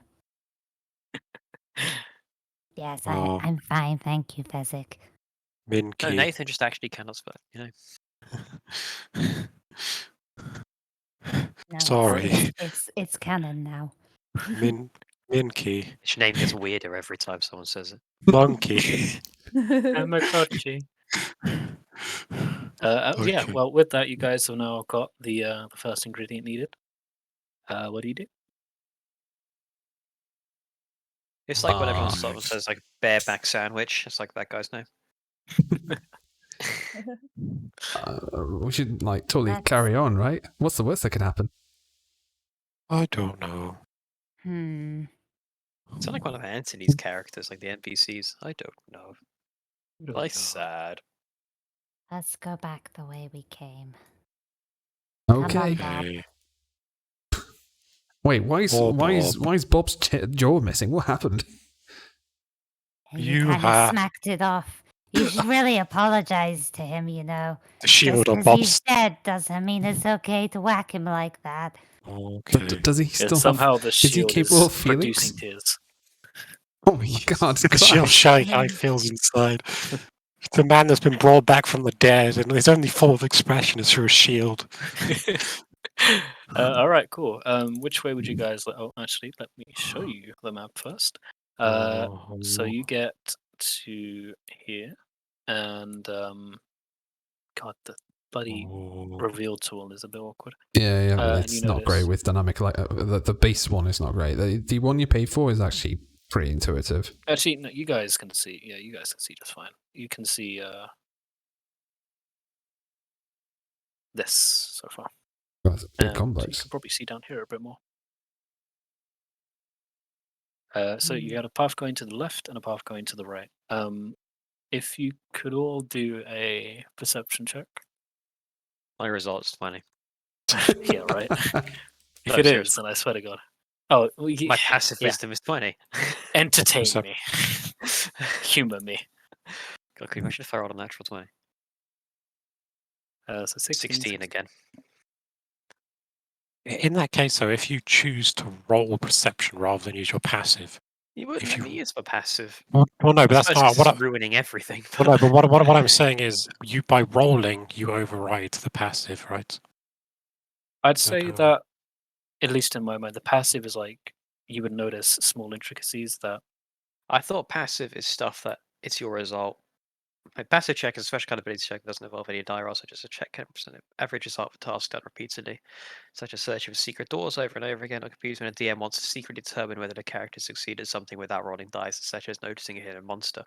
Yes, Oh. I'm fine, thank you, Fezzik. No, Minky. Nathan just actually cannot spell, No, Sorry. it's canon now. Minky. His name gets weirder every time someone says it. Monkey. Tamagotchi. Yeah, Okay. well, with that, you guys have now got the first ingredient needed. What do you do? It's like whenever Ah. someone says like bareback sandwich, it's like that guy's name. We should like totally That's- carry on, right? What's the worst that can happen? I don't know. It's like one of Anthony's characters, like the NPCs. I don't know. Like sad. Let's go back the way we came. Come Okay. on, Bob. Okay. Wait, why Poor is Bob's jaw missing? What happened? You You kind of have- smacked it off. You should really apologize to him, you know. The Just shield on because he's Bob's. dead doesn't mean it's okay to whack him like that. Okay. Does he Yeah, still somehow the is he shield capable is of feelings? producing tears. Oh my god! The shield Christ. showing how he feels inside. The man that's been brought back from the dead, and his only form of expression is through a shield. All right, cool. Which way would you guys? Oh, actually, let me show you the map first. So you get to here, and God, the bloody reveal tool is a bit awkward. Yeah, and it's you not great notice- with dynamic. Like the base one is not great. The one you pay for is actually pretty intuitive. Actually, no, you guys can see. Yeah, you guys can see just fine. You can see this so far. That's big And you combos. can probably see down here a bit more. So you got a path going to the left and a path going to the right. If you could all do a perception check. My result's funny. Yeah, right. If No, it is, seriously. then I swear to God. Oh, My passive yeah. wisdom is 20. Entertain Percep- me, humor me. God, can you imagine if I rolled a natural 20? So 16 again. In that case, though, if you choose to roll perception rather than use your passive, You wouldn't If let me you- use my passive. well, no, but that's Especially not 'cause what. it's ruining everything. Well, no, but what I'm saying is, you by rolling, you override the passive, right? I'd say don't- that, at least in my mind, the passive is like you would notice small intricacies that. I thought passive is stuff that it's your result. My passive check is a special kind of ability check that doesn't involve any die roll, such as a check 10% average result of a task done repeatedly, such as searching for secret doors over and over again on computers when a DM wants to secretly determine whether the character succeeded something without rolling dice, such as noticing a hidden monster.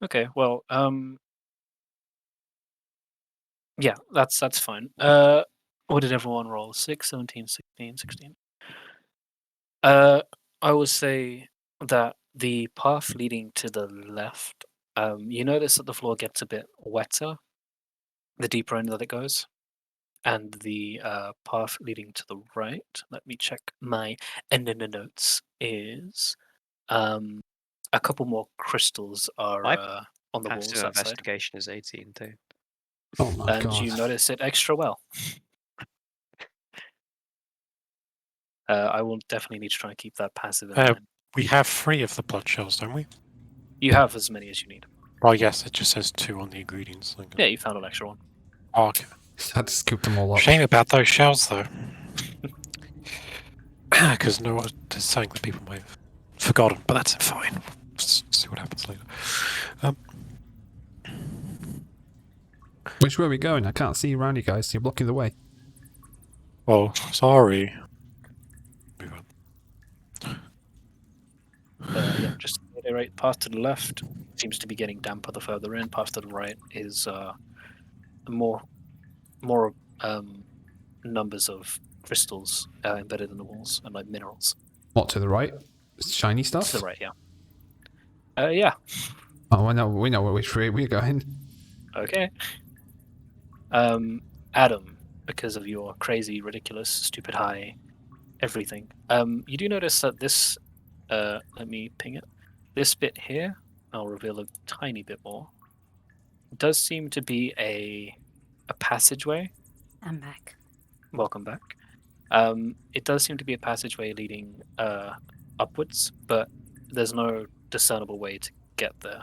Okay, well, yeah, that's fine. What did everyone roll? 6, 17, 16, 16. I will say that the path leading to the left, you notice that the floor gets a bit wetter the deeper end that it goes. And the path leading to the right, let me check my notes, is a couple more crystals are My on the walls Passive that side. investigation is 18 too. Oh my And god! you notice it extra well. I will definitely need to try and keep that passive in mind. We have 3 of the blood shells, don't we? You have as many as you need. Oh, yes, it just says 2 on the ingredients. Yeah, you found an extra one. Oh, okay. I had to scoop them all up. Shame about those shells, though. Because no, there's something that people might have forgotten, but that's fine. Just see what happens later. Which way are we going? I can't see around you guys. You're blocking the way. Oh, sorry. Move on. Yeah, just right. Path to the left seems to be getting damper the further in. Path to the right is more numbers of crystals embedded in the walls and like minerals. What, to the right? Shiny stuff? To the right, yeah. Yeah. Oh, we know which way we're going. Okay. Adam, because of your crazy, ridiculous, stupid high, everything. You do notice that this. Let me ping it. This bit here, I'll reveal a tiny bit more. Does seem to be a passageway I'm back. Welcome back. It does seem to be a passageway leading upwards, but there's no discernible way to get there.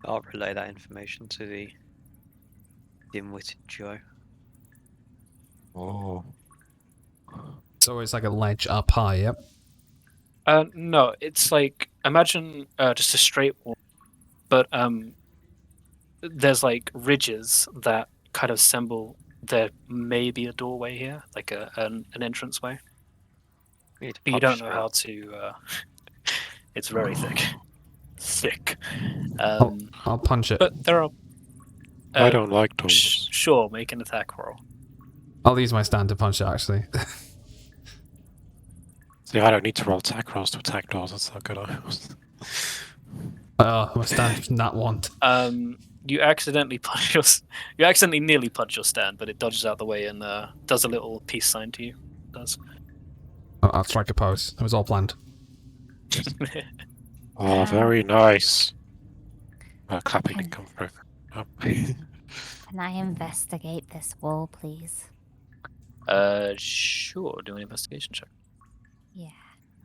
I'll relay that information to the dim-witted Joe. Oh. It's always like a ledge up high, yep. No, it's like imagine just a straight wall, but there's like ridges that kind of symbol there may be a doorway here, like an entranceway. We need to But you punch don't know through how to. It's very thick, thick. I'll punch it. But there are. I don't like doors. Sure, make an attack roll. I'll use my stand to punch it, actually. See, I don't need to roll attack rolls to attack doors. That's not good. My stand from that one. You accidentally punch your. You accidentally nearly punch your stand, but it dodges out the way and does a little peace sign to you. It does. I'll strike a pose. It was all planned. Oh, very nice. Clapping didn't come through. Oh. Can I investigate this wall, please? Sure. Do an investigation check. Yeah.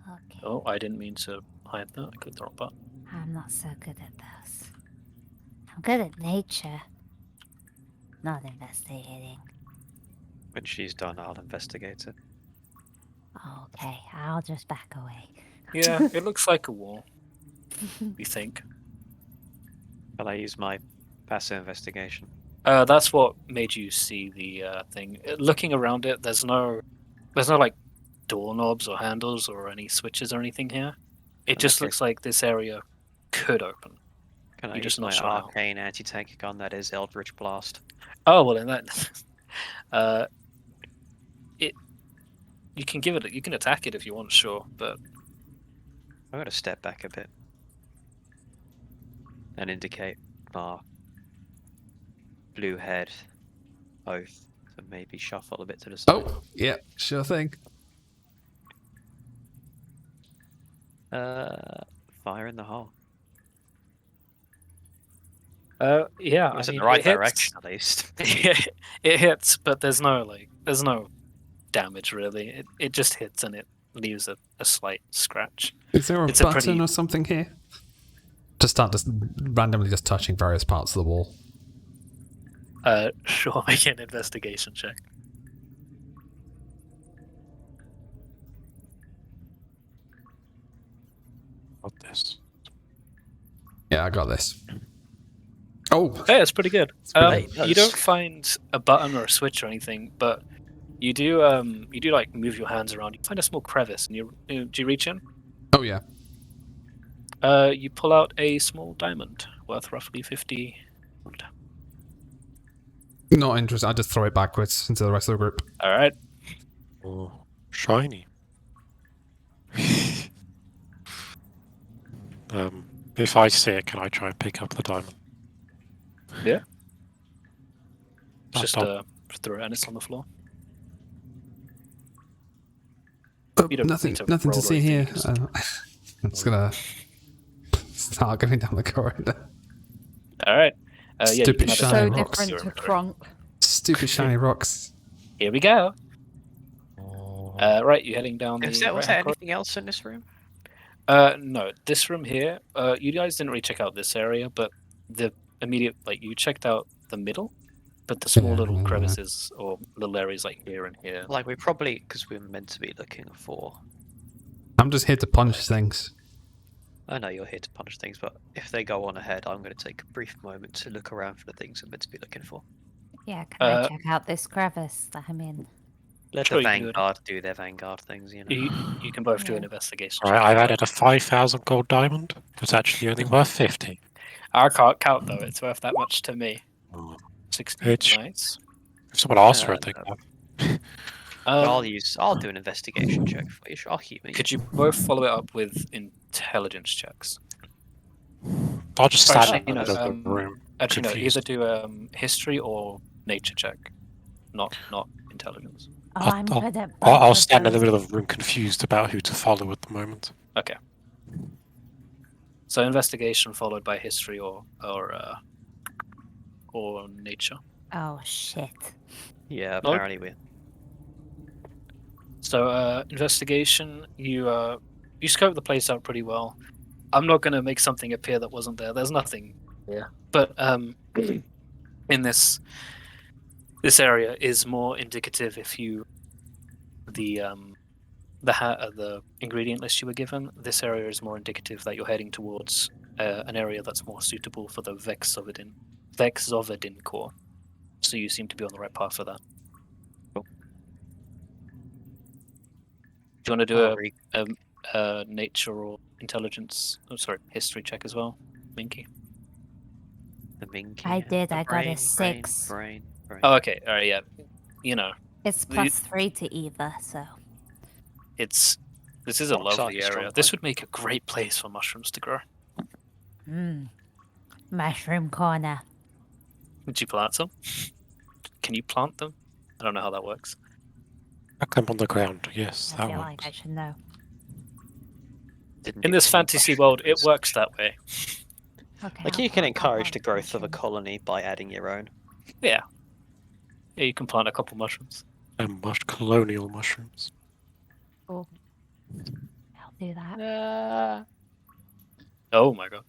Okay. Oh, I didn't mean to hide that. I clicked the wrong button. I'm not so good at those. I'm good at nature. Not investigating. When she's done, I'll investigate it. Okay, I'll just back away. Yeah, it looks like a wall. You think? Can I use my passive investigation? That's what made you see the thing. Looking around it, there's no like doorknobs or handles or any switches or anything here. It just Okay. looks like this area could open. Can I You're use just not my sure how. arcane anti-tank gun that is Eldritch Blast? Oh well, in that, you can give it. You can attack it if you want, sure, but I'm going to step back a bit and indicate our blue head oath and maybe shuffle a bit to the side. Oh, yeah, sure thing. Fire in the hole. yeah, It's I in mean, the right it hits. direction at least. It hits, but there's no damage really. It just hits and it leaves a slight scratch. Is there a It's a button pretty- or something here? Just start just randomly just touching various parts of the wall. Sure, make an investigation check. What this? Yeah, I got this. Oh, Yeah, it's pretty good. pretty You nice. don't find a button or a switch or anything, but you do like move your hands around. You find a small crevice, and do you reach in? oh yeah. You pull out a small diamond worth roughly 50 gold. Not interested. I just throw it backwards into the rest of the group. All right. Oh, shiny. If I see it, can I try and pick up the diamond? Yeah. Oh, Just don't- throw it, and it's on the floor. Oh, You don't nothing, need to nothing to roll or see anything, here. you can just- I'm just gonna start going down the corridor. All right. Yeah, you Stupid can have a shiny So diamond. rocks. different to Kronk. Stupid shiny rocks. Here we go. Right, you heading down Was the there right-hand corridor? anything else in this room? No, this room here. You guys didn't really check out this area, but the immediate, like, you checked out the middle, but the small little Yeah. crevices or little areas like here and here. Like, we probably, because we're meant to be looking for... I'm just here to punch things. I know you're here to punch things, but if they go on ahead, I'm going to take a brief moment to look around for the things I'm meant to be looking for. Yeah, can I Uh, check out this crevice that I'm in? Let Sure, the you can do it. Vanguard do their Vanguard things, you know. You can both do an Yeah. investigation. Alright, check. I've added a 5,000 gold diamond. It's actually only worth 50. I can't count though. It's worth that much to me. Oh. 60. It's- Nice. If someone asks for Yeah, it, they no. can. But Um, I'll do an investigation check for you. I'll keep it. could you both follow it up with intelligence checks? I'll just Or stand actually, in the middle of the room. Actually, no. Confused. Either do history or nature check, not intelligence. Oh, I'll- I'm I'll- good at I'll both of stand in the those. middle of the room confused about who to follow at the moment. Okay. So investigation followed by history or or nature? Oh shit. Yeah, Log? apparently we. So, investigation. You scope the place out pretty well. I'm not going to make something appear that wasn't there. There's nothing here. But in this area is more indicative if you the ingredient list you were given. This area is more indicative that you're heading towards an area that's more suitable for the Vexovidin core. So you seem to be on the right path for that. Cool. Do you want to do a nature or intelligence? Oh, sorry, history check as well, Minky? The Minky. I did, the I got a brain, 6. Brain. Oh, okay. All right. Yeah. You know, It's +3 to either, so. this is a Rocks lovely aren't a strong area. This point. would make a great place for mushrooms to grow. Mushroom corner. Did you plant some? Can you plant them? I don't know how that works. Chuck them on the ground. Yes, I that feel works. like I should know. Didn't In do this any fantasy mushroom world, it research. works that way. Okay. Like I'll you can plant encourage the one growth of a mushroom. colony by adding your own. Yeah. Yeah, you can plant a couple mushrooms. And colonial mushrooms. Cool. I'll do that. Oh my god.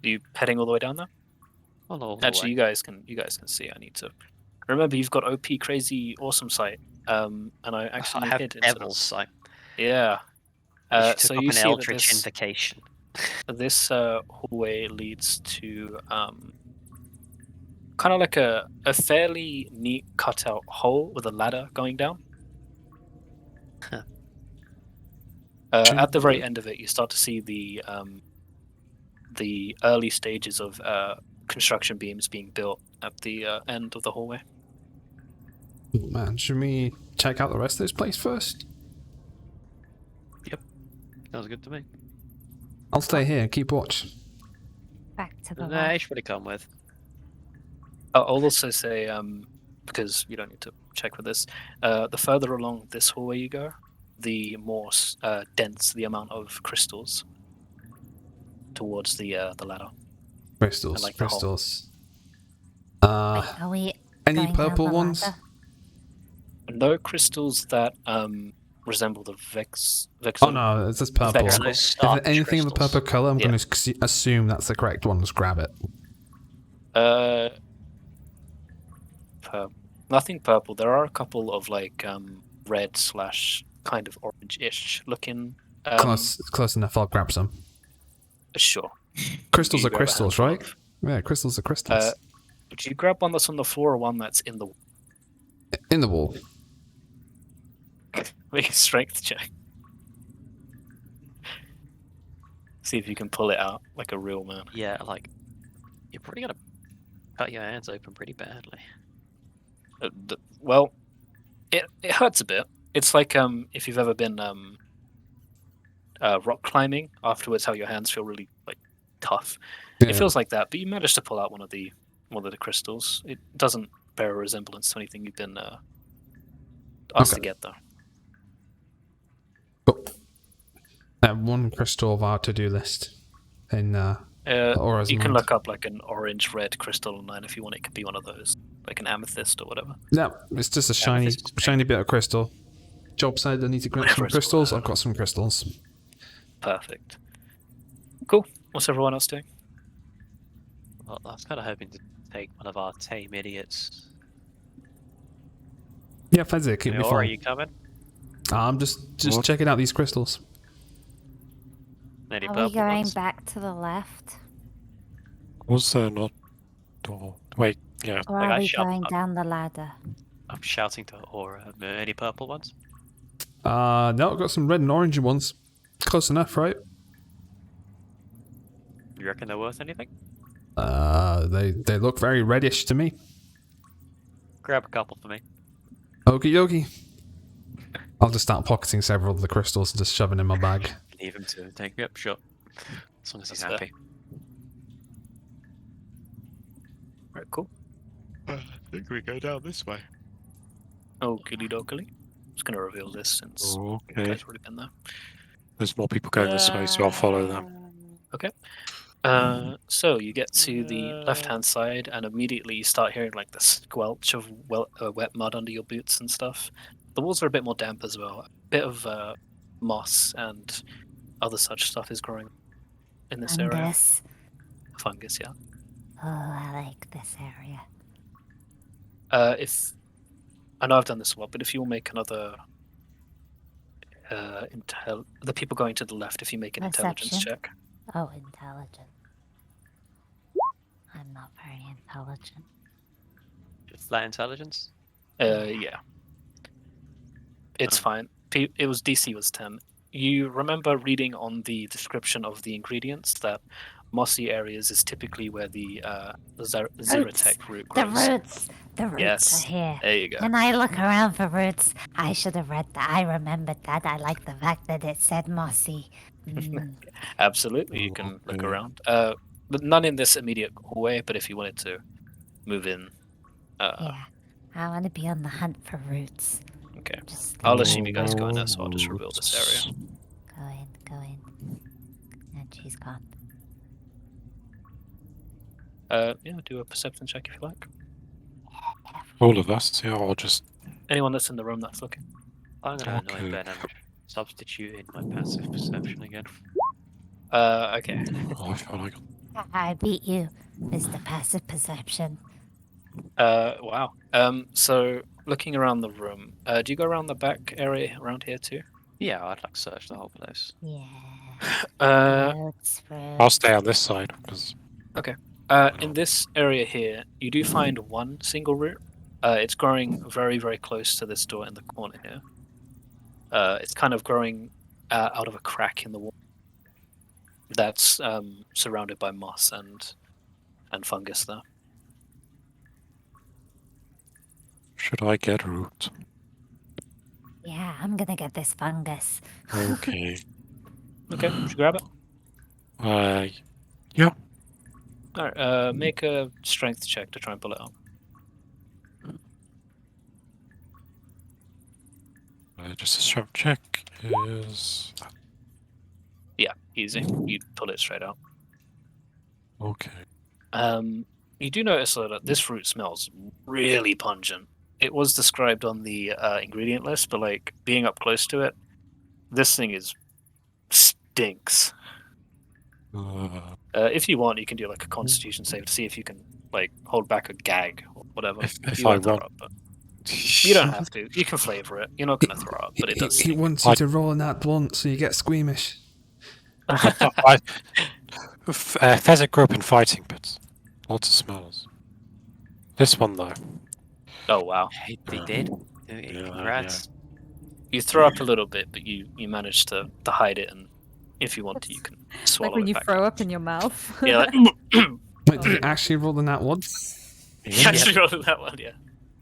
Are you heading all the way down there? Not all the Actually, way. you guys can see. I need to remember you've got OP crazy awesome sight. And I actually I have hid into devil's sight. Yeah. You should So took up you an see that eldritch this invocation. hallway leads to kind of like a fairly neat cutout hole with a ladder going down. Huh. At the very end of it, you start to see the early stages of construction beams being built at the end of the hallway. Man, should we check out the rest of this place first? Sounds good to me. I'll stay here and keep watch. Back to the Nah, you left. should probably come with. I'll also say, because you don't need to check for this, the further along this hallway you go, the more dense the amount of crystals towards the ladder. Crystals, I like the hole. crystals. Are we Any going down purple the ones? ladder? No crystals that resemble the Vex. Oh no, it's just purple. Vex- If Those there's starch anything of the crystals. purple color, I'm Yeah. going to assume that's the correct one. Just grab it. Nothing purple. There are a couple of like red / kind of orange-ish looking. Close enough. I'll grab some. Sure. Crystals You are grab a crystals, handful right? of- Yeah, crystals are crystals. Would you grab one that's on the floor or one that's in the wall? In the wall. Make a strength check. See if you can pull it out like a real man. Yeah, like you're probably gonna cut your hands open pretty badly. Well, it hurts a bit. It's like if you've ever been rock climbing afterwards, how your hands feel really like tough. Yeah. It feels like that, but you managed to pull out one of the crystals. It doesn't bear a resemblance to anything you've been asked to Okay. get, though. Cool. One crystal of our to-do list. In Aura's You can mind. look up like an orange-red crystal online if you want. It could be one of those, like an amethyst or whatever. Yeah, it's just a shiny, Amethyst is great. shiny bit of crystal. Job said I need to grab some Crystal, crystals. I've got some crystals. Perfect. Cool. What's everyone else doing? Well, I was kind of hoping to take one of our tame idiots. Yeah, Fezzik, it'll be Or are fine. you coming? I'm just What? checking out these crystals. Any Are purple we going ones? back to the left? Was there not door? Wait, yeah. Or Like, are I we shot going up. down the ladder? I'm shouting to Aura. Any purple ones? No, I've got some red and orange ones. Close enough, right? You reckon they're worth anything? They look very reddish to me. Grab a couple for me. Okie dokie. I'll just start pocketing several of the crystals and just shoving in my bag. Leave him to take me up, sure. As long as he's That's fair. happy. Right, cool. I think we go down this way. Okie dokie. Just gonna reveal this since you Okay. guys already been there. There's more people going this way, so I'll follow them. So you get to the left-hand side, and immediately you start hearing like the squelch of wet mud under your boots and stuff. The walls are a bit more damp as well. A bit of moss and other such stuff is growing in this area. Fungus. Fungus, yeah. Oh, I like this area. If I know I've done this a lot, but if you'll make another the people going to the left, if you make an intelligence Perception? check. Oh, intelligent. I'm not very intelligent. Flat intelligence? Yeah. It's fine. It was DC was 10. You remember reading on the description of the ingredients that mossy areas is typically where the Xeratec root The grows. roots. The roots Yes. are here. There you go. Can I look around for roots? I should have read that. I remembered that. I like the fact that it said mossy. Absolutely, you can look Okay. around. But none in this immediate hallway, but if you wanted to move in. Yeah. I want to be on the hunt for roots. Okay. Just I'll like assume you guys go in there, so I'll just reveal this area. Go in. And she's gone. Yeah, do a perception check if you like. All of us, yeah, or just Anyone that's in the room that's looking. I'm gonna annoy Okay. Ben and substitute in my passive perception again. Okay. oh, I feel like I beat you, Mr. Passive Perception. Wow. So looking around the room, do you go around the back area around here too? Yeah, I'd like search the whole place. Yeah. Roots, I'll roots. stay on this side because In this area here, you do find one single root. It's growing very, very close to this door in the corner here. It's kind of growing out of a crack in the wall that's surrounded by moss and fungus there. should I get a root? Yeah, I'm gonna get this fungus. Okay. Okay, should you grab it? Alright, make a strength check to try and pull it out. Just a sharp check is Yeah, easy. You pull it straight out. okay. You do notice that this fruit smells really pungent. It was described on the ingredient list, but like being up close to it, this thing stinks. If you want, you can do like a Constitution save to see if you can like hold back a gag or whatever. If You I won't throw want, up, but you don't have to. You can flavor it. You're not gonna throw up, but it does He stink. wants you to roll in that blunt so you get squeamish. Pheasant grew up in fighting pits. Lots of smells. This one though. Oh wow! Hey, they did. Yeah, Congrats. You throw up a little bit, but you manage to hide it, and if you want to, you can swallow Like when it you back throw down. up in your mouth. Yeah, like, Wait, did you actually roll in that one? you actually rolled that one. Yeah,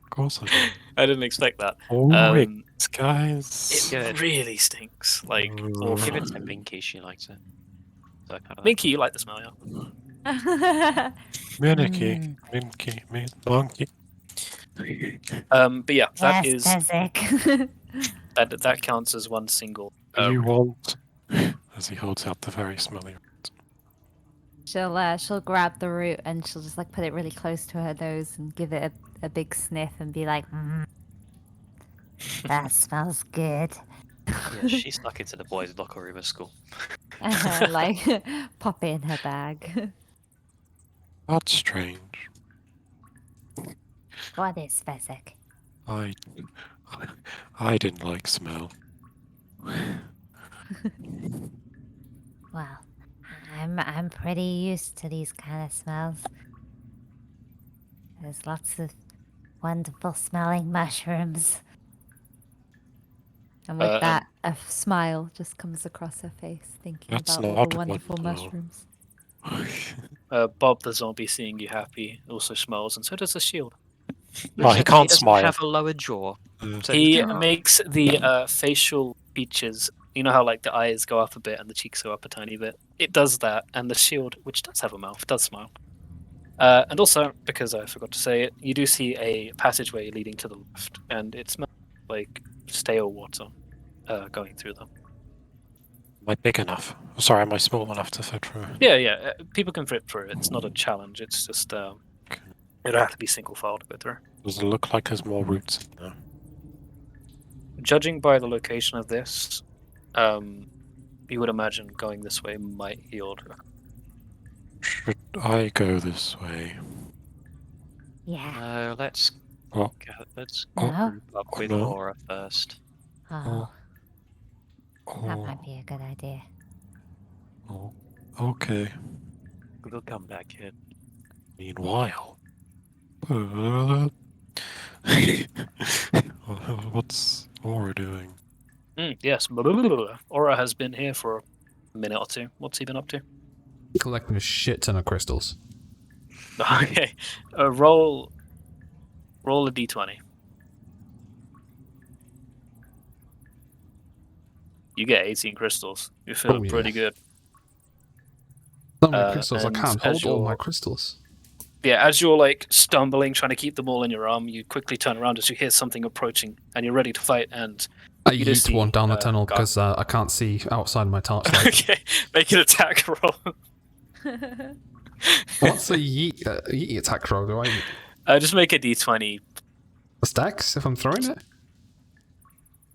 Of course I do. I didn't expect that. Oh, Um, guys. It really stinks. Like, Give awful. it to Binky, she likes it. So I kind of Minky, you like the smell, yeah? Minky, monkey. But yeah, that Yes, is Pezek. that counts as one single. You want? As he holds out the very smelly. She'll grab the root and she'll just like put it really close to her nose and give it a big sniff and be like, That smells good. Yeah, she snuck into the boys' locker room at school. like pop it in her bag. That's strange. What is Pezek? I didn't like smell. Well, I'm pretty used to these kind of smells. There's lots of wonderful smelling mushrooms. And with Um, that, a smile just comes across her face, thinking That's about all not the wonderful wonderful. mushrooms. Bob the zombie, seeing you happy, also smells, and so does the shield. Well, he can't doesn't smile. have a lower jaw. So He he's- makes the facial features. You know how like the eyes go up a bit and the cheeks go up a tiny bit. It does that, and the shield, which does have a mouth, does smile. And also, because I forgot to say it, you do see a passageway leading to the left, and it smells like stale water going through them. Am I big enough? Sorry, am I small enough to fit through? Yeah. People can fit through. It's not a challenge. It's just it'll have to be single file to go through. Does it look like there's more routes in there? Judging by the location of this, you would imagine going this way might yield. Should I go this way? Yeah. No, let's Oh. let's No? group up with No. Aura first. Oh, that Oh, might be a good idea. oh, okay. We'll come back here. Meanwhile, what's Aura doing? Yes, Aura has been here for a minute or two. What's he been up to? Collecting a shit ton of crystals. Okay, roll a d20. You get 18 crystals. You're feeling yeah. pretty good. So many crystals, I and can't as hold all my you're- crystals. Yeah, as you're like stumbling, trying to keep them all in your arm, you quickly turn around as you hear something approaching, and you're ready to fight. And I you just yeet one see, down the tunnel Gar- because I can't see outside my torchlight. okay, make an attack roll. What's a yeet attack roll? Do I Just make a d20. stacks if I'm throwing it?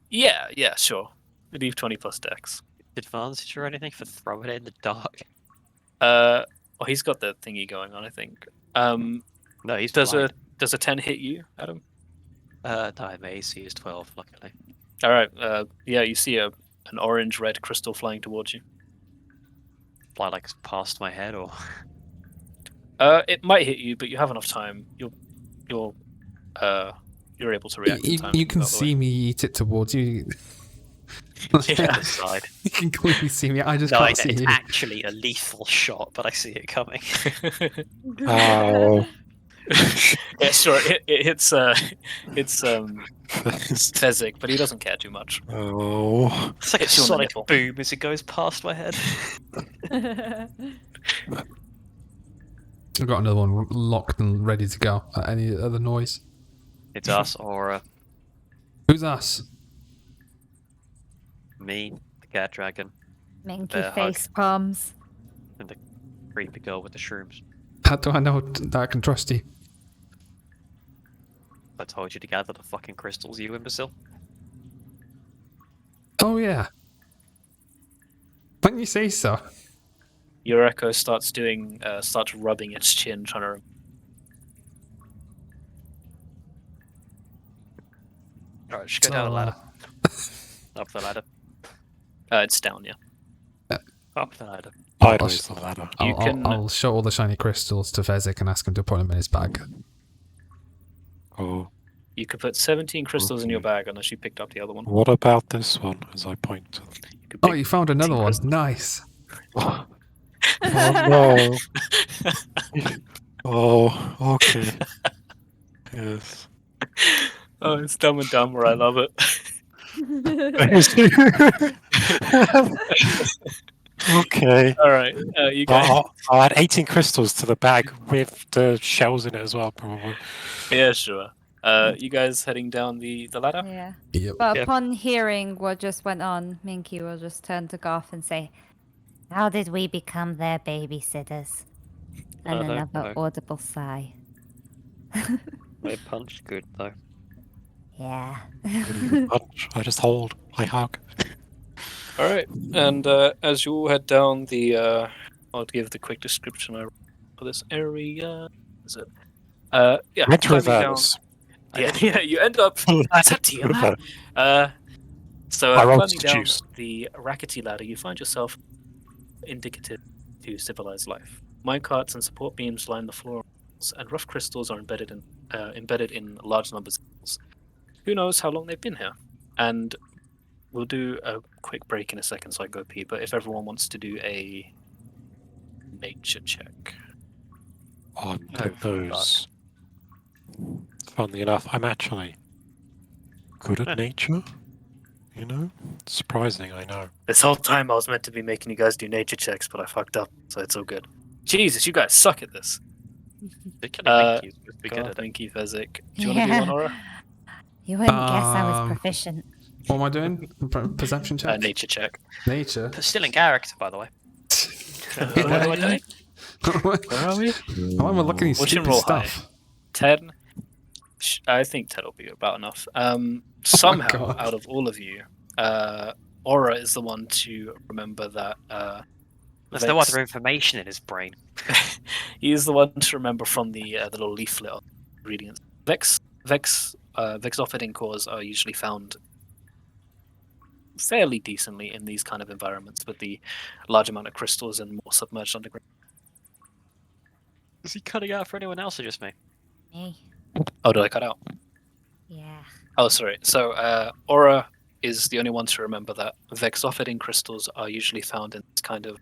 Yeah, sure. A d20 plus dex. Advantage or anything for throwing it in the dark? Well, he's got the thingy going on, I think. No, he's Does blind. a 10 hit you, Adam? No, my AC is 12, luckily. All right. Yeah, you see an orange-red crystal flying towards you. Fly like past my head, or It might hit you, but you have enough time. You're able to react. in time You to can move out of the see me eat it towards you. Yeah. the side. You can clearly see me. I just No, can't see it's you. actually a lethal shot, but I see it coming. way. Oh. Yeah, sure. It hits Fezzik, but he doesn't care too much. Oh. It's like a Hits you on the sonic nipple. boom as it goes past my head. I've got another one locked and ready to go. Any other noise? It's us, Aura, Who's us? me, the cat dragon, Minky hug. face palms. and the creepy girl with the shrooms. How do I know that I can trust you? I told you to gather the fucking crystals, you imbecile. Oh yeah. When you say so. Your echo starts rubbing its chin, trying to. Alright, just go down the ladder. Up the ladder. It's down, yeah. Up the ladder. Sideways the ladder. You can- I'll show all the shiny crystals to Fezzik and ask him to put them in his bag. Oh. You could put 17 crystals in your bag unless you picked up the other one. What about this one? As I point to them. You could Oh, pick you found another 18 one. crystals. Nice. Oh no. Oh, okay. Yes. Oh, it's Dumb and Dumber. I love it. Okay. All right, you guys. I'll add 18 crystals to the bag with the shells in it as well, probably. Yeah, sure. You guys heading down the ladder? Yeah. Yep. But Yep. upon hearing what just went on, Minky will just turn to Garth and say, How did we become their babysitters? and I don't another know. audible sigh. They punched good though. Yeah. Punch. I just hold. I hug. All right, and as you all head down the, I'll give the quick description for this area. Is it? Yeah. Red climbing down- reverse. Yeah, you end up. Is that Tiamat? So I rolled climbing down juice. the rackety ladder, you find yourself indicative to civilized life. Minecarts and support beams line the floor, and rough crystals are embedded in large numbers. Who knows how long they've been here? And we'll do a quick break in a second, so I go pee. But if everyone wants to do a nature check, On Oh, those. Funnily enough, I'm actually good Huh. at nature. You know? Surprising, I know. this whole time I was meant to be making you guys do nature checks, but I fucked up, so it's all good. Jesus, you guys suck at this. Particularly Minky's good God, at it. Minky, Fezzik. Do you want to do one, Aura? You wouldn't guess I was Um, proficient. What am I doing? Perception check? Nature check. Nature? Still in character, by the way. What am I doing? Where are we? Why am I looking at these We should stupid roll stuff? 10. I think 10 will be about enough. Somehow, God. out of all of you, Aura is the one to remember that. There's no other information in his brain. He is the one to remember from the little leaflet of ingredients. Vexophidine cores are usually found fairly decently in these kind of environments with the large amount of crystals and more submerged underground. Is he cutting out for anyone else or just me? Me. Oh, did I cut out? Yeah. Oh, sorry. So, Aura is the only one to remember that Vexophidine crystals are usually found in this kind of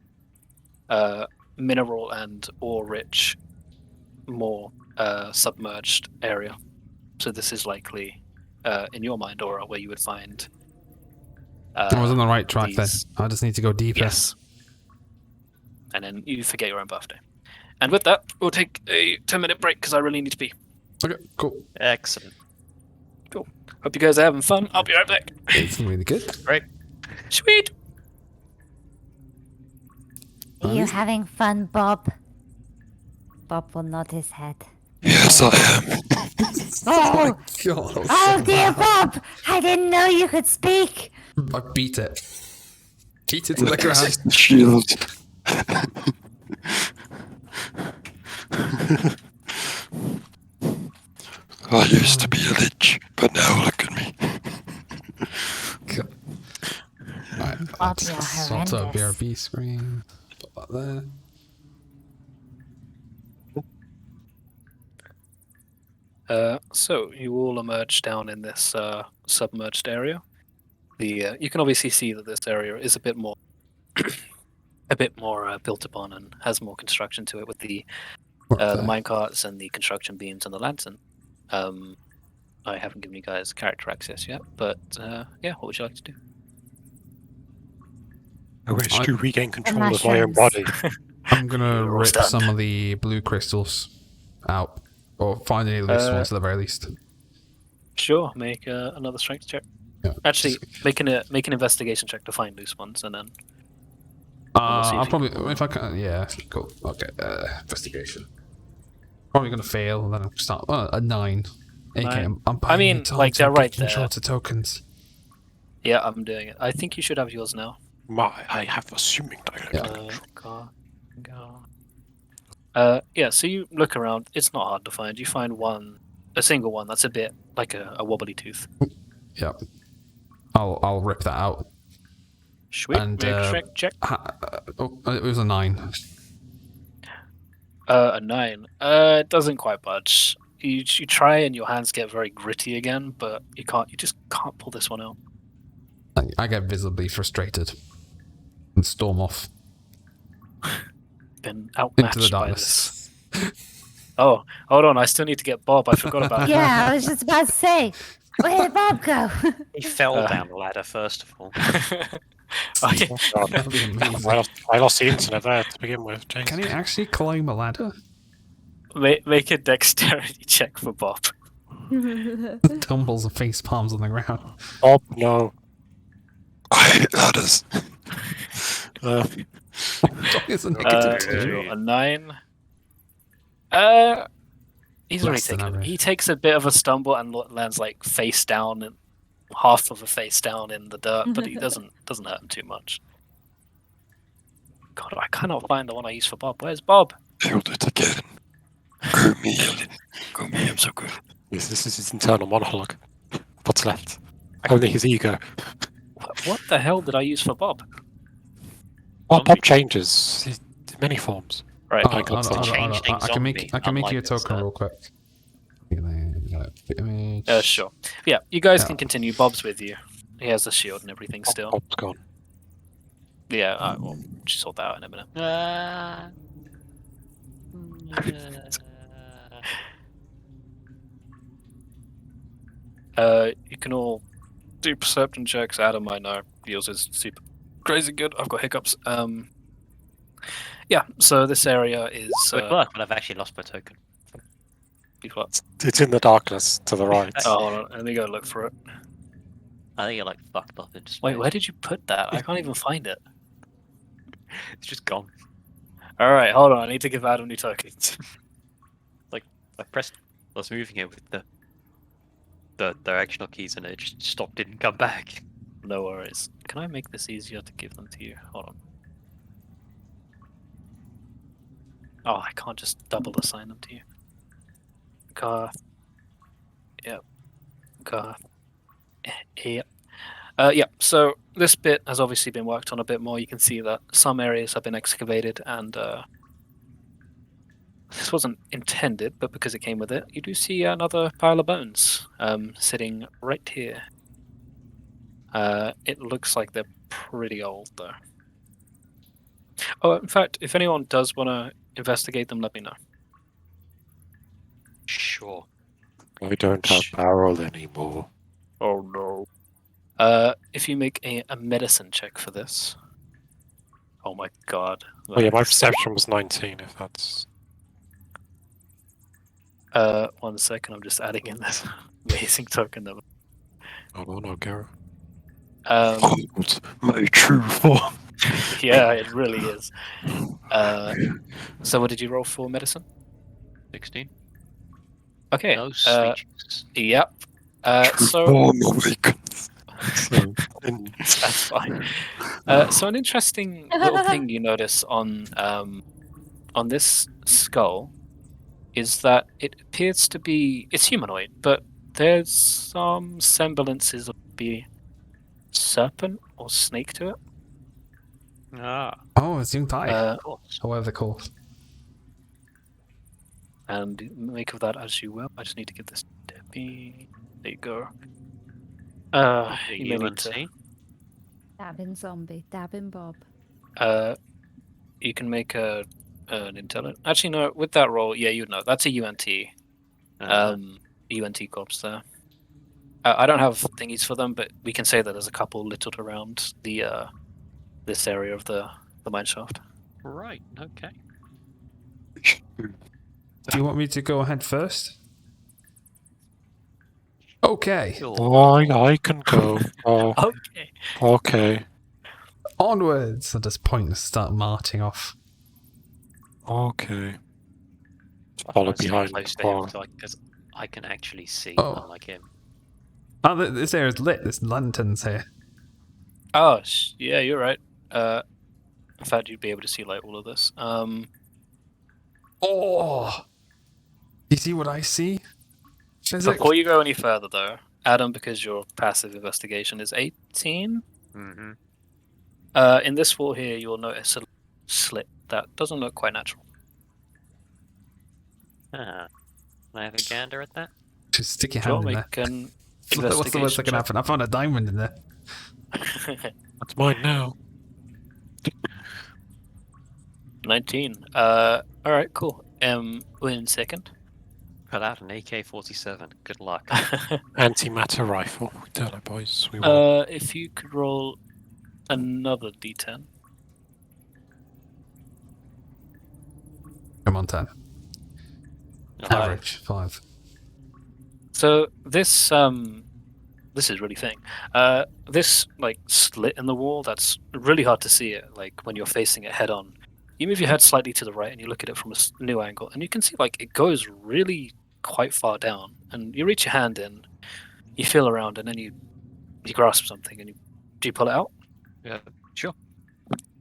mineral and ore-rich, more submerged area. So this is likely, in your mind, Aura, where you would find... I was on the right track these- then. I just need to go deeper. Yes. And then you forget your own birthday. And with that, we'll take a 10-minute break because I really need to pee. Okay, cool. Excellent. Hope you guys are having fun. I'll be right back. It's really good. Great. Sweet. Are you having fun, Bob? Bob will nod his head. Yes, I am. Oh! God, Oh dear, Bob! I didn't know you could speak! I beat it. Beat it to the ground. Shield. I used to be a lich, but now look at me. God. Right, Bob, let's you're sort out horrendous. BRB screen. Put that there. So you all emerge down in this submerged area. You can obviously see that this area is a bit more, built upon and has more construction to it with the What the- minecarts and the construction beams and the lantern. I haven't given you guys character access yet, but yeah, what would you like to do? I wish to regain control of mushrooms. my own body. I'm gonna You're all rip stunned. some of the blue crystals out. Or find any loose ones at the very least. Sure, make another strength check. Yeah. Actually, make an investigation check to find loose ones, and then we'll see if I'll you probably, can- if I can, yeah, cool. Okay, investigation. Probably gonna fail, and then I'll start a 9. AK, Nine. I'm I mean, like, they're right there. Control to tokens. yeah, I'm doing it. I think you should have yours now. I have assuming dialect. Yeah, so you look around. It's not hard to find. You find a single one that's a bit like a wobbly tooth. Yep. I'll rip that out. Sweet. And, Make a strength check. It was a 9. A 9. It doesn't quite budge. You try and your hands get very gritty again, but you can't. You just can't pull this one out. I get visibly frustrated and storm off Been into outmatched the by this. darkness. Oh, hold on. I still need to get Bob. I forgot about him. Yeah, I was just about to say, where did Bob go? He fell down the ladder, first of all. Oh, yeah. That'd be amazing. I lost the internet there to begin with, James. Can he actually climb a ladder? Make a dexterity check for Bob. Tumbles and face palms on the ground. Oh, no. I hate ladders. It's a negative 2. A 9. He's already Less than taken. average. He takes a bit of a stumble and lands like face down and half of a face down in the dirt, but he doesn't hurt him too much. God, I cannot find the one I used for Bob. Where's Bob? He'll do it again. Go me, Ellen. Go me, I'm so good. This is his internal monologue. What's left? Only his ego. What the hell did I use for Bob? Oh, Bob changes. He's many forms. Right. Oh, got some changeling I can make zombie, you a unlike token this, real quick. Sure. Yeah, you guys can continue. Bob's with you. He has the shield and everything still. Bob's gone. Yeah, we'll sort that out in a minute. You can all do perception checks. Adam, I know yours is super crazy good. I've got hiccups. Yeah. So this area is. Good work, but I've actually lost my token. You've got- It's in the darkness to the right. Oh, hold on. Let me go look for it. I think it like fucked off into space. Wait, where did you put that? I can't even find it. It's just gone. All right, hold on. I need to give Adam new tokens. I was moving it with the directional keys, and it just stopped, didn't come back. No worries. Can I make this easier to give them to you? Hold on. Oh, I can't just double assign them to you. Garth. Yep. Garth. Yep. Yep. So this bit has obviously been worked on a bit more. You can see that some areas have been excavated, and this wasn't intended, but because it came with it, you do see another pile of bones sitting right here. It looks like they're pretty old, though. Oh, in fact, if anyone does want to investigate them, let me know. Sure. I don't have barrel anymore. Oh no. If you make a medicine check for this. Oh my god. Oh yeah, my perception was 19, if that's... 1 second, I'm just adding in this amazing token number. Oh no, Gareth. Hold my true form. Yeah, it really is. So what did you roll for medicine? 16. Okay. No sweet Jesus. Yep. True So form awakens. that's fine. So an interesting little thing you notice on this skull is that it appears to be it's humanoid, but there's some semblances of be serpent or snake to it. Ah, Oh, it's Young Tai. Uh, of course. However they're called. And make of that as you will. I just need to give this to Debbie. There you go. You may need to. UNC? Dabbing zombie, dabbing Bob. You can make an intelligence. Actually, no. With that roll, yeah, you'd know. That's a UNT. UNT corpse there. I don't have thingies for them, but we can say that there's a couple littered around the this area of the mine shaft. Right, okay. Do you want me to go ahead first? Okay. Sure. Oh, I can go. Oh, Okay. okay. Onwards! I just point and start marching off. Okay. I Follow wanna stay behind close the to him bar. because I can actually see, Oh. unlike him. Oh, this area's lit. There's lanterns here. Oh, yeah, you're right. In fact, you'd be able to see like all of this. Oh! You see what I see? Physics? Before you go any further, though, Adam, because your passive investigation is 18, Mm-hmm. in this wall here, you'll notice a slit that doesn't look quite natural. Ah. Can I have a gander at that? Just stick your Sure, hand in there. make an What's the worst that can investigation happen? I found a diamond in there. check. That's mine now. 19. Alright, cool. Win second. Pull out an AK-47. Good luck. Antimatter rifle. We done it, boys. We won. If you could roll another d10. Come on, 10. Average, 5. So this this is really thing. This like slit in the wall, that's really hard to see it like when you're facing it head on. You move your head slightly to the right and you look at it from a new angle, and you can see like it goes really quite far down. And you reach your hand in, you feel around, and then you grasp something, and do you pull it out? Yeah, sure.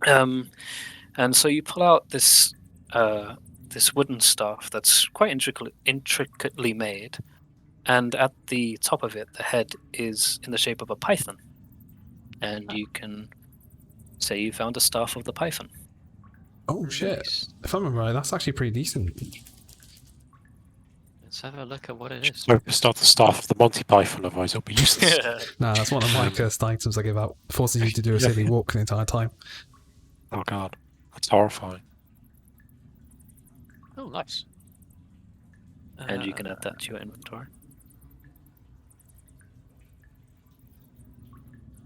And so you pull out this this wooden staff that's quite intricately made, and at the top of it, the head is in the shape of a python, and you can say you found a staff of the python. Oh, shit. Nice. If I remember right, that's actually pretty decent. Let's have a look at what it is. So it's not the staff of the Monty Python, otherwise it'll be useless. Nah, that's one of my cursed items I give out. Forces you to do a silly walk the entire time. Oh god. That's horrifying. Oh, nice. And you can add that to your inventory.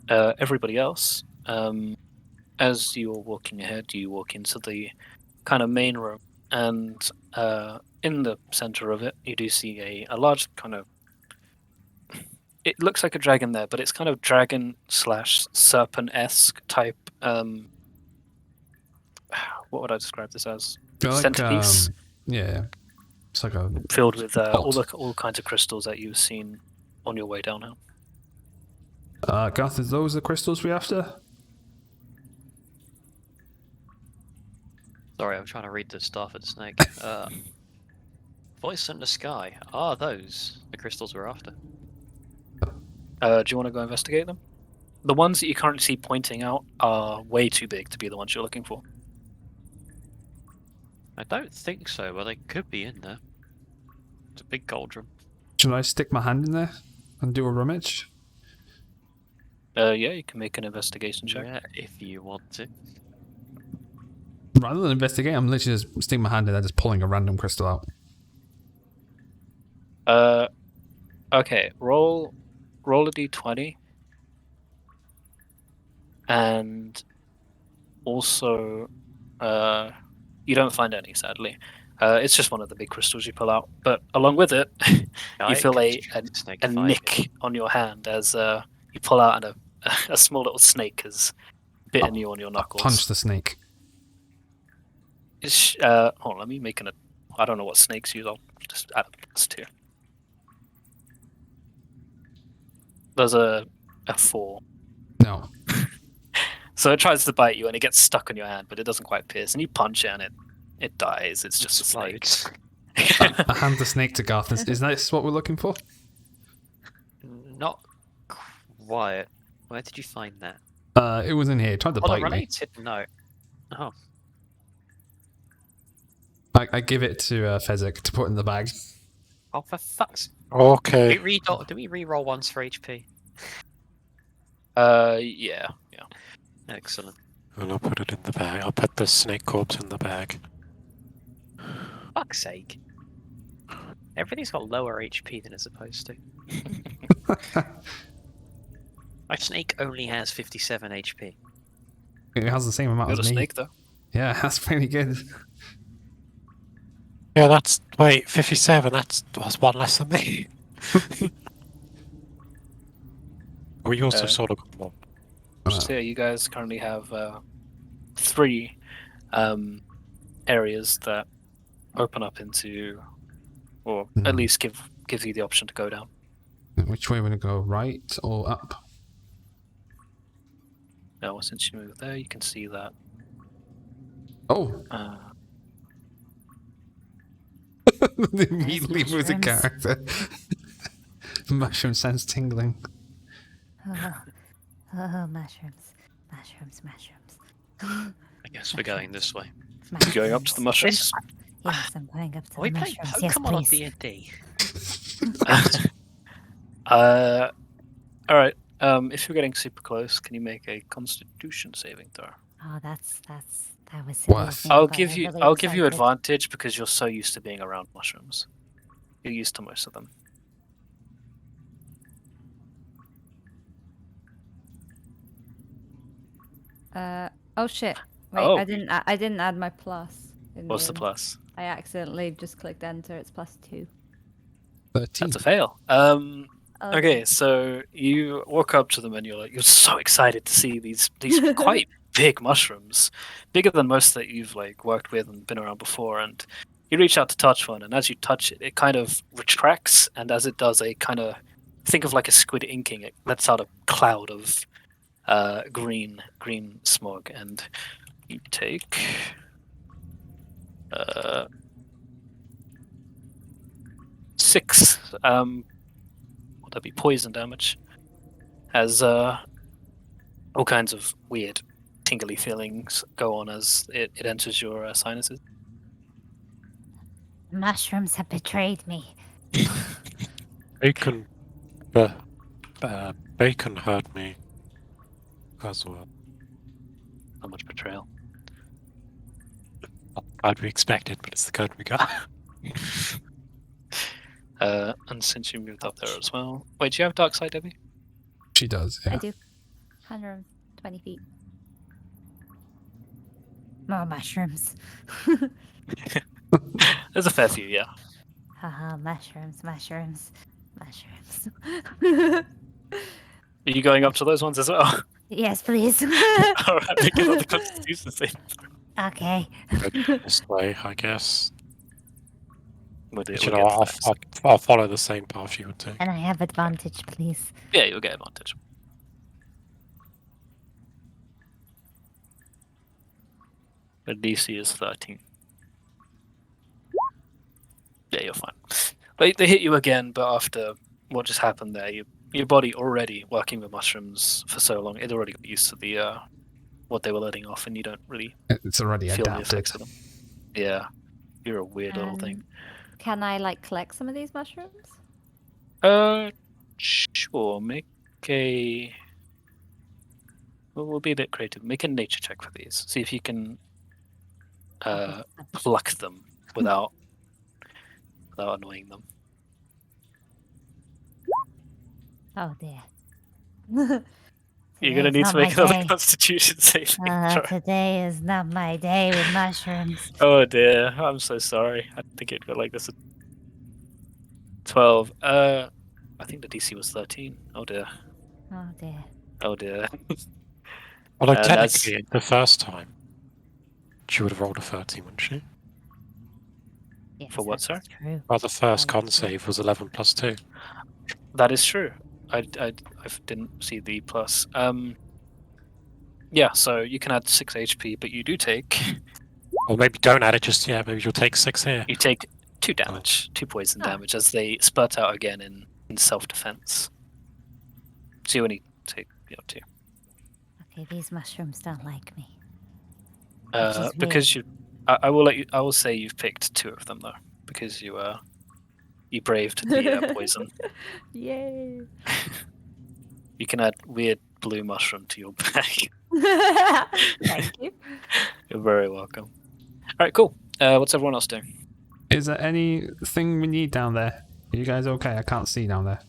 Everybody else, as you're walking ahead, you walk into the kind of main room, and in the center of it, you do see a large kind of... it looks like a dragon there, but it's kind of dragon / serpent-esque type. What would I describe this as? They're like, Centerpiece yeah, it's like a filled with pot. all kinds of crystals that you've seen on your way down here. Garth, is those the crystals we after? Sorry, I'm trying to read the staff of the snake. Voice in the sky. Are those the crystals we're after? Do you want to go investigate them? The ones that you currently see pointing out are way too big to be the ones you're looking for. I don't think so, but they could be in there. It's a big cauldron. Should I stick my hand in there and do a rummage? Yeah, you can make an investigation check. Yeah, if you want to. Rather than investigate, I'm literally just sticking my hand in there, just pulling a random crystal out. Okay, roll a d20. And also, you don't find any, sadly. It's just one of the big crystals you pull out. But along with it, you feel a nick on your hand as you pull out and a small little snake has bitten you on your knuckles. Punch the snake. Hold on, let me make I don't know what snakes use. I'll just add a +2. There's a 4. No. So it tries to bite you and it gets stuck on your hand, but it doesn't quite pierce. And you punch it and it dies. It's just a snake. I hand the snake to Garth. Is that what we're looking for? Not quite. Where did you find that? It was in here. It tried to bite me. Related? No. Oh. I give it to Fezzik to put in the bag. Oh, for fuck's... Okay. Do we re-roll once for HP? Yeah. Excellent. And I'll put it in the bag. I'll put the snake corpse in the bag. Fuck's sake. Everything's got lower HP than it's supposed to. My snake only has 57 HP. It has the same amount Got a as me. snake, though. Yeah, that's pretty good. Yeah, wait, 57, that's one less than me. We also sort of got one. So yeah, you guys currently have 3 areas that open up into, or at least gives you the option to go down. Which way are we going to go? Right or up? Now, since you move there, you can see that. Oh! Immediately moves a character. Mushroom sense tingling. Oh, mushrooms. I guess we're going this way. You're going up to the mushrooms. Yes, I'm going up to Are we the playing mushrooms. Yes, Pokemon or please. D&D? Alright, if you're getting super close, can you make a Constitution saving throw? Oh, that was silly of Worth. me, I'll but give I'm you really I'll give you excited. advantage because you're so used to being around mushrooms. You're used to most of them. Oh shit. Wait, Oh. I didn't add my plus. What's the plus? I accidentally just clicked enter. It's +2. 13. That's a fail. Okay, so you walk up to them and you're so excited to see these quite big mushrooms, bigger than most that you've worked with and been around before. And you reach out to touch one, and as you touch it, it kind of retracts, and as it does, think of like a squid inking. It lets out a cloud of green smog, and you take 6. Would that be poison damage? As all kinds of weird tingly feelings go on as it enters your sinuses. Mushrooms have betrayed me. Bacon hurt me as well. How much betrayal? I'd be expected, but it's the code we got. And since you moved up there as well. Wait, do you have dark side, Debbie? She does, I yeah. do. 120 feet. More mushrooms. There's a fair few, yeah. Haha, mushrooms. mushrooms. Are you going up to those ones as well? Yes, please. Alright, make another constitution save. Okay. This way, I guess. We'll But, get you know, to that. I'll follow the same path you would take. And I have advantage, please. Yeah, you'll get advantage. The DC is 13. Yeah, you're fine. They hit you again, but after what just happened there, your body already working with mushrooms for so long, it already got used to the what they were letting off, and you don't really It's already feel the adapted. effects of them. Yeah, you're a weird little thing. Can I like collect some of these mushrooms? Sure. Make a. We'll be a bit creative. Make a nature check for these. See if you can pluck them without annoying them. Oh dear. You're gonna Today's need not to make my another day. Constitution saving throw. Today is not my day with mushrooms. Oh dear, I'm so sorry. I didn't think it'd go like this. 12. I think the DC was 13. Oh dear. Oh dear. Oh dear. Although And technically, the first time, she would have rolled a 13, wouldn't she? Yes, For what, that's true. Well, the first Oh, con yeah. save was 11 plus 2. That is true. I didn't see the plus. Yeah, so you can add 6 HP, but you do take Or maybe don't add it just yet. Maybe you'll take 6 here. you take 2 damage, 2 poison damage as they spurt out again in self-defense. So you only take 2. Okay, these mushrooms don't like me. is Because I will say you've picked 2 of them though, because you braved the poison. Yay. You can add weird blue mushroom to your bag. Thank you. You're very welcome. All right, cool. What's everyone else doing? Is there anything we need down there? Are you guys okay? I can't see down there.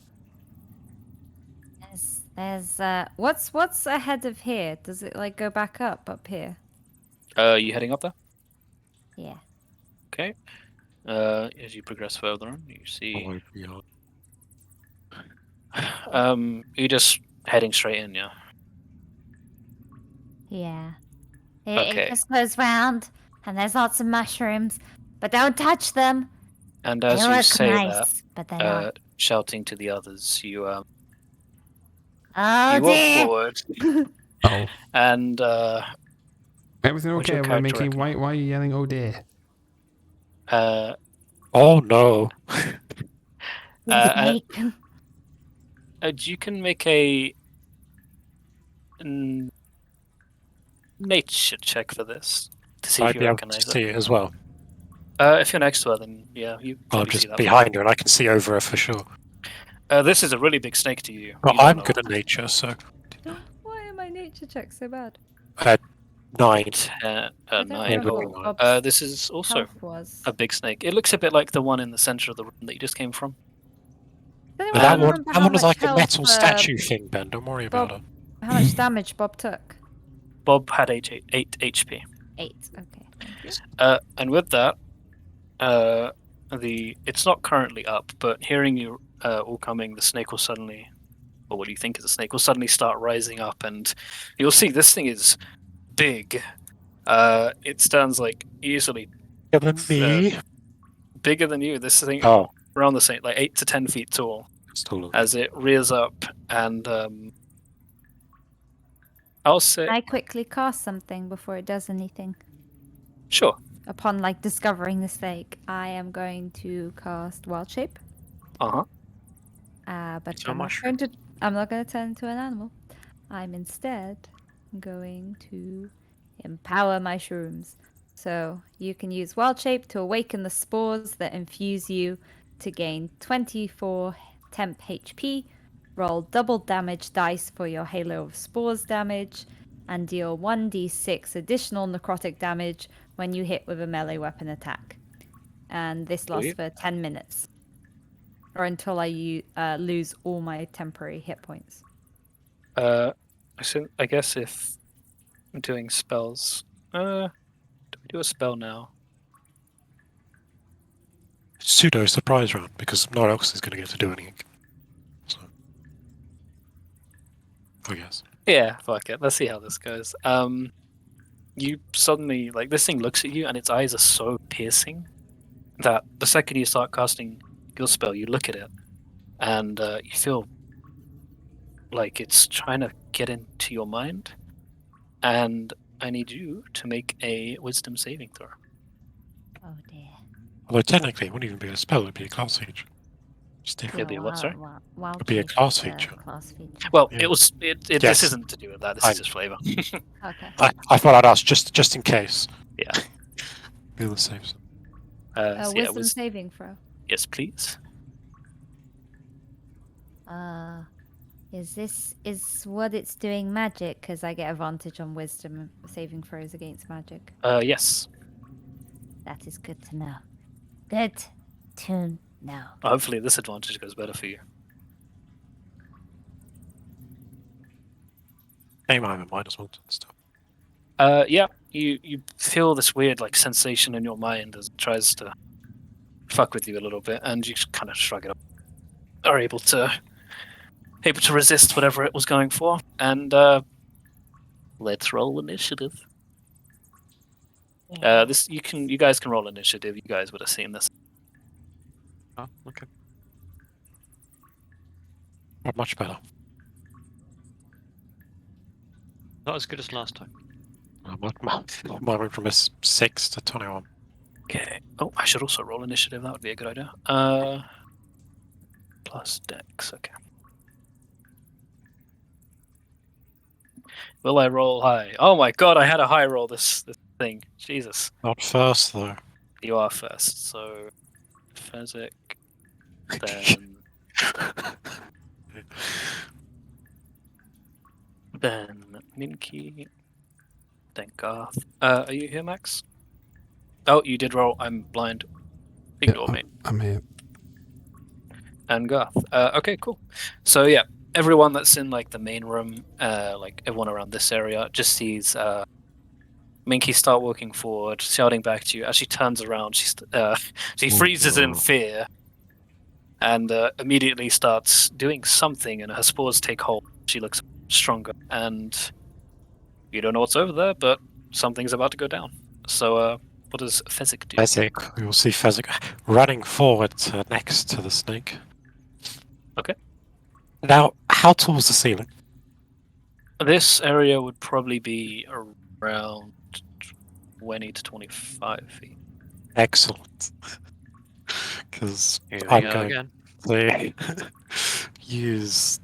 There's what's ahead of here? Does it like go back up here? You heading up there? Yeah. Okay. As you progress further on, you see. Oh, yeah. You're just heading straight in, yeah. Yeah. Okay. It just goes round, and there's lots of mushrooms, but don't touch them. And They as you look say nice, but they're not. shouting to the others, you Oh you walk dear! forward, Oh, and everything What's okay? your We're character making. reckon? Why are you yelling? Oh dear. Oh no. Snake. You can make a nature check for this to see if I'd you be able recognize to see it. it as well. If you're next to her, then yeah, you I'm probably see just that. behind her and I can see over her for sure. This is a really big snake to you. But You don't I'm know. good at nature, so Why are my nature checks so bad? 9. I don't 9. remember cool. what Bob's This is also health was. a big snake. It looks a bit like the one in the center of the room that you just came from. Does anyone But that one, remember that how one was much like a health, metal statue thing, Ben. Don't worry about Bob- it. How much damage Bob took? Bob had 8 HP. 8. Okay. Thank you. And with that, it's not currently up, but hearing you all coming, the snake will suddenly, or what you think is a snake, will suddenly start rising up, and you'll see this thing is big. It stands like easily Bigger than me. bigger than you. This thing Oh, around the same, like 8 to 10 feet tall, it's taller. as it rears up, and I'll say Can I quickly cast something before it does anything? sure. Upon like discovering the snake, I am going to cast Wild Shape. Uh-huh. But It's a I'm not mushroom. going to. I'm not going to turn into an animal. I'm instead going to empower my shrooms. So you can use Wild Shape to awaken the spores that infuse you to gain 24 temp HP. Roll double damage dice for your Halo of Spores damage, and deal 1d6 additional necrotic damage when you hit with a melee weapon attack. And this lasts Sweet. for 10 minutes. Or until I lose all my temporary hit points. I guess if I'm doing spells, do we do a spell now? Pseudo surprise round because no one else is going to get to do anything. I guess. Yeah, fuck it. Let's see how this goes. You suddenly this thing looks at you, and its eyes are so piercing that the second you start casting your spell, you look at it, and you feel like it's trying to get into your mind. And I need you to make a Wisdom saving throw. Oh dear. Although technically, it wouldn't even be a spell; it'd be a class feature. It's different. It'd be a what, sorry? Wild It'd be a shape class is a feature. Class feature. Well, Yeah. This Yes. isn't to do with that. This I- is just flavor. Okay. I thought I'd ask just in case. Yeah. Be the safe. So yeah, Wisdom saving throw. yes, please. Is what it's doing magic? Because I get advantage on wisdom saving throws against magic. Yes. That is good to know. Good to know. Hopefully, this advantage goes better for you. Aim over -1 and stuff. Yeah, you feel this weird sensation in your mind as it tries to fuck with you a little bit, and you just kind of shrug it off. Are able to resist whatever it was going for, and let's roll initiative. You guys can roll initiative. You guys would have seen this. Oh, okay. Not much better. Not as good as last time. Mine went from a 6 to 21. Okay. Oh, I should also roll initiative. That would be a good idea. Plus dex. Okay. Will I roll high? Oh my god, I had a high roll this thing. Jesus. Not first though. You are first. So, Fezzik, then Minky, then Garth. Are you here, Max? Oh, you did roll. I'm blind. Ignore me. I'm here. And Garth. Okay, cool. So yeah, everyone that's in the main room, everyone around this area, just sees Minky start walking forward, shouting back to you. As she turns around, she freezes in fear, and immediately starts doing something, and her spores take hold. She looks stronger, and you don't know what's over there, but something's about to go down. So, what does Fezzik do? Fezzik, we will see Fezzik running forward next to the snake. Okay. Now, how tall is the ceiling? This area would probably be around 20 to 25 feet. Excellent. Because Here we I'm go going again. to use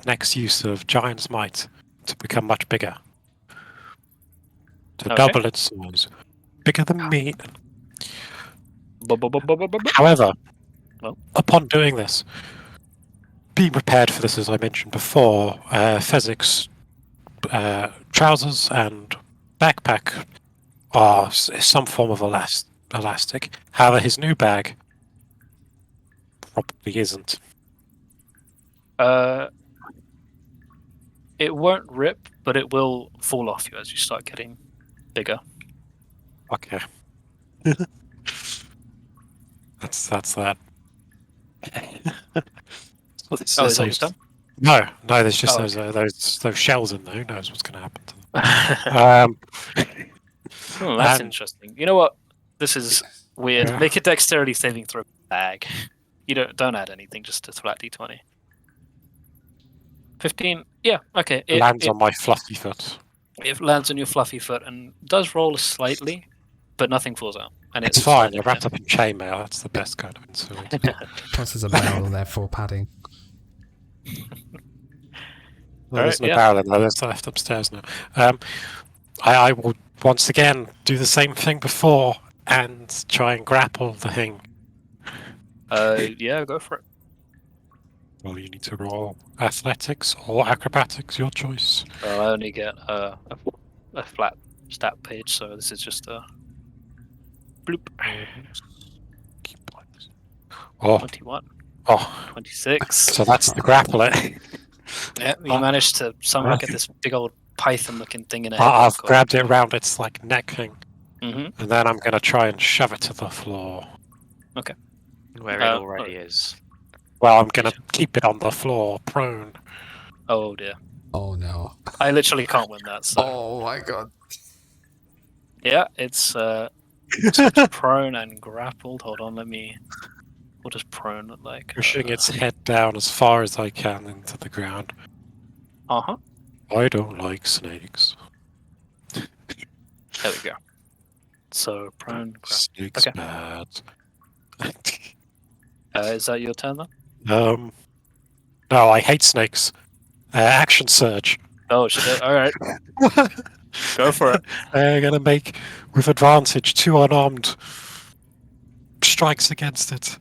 next use of Giant's Might to become much bigger. To Okay. double its size. Bigger than me. Bu-bu-bu-bu-bu-bu-bu. However, Well? upon doing this, being prepared for this, as I mentioned before, Fezzik's trousers and backpack are some form of elastic. However, his new bag probably isn't. It won't rip, but it will fall off you as you start getting bigger. Okay. that's that. Oh, is that your stuff? No, there's just Oh, those shells in there. Who knows what's going to happen to them? That's and- interesting. You know what? This is weird. Yeah. Make a dexterity saving throw bag. You don't add anything, just a flat d20. 15. Yeah, okay. lands on my fluffy foot. It lands on your fluffy foot and does roll slightly, but nothing falls out. And It's fine. They're wrapped up in chainmail. That's the best kind of insulation. Plus, there's a barrel there for padding. Well, there's no yeah. barrel in there. There's left upstairs now. I will once again do the same thing before and try and grapple the thing. Yeah, go for it. Well, you need to roll athletics or acrobatics, your choice. I only get a flat stat page, so this is just a bloop. Oh, 21, oh, 26. so that's the grappler. Yeah, you managed to somehow get this big old python-looking thing in a I've grabbed it around its neck thing, Mm-hmm. and then I'm going to try and shove it to the floor. Where it already is. Well, I'm going to keep it on the floor, prone. Oh dear. Oh no. I literally can't win that. So Oh my god. yeah, it's so it's prone and grappled. Hold on, let me. What does prone look like? Pushing its head down as far as I can into the ground. Uh-huh. I don't like snakes. There we go. So prone, grappled. Snakes Okay. bad. Is that your turn then? No, I hate snakes. Action surge. Oh, shit. All right. Go for it. They're gonna make with advantage 2 unarmed strikes against it.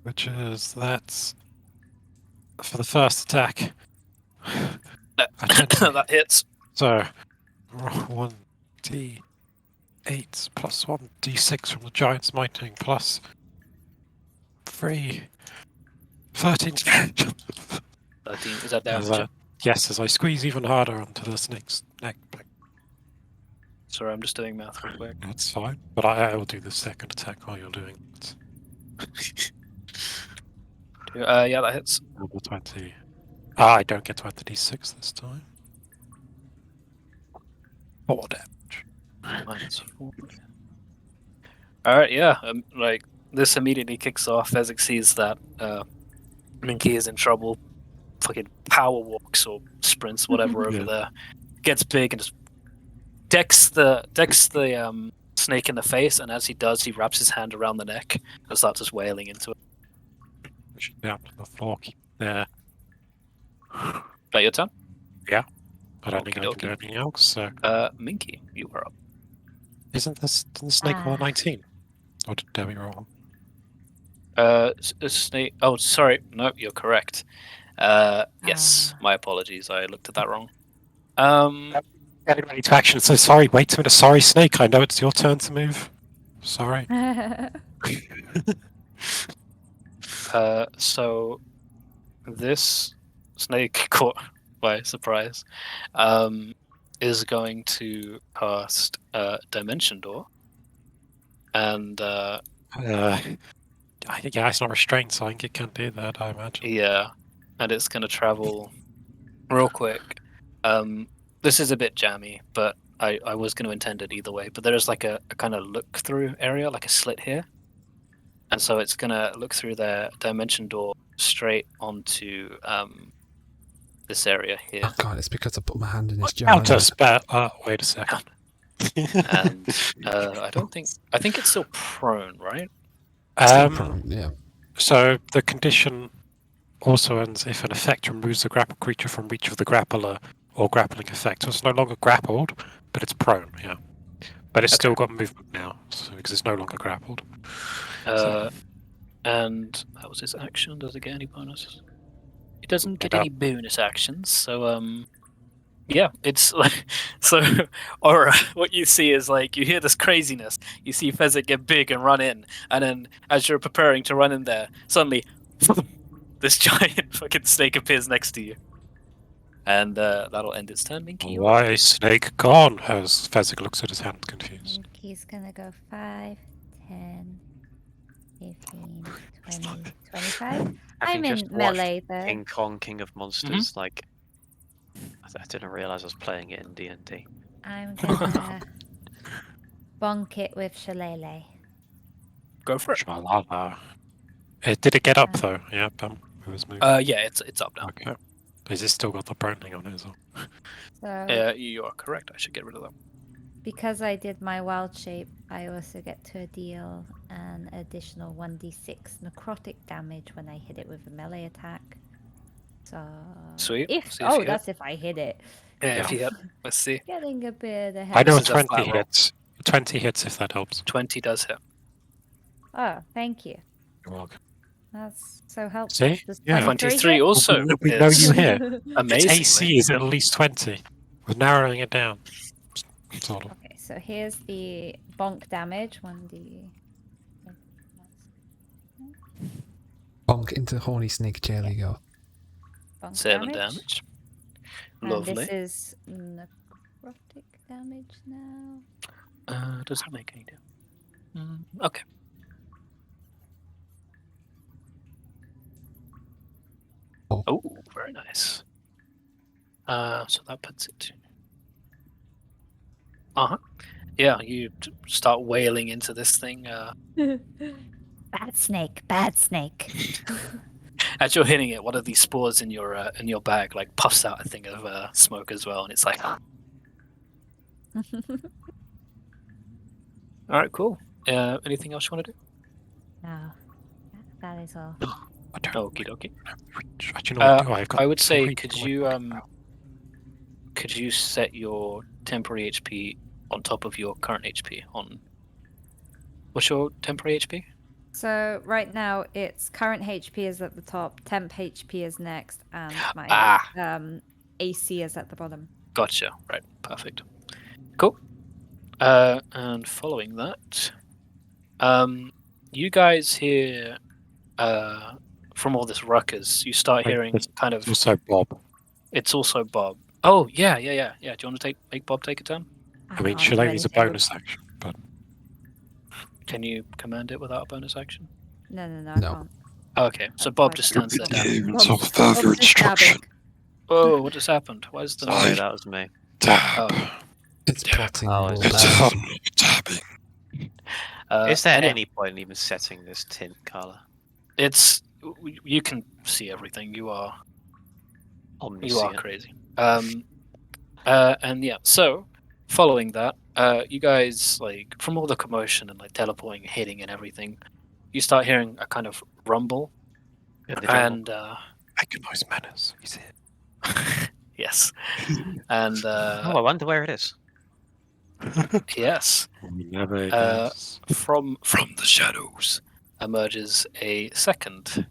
Which is that's for the first attack. That hits. So 1d8 plus 1d6 from the giant smiting plus 3 13. 13. Is that As damage? yes, as I squeeze even harder onto the snake's neck. Sorry, I'm just doing math real quick. That's fine, but I will do the second attack while you're doing it. Yeah, that hits. Level 20. I don't get to add the d6 this time. 4 damage. -4. All right, yeah. Like this immediately kicks off. Fezzik sees that Minky is in trouble. Fucking power walks or sprints, whatever, over Yeah. there. Gets big and just decks the snake in the face. And as he does, he wraps his hand around the neck and starts just wailing into it. Push it down to the floor. Keep it there. That your turn? I don't think I can do Okey-dokey. anything else. So, Minky, you are up. didn't the snake roll a Ah. 19? Or did Debbie roll? Snake. Oh, sorry. No, you're correct. Yes, my apologies. I looked at that wrong. Getting ready to action. So sorry. Wait a minute. Sorry, snake. I know it's your turn to move. Sorry. So this snake, caught by surprise, is going to cast Dimension Door, and I think it's not restrained, so I think it can't do that. I imagine. yeah, and it's going to travel real quick. This is a bit jammy, but I was going to intend it either way. But there is like a kind of look through area, like a slit here, and so it's going to look through their Dimension Door straight onto this area here. Oh god, it's because I put my hand in this jar. Counter isn't spell. Wait a second. And I think it's still prone, right? it? Still prone, yeah. So the condition also ends if an effect removes the grappled creature from reach of the grappler or grappling effect. So it's no longer grappled, but it's prone, yeah. But it's still got movement now, so, because it's no longer grappled. And that was his action. Does it get any bonuses? It doesn't get No. any bonus actions, so yeah, it's like so. Or what you see is like you hear this craziness. You see Fezzik get big and run in, and then as you're preparing to run in there, suddenly this giant fucking snake appears next to you, and that'll end its turn. Minky, you're up. Why is snake gone? As Fezzik looks at his hand confused. And he's gonna go 5, 10, 15, 20, 25. I'm Having just in watched melee though. King Kong, King of Monsters, like I didn't realize I was playing it in D&D. I'm gonna bonk it with Shillelagh. Go for it. Shalala. Did it get up though? Yeah, it was moving. Yeah, it's up now. Okay. Has it still got the proning on it as well? So You are correct. I should get rid of that. because I did my wild shape, I also get to deal an additional 1d6 necrotic damage when I hit it with a melee attack. So Sweet. If See if you hit. that's if I hit it. Yeah, if you hit, let's see. Getting a bit ahead. I know This is a 20 flat roll. hits. 20 hits if that helps. 20 does hit. Oh, thank you. You're welcome. That's so helpful. See? Does Yeah. 23 hit? also. We know is you here. Its amazingly. AC is at least 20. We're narrowing it down. Sort of. Okay, so here's the bonk damage. 1d. Bonk into horny snake chair you go. Bonk 7 damage. And Lovely. this is necrotic damage now. Does that make any difference? Okay. Oh. Oh, very nice. So that puts it. Yeah, you start wailing into this thing. Bad snake, bad snake. As you're hitting it, one of these spores in your bag like puffs out a thing of smoke as well, and it's like. All right, cool. Anything else you want to do? No, that is all. I don't. Okie dokie. Actually, no, I do. I've got I would say, 3 could you set your temporary HP on top of your current HP? What's your temporary HP? So right now, its current HP is at the top, temp HP is next, and my AC is at the bottom. Gotcha. Right. Perfect. Cool. And following that, you guys hear from all this ruckus, you start Wait, hearing there's kind of. Also, Bob. It's also Bob. Oh yeah. Do you want to make Bob take a turn? I mean, can't she'll do only use a anything. bonus action, but Can you command it without a bonus action? No, I No. can't. Okay, so Bob just stands there. Given Bob's- some Bob's further just instruction. stabbing. Oh, what just happened? Why is the Sorry, I- that was me. Dab. Oh. It's plotting. Oh, it's- It's bullshit. fun tapping. Is there and any point in even setting this tint color? It's you can see everything. You are Omniscient. crazy. And yeah, so following that, you guys like from all the commotion and like teleporting, hitting, and everything, you start hearing a kind of rumble, In the jungle. and recognize menace. He's here. yes, and Oh, I wonder where it is. yes, We never Uh, guess. from From the shadows. emerges a second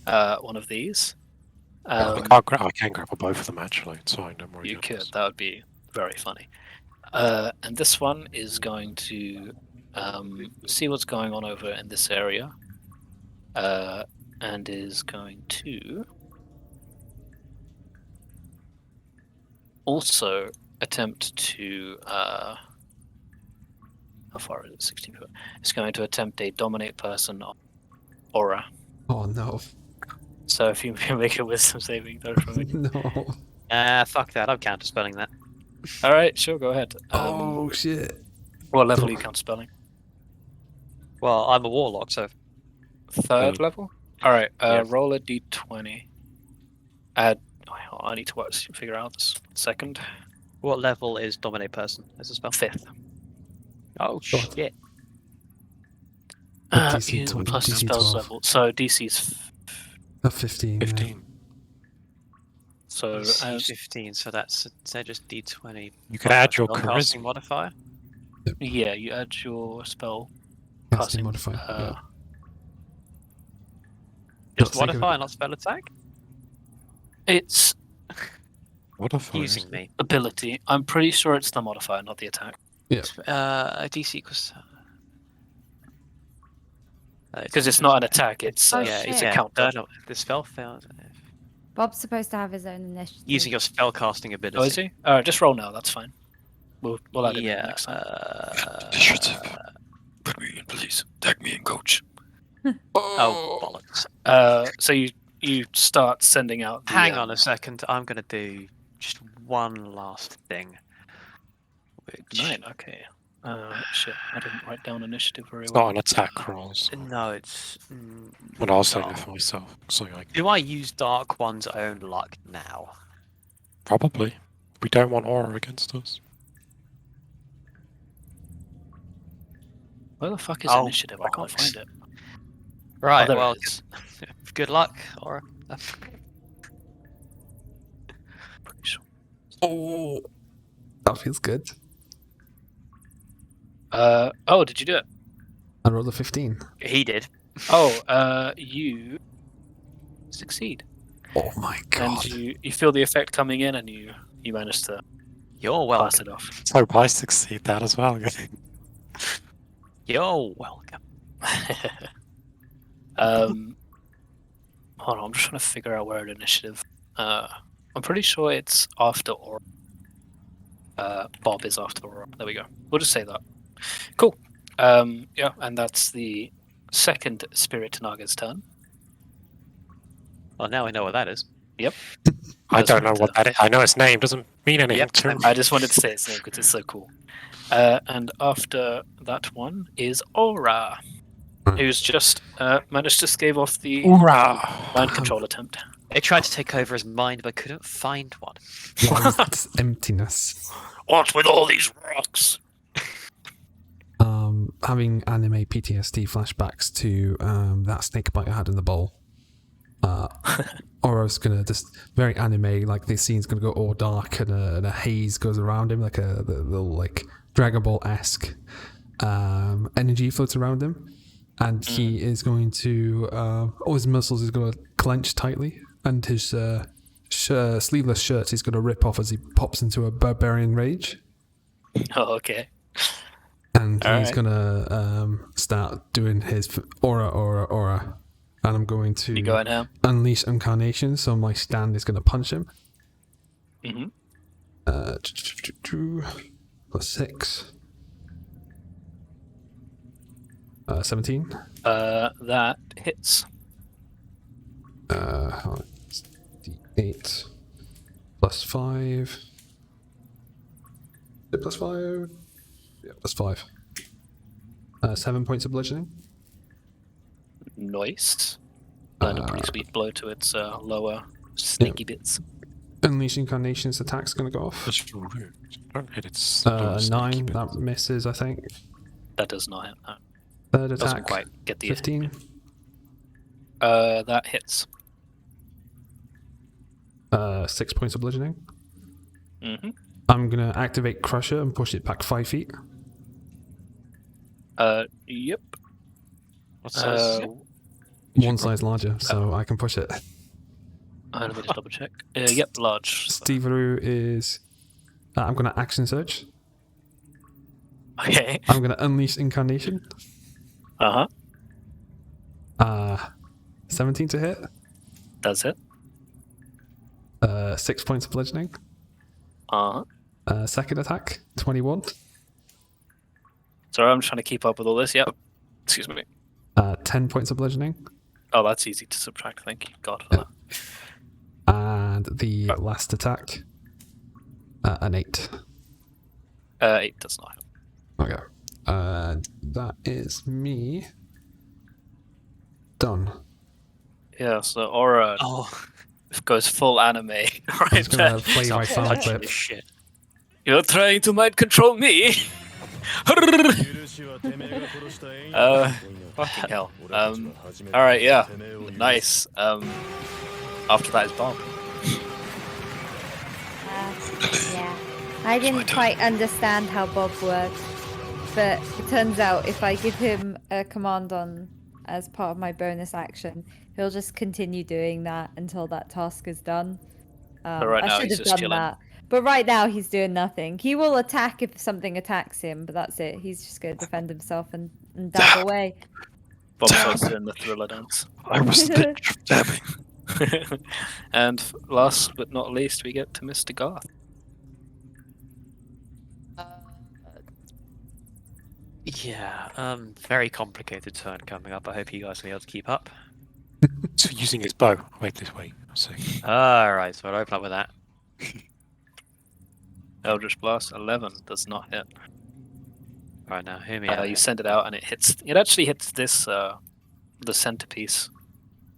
one of these. I can grapple both of them actually. It's fine. Don't worry. You about could. this. That would be very funny. And this one is going to see what's going on over in this area, and is going to also attempt to. How far is it? 60 foot. It's going to attempt a dominate person on aura. Oh no. So if you make a wisdom saving throw for me. No. Fuck that. I'm counterspelling that. All right, sure, go ahead. Oh shit. What level are you counterspelling? Well, I'm a warlock, so Third level. All right. Yeah. Roll a d20. Add. I need to figure out this. Second. what level is dominate person as a spell? 5th. Oh God. shit. DC Yeah, 20, plus the DC spells 12. level. So DC's 15. 15. so DC 15, so that's just D20. You could add your casting charisma. modifier. yeah, you add your spell Casting casting modifier. Yeah. Just Let's think of modifier, it. not spell attack. It's Modifier. Using me. ability. I'm pretty sure it's the modifier, not the attack. DC equals. Because it's not an attack. It's Oh, yeah, shit. it's a counter. The spell failed. Bob's supposed to have his own initiative. Using your spell casting ability. Oh, is he? All right, just roll now. That's fine. We'll add it in Yeah. next time. Initiative. Put me in, please. Tag me in, coach. Oh bollocks! So you start sending out. The, Hang on a second. I'm gonna do just one last thing. Which 9. Okay. Shit, I didn't write down initiative very It's well. not an attack roll. So. no, it's. Well, I'll save no. it for myself. So like, Do I use Dark One's own luck now? probably. We don't want aura against us. Where the fuck is Oh, initiative? I can't bollocks. find it. Right. there it well, is. good luck. Or Pretty sure. Oh. That feels good. Oh, did you do it? I rolled a 15. he did. Oh, you succeed, Oh my god. and you feel the effect coming in, and you manage to You're pass welcome. it off. So I succeed that as well. You're welcome. Hold on, I'm just trying to figure out where in initiative. I'm pretty sure it's after Aura. Bob is after Aura. There we go. We'll just say that. Cool. Yeah, and that's the second Spirit Tanaga's turn. Well, now I know what that is. Yep. I Just don't know wanted what that is. I know its name doesn't mean anything Yep, to me. I just wanted to say its name because it's so cool. And after that one is Aura, who's just managed to stave off the Hoorah! mind control attempt. It tried to take over his mind, but couldn't find one. It's emptiness. What with all these rocks? Having anime PTSD flashbacks to that snake bite I had in the bowl. Aura's gonna just very anime, like the scene's gonna go all dark and a haze goes around him, like a little like Dragon Ball esque energy floats around him, and he is going to all his muscles is gonna clench tightly, and his sleeveless shirt he's gonna rip off as he pops into a barbarian rage. Oh, okay. And he's Alright. gonna start doing his aura, and I'm going to You going ham? unleash incarnation. So my stand is gonna punch him. Mm-hmm. +6, 17. That hits. D8 +5. Is it +5? Yeah, +5. 7 points of bludgeoning. Nice. And a pretty sweet blow to its lower snaky bits. Unleash incarnation's attack's gonna go off. That's rude. Don't hit its 9, that misses, I think. That does not hit. No. Third Doesn't attack, quite get the 15. That hits. 6 points of bludgeoning. Mm-hmm. I'm gonna activate Crusher and push it back 5 feet. Yep. What size? One size larger, so I can push it. Let me just double check. Yep, large. Steveroo is. I'm gonna action surge. Okay. I'm gonna unleash incarnation. Uh-huh. 17 to hit. Does it. 6 points of bludgeoning. Uh-huh. Second attack, 21. Sorry, I'm trying to keep up with all this. Yep. Excuse me. 10 points of bludgeoning. Oh, that's easy to subtract. Thank you, God, for And the last attack, an 8. that. 8 does not hit. Okay. That is me. Done. Yeah, so Aura goes full anime I'm right just gonna there. play my sound Punching clip. this shit. You're trying to mind control me? Fucking hell. Alright, yeah. Nice. After that is Bob. Yeah. I didn't quite understand how Bob works, but it turns out if I give him a command on as part of my bonus action, he'll just continue doing that until that task is done. But right now I should he's have just done chilling. that. But right now he's doing nothing. He will attack if something attacks him, but that's it. He's just going to defend himself and dab away. Bob starts doing the thriller dance. I was the picture of dabbing. And last but not least, we get to Mr. Garth. Yeah, very complicated turn coming up. I hope you guys will be able to keep up. So using his bow. Wait this way. So Alright, so I'll open up with that. Eldritch Blast 11 does not hit. Right now, hear me out. You send it out and it hits. It actually hits this. The centerpiece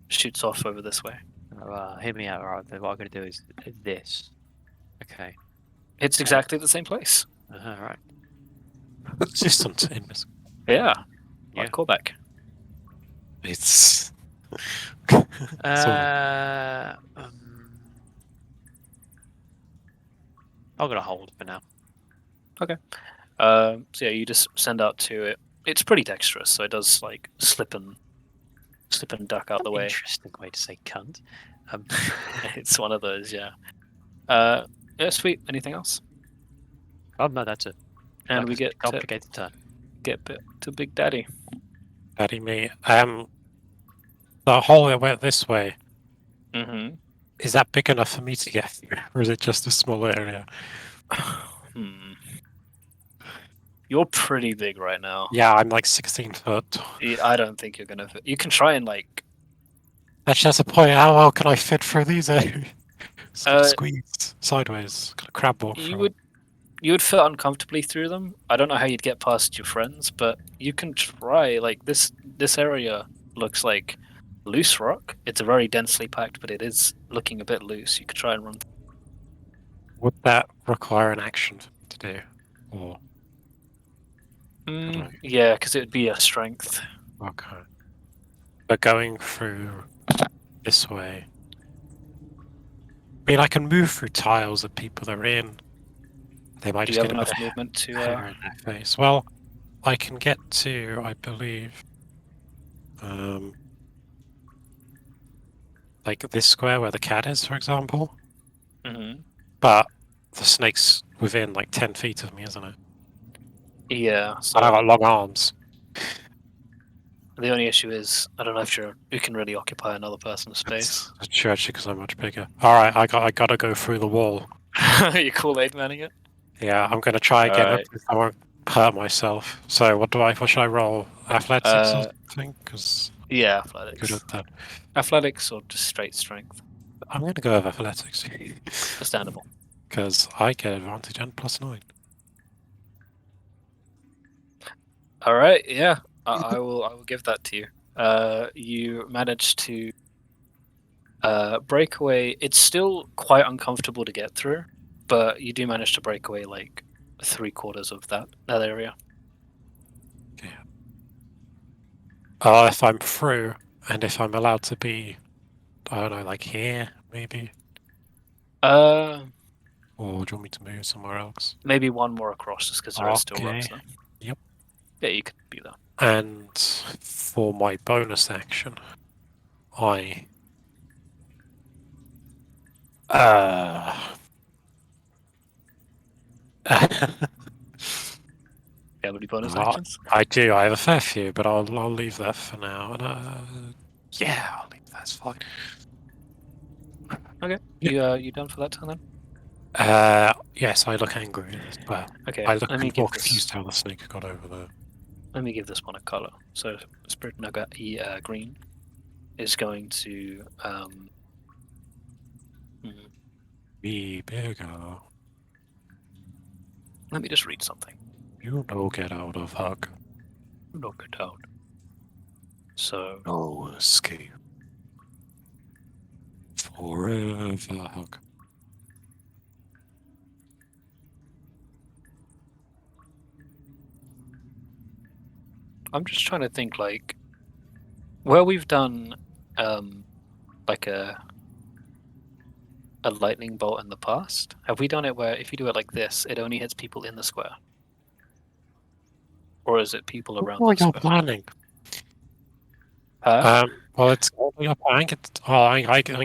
shoots off over this way. Hear me out, right? What I'm going to do is this. Okay. It's exactly the same place. Alright. resistant invis. Yeah. Yeah. Like callback. It's I'm going to hold for now. So yeah, you just send out to it. It's pretty dexterous, so it does like slip and duck out the way. Interesting way to say cunt. It's one of those, yeah. Yeah, sweet. Anything else? Oh no, that's it. And That we was a get complicated turn. to Big Daddy. Daddy me. The hole that went this way, Mm-hmm. is that big enough for me to get through? Or is it just a small area? You're pretty big right now. Yeah, I'm like 16 foot. I don't think you're gonna. You can try and like Actually, that's a point. How well can I fit through these? Squeeze sideways. Kind of crab walk through. You would fit uncomfortably through them. I don't know how you'd get past your friends, but you can try. Like this area looks like loose rock. It's very densely packed, but it is looking a bit loose. You could try and run. Would that require an action to do? Or Yeah, because it would be a strength. okay. But going through this way. I mean, I can move through tiles that people are in. They might Do just you have get a enough bit movement to? hair in their face. Well, I can get to, I believe, like this square where the cat is, for example. Mhm. But the snake's within like 10 feet of me, isn't it? Yeah. So And I got long arms. the only issue is I don't know if you can really occupy another person's space. That's true, actually, because I'm much bigger. All right, I gotta go through the wall. You Kool-Aid manning it? Yeah, I'm gonna try again. Alright. I won't hurt myself. So what should I roll? Athletics or something? Because Yeah, good athletics. at that. Athletics or just straight strength. I'm gonna go with athletics Understandable. because I get advantage and +9. All right, yeah, I will give that to you. You managed to break away. It's still quite uncomfortable to get through, but you do manage to break away like 3/4 of that area. If I'm through, and if I'm allowed to be, I don't know, like here, maybe? Or do you want me to move somewhere else? Maybe one more across, just because there are still rocks Okay. there. Yep. Yeah, you could be there. And for my bonus action, I... Yeah, any bonus Well, actions? I do. I have a fair few, but I'll leave that for now. And, yeah, I'll leave that. It's fine. Okay. You done for that turn then? Yes, I look angry. Well, Okay. I look let me more give confused this. how the snake got over there. Let me give this one a color. So Spirit Nugget green is going to Be bigger. let me just read something. You no get out of hug. Knock it out. So No escape. Forever hug. I'm just trying to think like where we've done like a lightning bolt in the past. Have we done it where if you do it like this, it only hits people in the square? Or is it people around What the are you square? planning? Huh? Well, it's only up. I think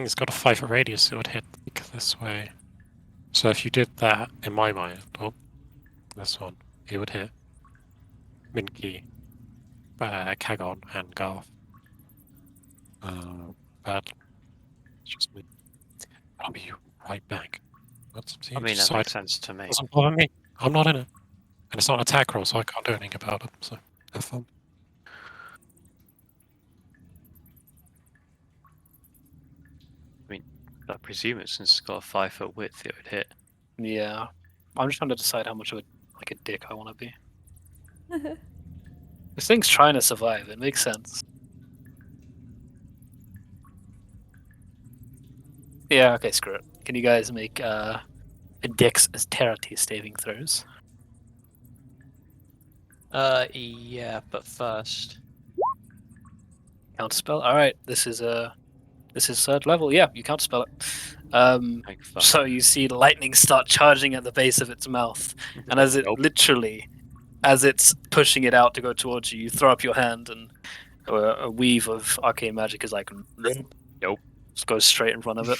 it's got a 5-foot radius. So it would hit like this way. So if you did that, in my mind, this one, it would hit Minky, Kagon, and Garth. But it's just me. I'll be right back. I mean, that makes sense to me. Doesn't bother me. I'm not in it, and it's not an attack roll, so I can't do anything about it. So have fun. I presume it since it's got a 5-foot width, it would hit. Yeah. I'm just trying to decide how much of a dick I want to be. This thing's trying to survive. It makes sense. Yeah. Okay. Screw it. Can you guys make a dexterity saving throws? Yeah, but first. Counterspell. All right. This is third level. Yeah, you counterspell it. Thank fuck. So you see lightning start charging at the base of its mouth, and as it literally, as it's pushing it out to go towards you, you throw up your hand, and a weave of arcane magic is like, Nope. just goes straight in front of it.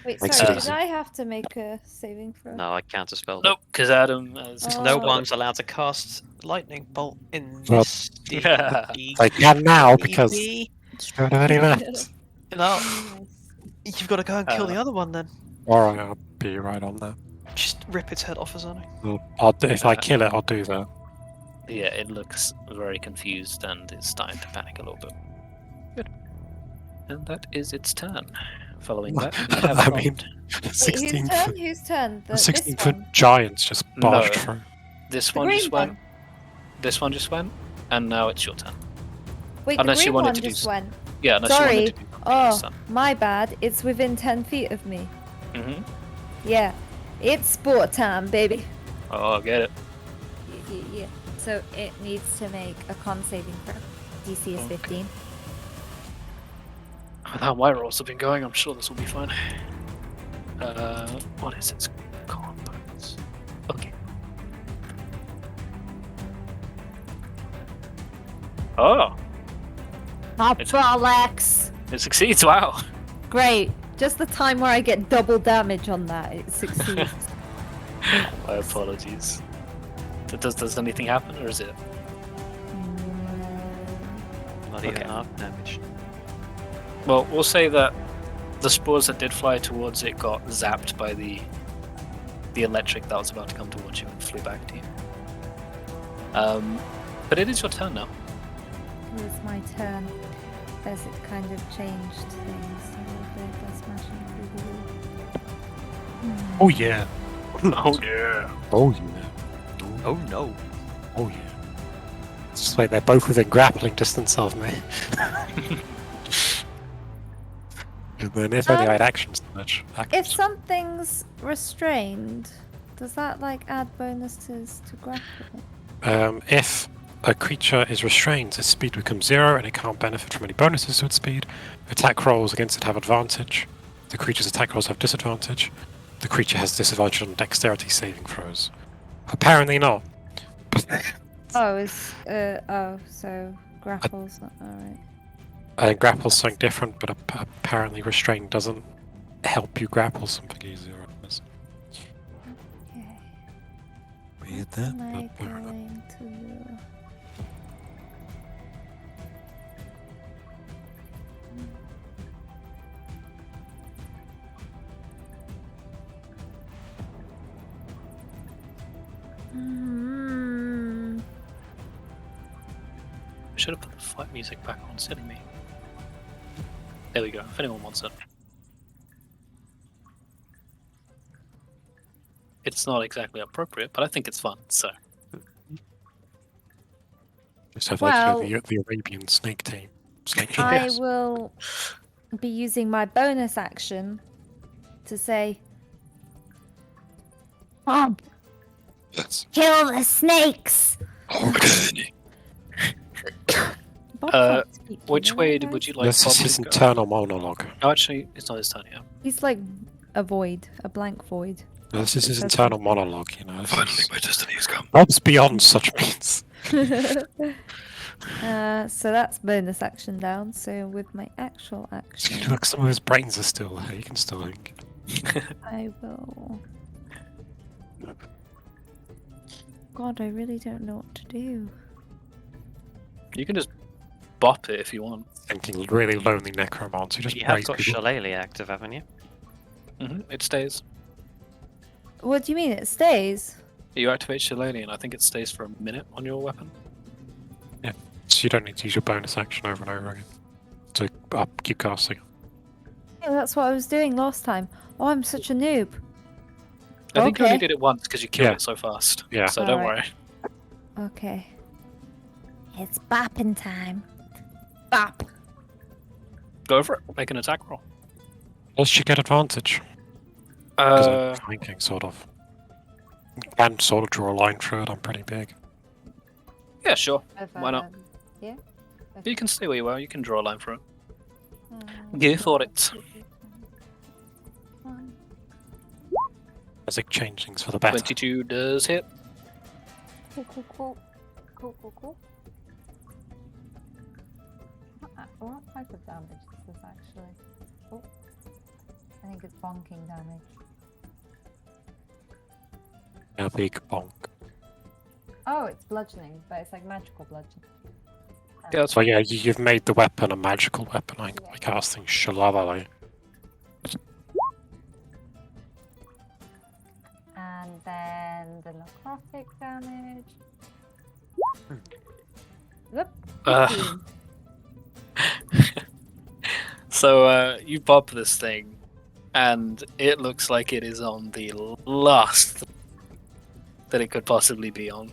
Wait, Makes sorry, it did easy. I have to make a saving throw? No, I counterspelled Nope, because Adam has Oh. No counterspelled one's allowed to cast lightning bolt in Well, this. Yeah. I can now DDD. because you don't have any left. You know, Nice. you've got to go and kill the other one then. Alright, I'll be right on that. Just rip its head off or something. If I kill it, I'll do that. Yeah, it looks very confused and is starting to panic a little bit. And that is its turn. Following that, we have I got- mean, Wait, 16 whose turn? foot, Whose turn? the This 16 one. foot giants just barged No. through. this The one green just went. one. This one just went, and now it's your turn. Wait, Unless the you green wanted one to do just s- went. Yeah, unless you Sorry. wanted to do Oh, son. my bad. It's within 10 feet of me. Mm-hmm. Yeah. It's sport time, baby. Oh, I get it. Yeah. So it needs to make a con saving throw. DC is Okay. 15. With how my rolls have been going, I'm sure this will be fine. What is its con bonus? Okay. Oh, Alex. it succeeds! Wow. Great. Just the time where I get double damage on that, it succeeds. My apologies. Does anything happen, or is it? Not even Okay. half damage. Well, we'll say that the spores that did fly towards it got zapped by the electric that was about to come towards you and flew back to you. But it is your turn now. It was my turn. As it kind of changed things a little bit by smashing through the wall. Oh yeah. Oh yeah. Oh yeah. Oh no. Oh yeah. It's just like they're both within grappling distance of me. And then if only I had action search. If something's restrained, does that like add bonuses to grappling? If a creature is restrained, its speed becomes 0 and it can't benefit from any bonuses to its speed. Attack rolls against it have advantage. The creature's attack rolls have disadvantage. The creature has disadvantage on dexterity saving throws. Apparently not. So grapple's not alright. Grapple's something different, but apparently restraint doesn't help you grapple something easier. Okay. Weird What am I going to do? Should have put the fight music back on, silly me. There we go, if anyone wants it. It's not exactly appropriate, but I think it's fun, so. Just have Well- like the Arabian snake team. Snake team. I Yes. will be using my bonus action to say, Bob, Yes. kill the snakes! Okay. Bob Uh, can't speak, Which you know way that, would you guys? like This Bob is to his go? internal monologue. Oh, actually, it's not his turn yet. He's like a void, a blank void. This is his That's internal monologue, you know. Finally, my destiny has come. Bob's beyond such means. So that's bonus action down. So with my actual action, Look, some of his brains are still there. He can still think. I will. God, I really don't know what to do. You can just bop it if you want. Thinking really lonely necromancer. Just You have break got people. Shillelagh active, haven't you? It stays. What do you mean? It stays? You activate Shillelagh, and I think it stays for a minute on your weapon. So you don't need to use your bonus action over and over again to keep casting. Yeah, that's what I was doing last time. Oh, I'm such a noob. I think you Okay. only did it once because you killed Yeah. it so fast. Yeah. So don't worry. Alright. Okay. It's bopping time. Bop. Go for it. Make an attack roll. Does she get advantage? Because Uh, I'm flanking, sort of. Can sort of draw a line through it. I'm pretty big. yeah, sure. Why not? Yeah. You can stay where you are. You can draw a line through it. Um, Go for it. As it change things for the better. 22 does hit. Cool. What type of damage is this actually? Oh, I think it's bonking damage. A big bonk. Oh, it's bludgeoning, but it's like magical bludgeoning. Yeah, that's So yeah, you've made the weapon a magical weapon. I casting Shillelagh. And then the necrotic damage. Whoop. Uh, 15. So you pop this thing, and it looks like it is on the last that it could possibly be on.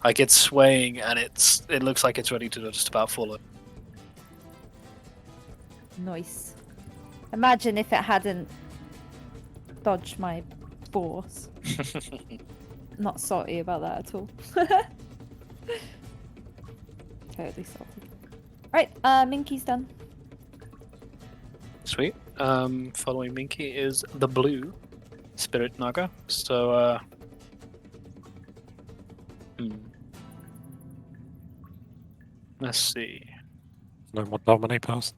Like it's swaying, and it looks like it's ready to just about fall over. Nice. Imagine if it hadn't dodged my force. Not salty about that at all. Totally salty. Right, Minky's done. Sweet. Following Minky is the blue Spirit Naga. So, let's see. No more dominate pass.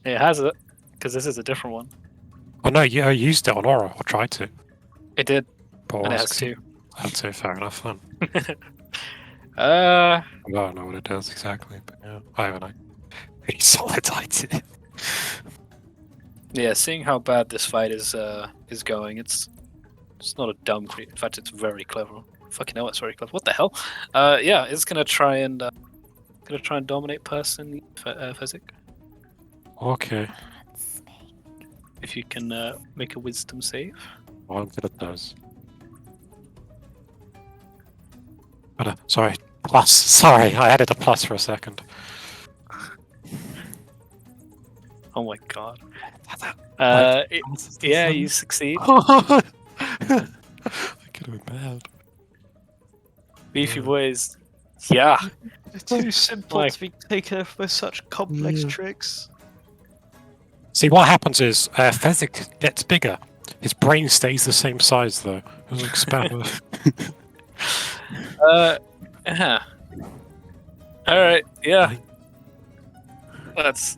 It has it, because this is a different one. Oh no, yeah, I used it on Aura, or tried to. It did, But and it I has was- two. That's so fair enough fun. Uh, I don't know what it does exactly, but yeah, I have an idea. Pretty solid idea. yeah. Seeing how bad this fight is going, it's not a dumb creature. In fact, it's very clever. Fucking hell, it's very clever. What the hell? Yeah, it's gonna try and dominate person, Fezzik. Okay, If you can make a wisdom save. well, I'm good at those. But, sorry, plus. Sorry, I added a plus for a second. Oh my god. Like, Yeah, you succeed. I could have been bad. Beefy boys. Yeah. Too simple Like- to be taken over by such complex Yeah. tricks. See, what happens is Fezzik gets bigger. His brain stays the same size, though. It doesn't expand. Yeah. All right. Yeah. That's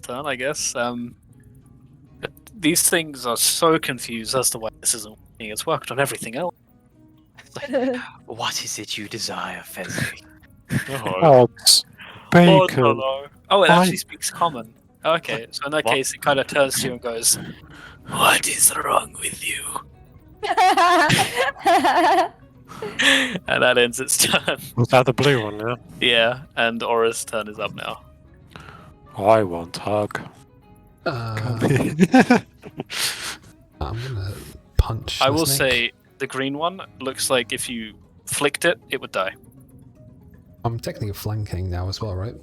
done, I guess. But these things are so confused as to why this isn't working. It's worked on everything else. What is it you desire, Fezzik? Odds. Bacon. no. Oh, it I- actually speaks common. Okay, so in that What? case, it kind of turns to you and goes, "What is wrong with you?" And that ends its turn. Was that the blue one, yeah? Yeah, and Aura's turn is up now. I want hug. I'm gonna punch. I the will snake. say the green one looks like if you flicked it, it would die. I'm technically flanking now as well, right?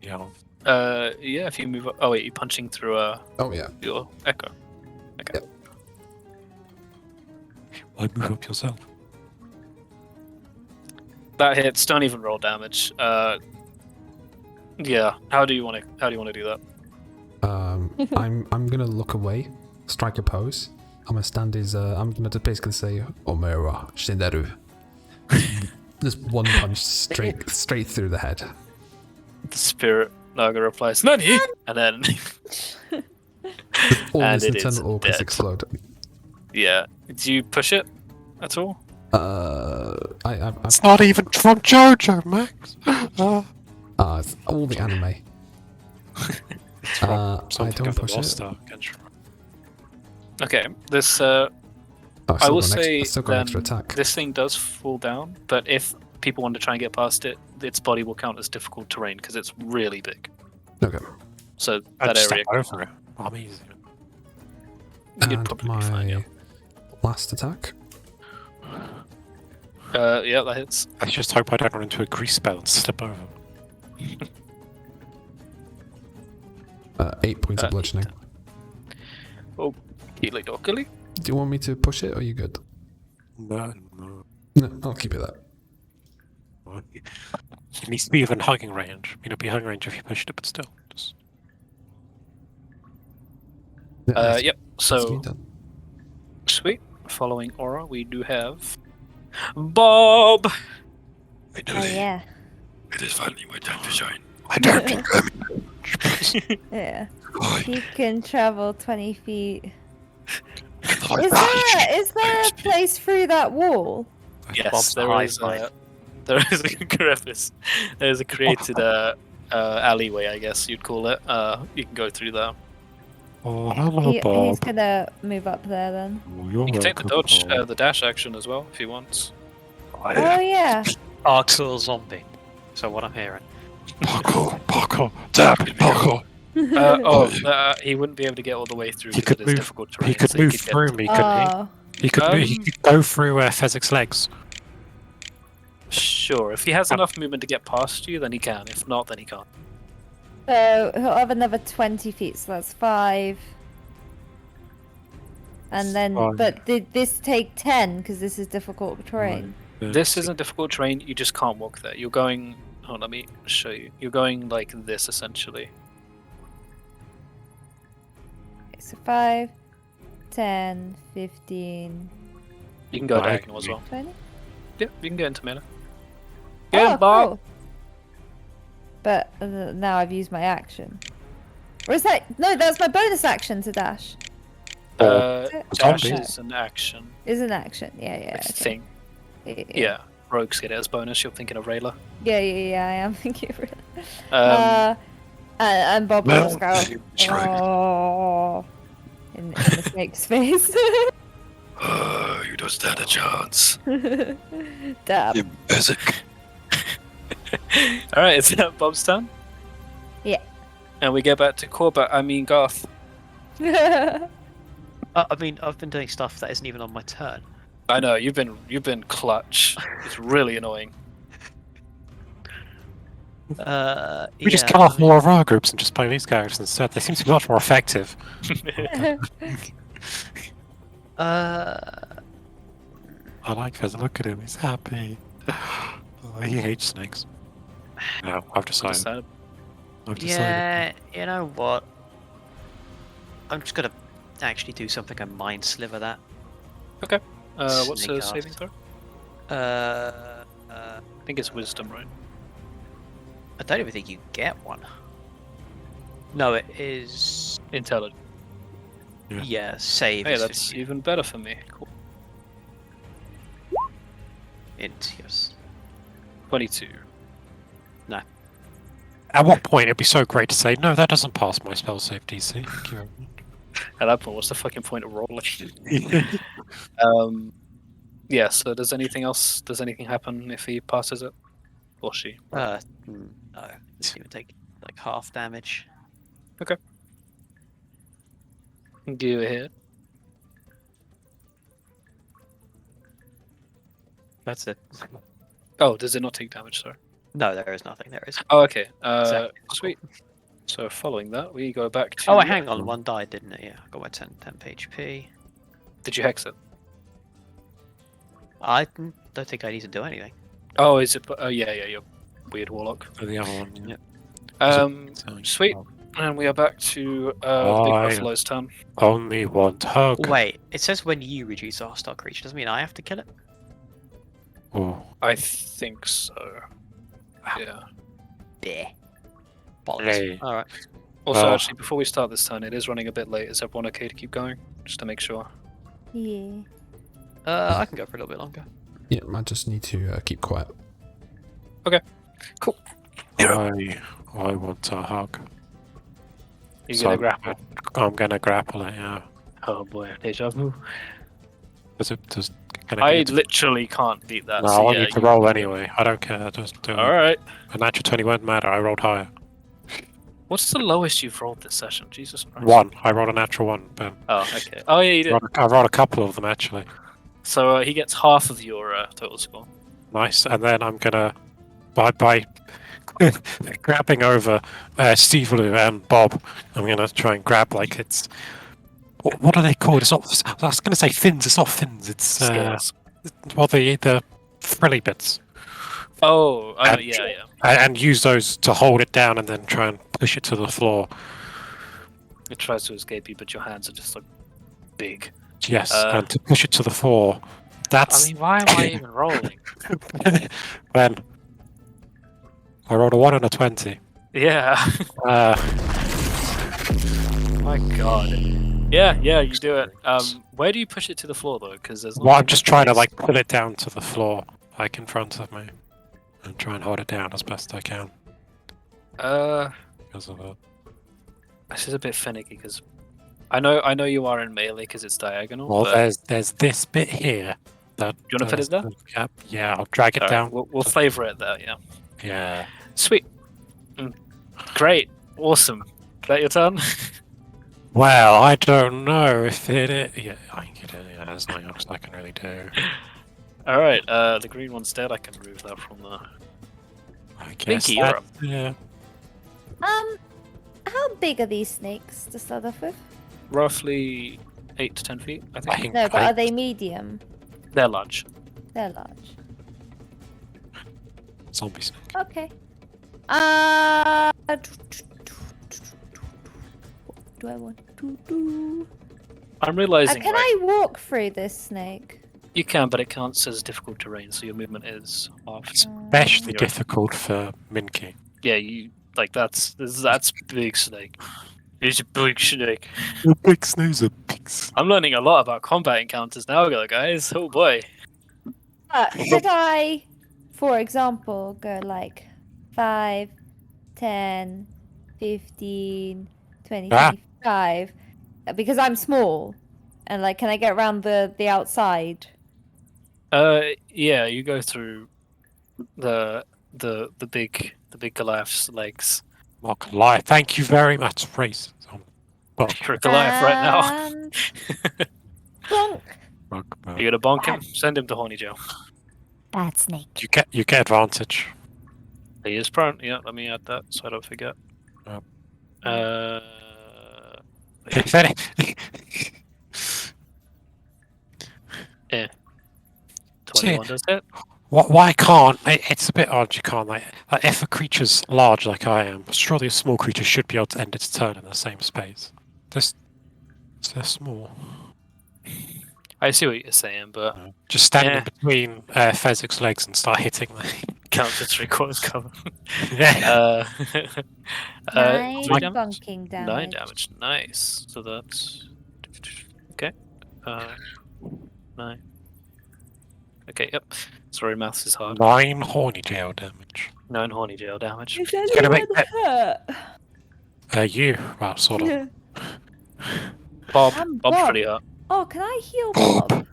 Yeah. Yeah, if you move up. Oh wait, you're punching through Oh yeah. your echo. Okay. Yep. Why move up yourself? That hits. Don't even roll damage. Yeah. How do you want to do that? I'm gonna look away, strike a pose. I'm gonna stand his. I'm gonna just basically say Omera Shinderu. Just one punch straight through the head. The spirit Naga replies, "Nani?" And then All And this it is internal orcus dead. explode. yeah. Do you push it at all? It's not even from JoJo, Max. It's all the anime. I don't push it. Okay. This Oh, I still will got an say still got an extra then attack. this thing does fall down, but if people want to try and get past it, its body will count as difficult terrain because it's really big. Okay. So I that just area, step over it. I'm easy. you'd And probably be fine. Yeah. my last attack. Yeah, that hits. I just hope I don't run into a grease spell and slip over. 8 points of bludgeoning. Keely Dokily. Do you want me to push it, or are you good? No. No, I'll keep it that. It needs to be within hugging range. I mean, it'd be hugging range if you pushed it, but still. Just... Yeah, that's- Yep. that's So me done. sweet. Following Aura, we do have Bob. Finally, yeah. it is finally my time to shine. I don't think I'm... Yeah. Boy, He can travel 20 feet. the Is there a place through that wall? Yes, Bob's there high is. five. There is a crevice. There is a created alleyway, I guess you'd call it. You can go through there. Oh, hello, He's Bob. gonna move up there then. Oh, you're You can take the welcome, dodge, Bob. the dash action as well if you want. Oh yeah. Parkour zombie. So what I'm hearing. parkour, parkour. parkour. Damn it, parkour. He wouldn't be able to get all the way through He because could it is move. difficult terrain. He could so move get through to- me, couldn't he? Oh. He could go through Fezzik's legs. Sure, if he has enough movement to get past you, then he can. If not, then he can't. So he'll have another 20 feet, so that's 5. And then, Fine. but did this take 10 because this is difficult terrain? This isn't difficult terrain. You just can't walk there. You're going. Oh, let me show you. You're going like this essentially. Okay, so 5, 10, 15, You can go Right. diagonal as well. 20. Yep, you can get into melee. Get Oh, Bob. cool. But now I've used my action. Or is that? No, that's my bonus action to dash. Dash zombie. is an action, Is an action. Yeah, yeah. I okay. think. Yeah. Yeah, rogues get it as bonus. You're thinking of Rayla. Yeah, I am thinking of it. Um, And Bob will just Well, go, that's right. oh, in the snake's face. You don't stand a chance. Dab. You Fezzik. all right, it's Bob's turn. Yeah. And we get back to Garth. I mean, I've been doing stuff that isn't even on my turn. I know you've been clutch. It's really annoying. We just kill off more of our groups and just play these characters instead. They seem to be much more effective. Uh, I like Fezzik. Look at him. He's happy. Oh, he hates snakes. No, I've decided. I've decided. yeah, you know what? I'm just gonna actually do something and mind sliver that. What's Snake the saving cast. throw? I I think it's wisdom, right? don't even think you get one. No, it is. Intelligence. Yeah, save. Hey, is that's 50. even better for me. Cool. Int, yes. 22. At what point it'd be so great to say, no, that doesn't pass my spell save DC. Thank you very At that point, what's the fucking point of rolling? much. Yeah. So does anything happen if he passes it, or she? No, doesn't even take like half damage. Give a hit. That's it. Oh, does it not take damage? Sorry. No, there is nothing. There is. Oh, okay. Exactly. Sweet. So following that, we go back to. Oh, hang on. One died, didn't it? Yeah, I got my 10 HP. Did you hex it? I don't think I need to do anything. Oh, is it? Oh, yeah. You're weird warlock. For the other one, yeah. Sweet. And we are back to Big I- Buffalo's turn. Only one hug. Wait, it says when you reduce a hostile creature. Doesn't mean I have to kill it. Oh, I think so. Yeah. Yeah. Bollocks. Hey. All right. Also, Well- actually, before we start this turn, it is running a bit late. Is everyone okay to keep going? Just to make sure. Yeah. I can go for a little bit longer. Yeah, I just need to keep quiet. I want a hug. You're So gonna grapple. I'm gonna grapple it, yeah. Oh boy, deja vu. Can I beat it? literally can't beat that. No, so I want yeah, you to roll anyway. I don't care. Just do it. Alright. A natural 20 won't matter. I rolled higher. What's the lowest you've rolled this session? Jesus Christ. 1. I rolled a natural 1, but Oh, okay. Oh, yeah, you did. I rolled a couple of them actually. So he gets half of your total score. Nice. And then I'm gonna by grabbing over Steve Lou and Bob, I'm gonna try and grab like it's what are they called? It's not. I was gonna say fins. It's not fins. It's Scales. well the frilly bits. Oh, And- yeah. And use those to hold it down and then try and push it to the floor. It tries to escape you, but your hands are just like big. Yes, and to push it to the floor. That's I mean, why am I even rolling? when I rolled a 1 and a 20. Yeah. My God. Yeah, you do it. Where do you push it to the floor though? Because there's. Well, I'm just trying to like pull it down to the floor, like in front of me, and try and hold it down as best I can. Because of it. This is a bit finicky because I know you are in melee because it's diagonal. Well, but... there's this bit here. That, You wanna fit it there? Yep. Yeah, I'll drag it Alright, down. We'll flavor it there. Yeah. Yeah. Sweet. Great. Awesome. Is that your turn? Well, I don't know if it is. Yeah, I think it is. Yeah, there's nothing else I can really do. Alright, the green one's dead. I can remove that from the... I guess Pinky, you're up. yeah. How big are these snakes to start off with? Roughly 8 to 10 feet, I I think. think No, but I- are they medium? They're large. They're large. zombie snake. Okay. What do I want to do? I'm realizing Can I walk through this snake? you can, but it counts as difficult terrain, so your movement is off. Especially Yeah. difficult for Minky. Yeah, you like that's big snake. It's a big snake. The big snake's a big snake. I'm learning a lot about combat encounters now, guys. Oh boy. Could I, for example, go like 5, 10, 15, 20, Ah. 25? Because I'm small. And like, can I get around the outside? Yeah, you go through the big Goliath's legs. Not gonna lie. Thank you very much, race. You're a Goliath right now. And bonk. You gonna bonk him? Send him to horny jail. Bad snake. You get advantage. He is prone. Yeah, let me add that so I don't forget. Yep. Uh, If any, 21 does it. why can't? It's a bit odd. You can't like if a creature's large like I am. Surely a small creature should be able to end its turn in the same space. They're small. I see what you're saying, but Just stand Yeah. in between Fezzik's legs and start hitting them. counts as 3/4 cover. Yeah. 9 3 damage? bonking damage. 9 damage. Nice. So that's okay. 9. Okay. Yep. Sorry, maths is hard. 9 horny jail damage. 9 horny jail damage. Is gonna make anyone hurt? You, well, sort of. Bob's Bob. pretty hurt. Oh, can I heal Bob?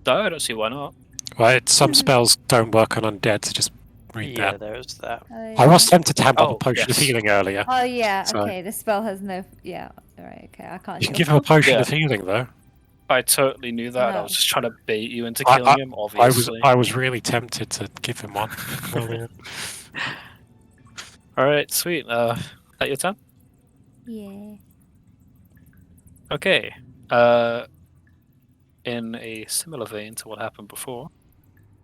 No, I don't see why not. Well, some spells don't work on undead, so just read Yeah, that. there's that. I was tempted to hand Oh, up a potion yes. of healing earlier. Oh yeah, So- okay. The spell has no. Yeah, alright. Okay, I can't. You can heal give him a Bob. potion Yeah. of healing, though. I totally knew that. I No. was just trying to bait you into I- killing him. Obviously. I was really tempted to give him one. earlier. All right, sweet. That your turn? Yeah. Okay. In a similar vein to what happened before,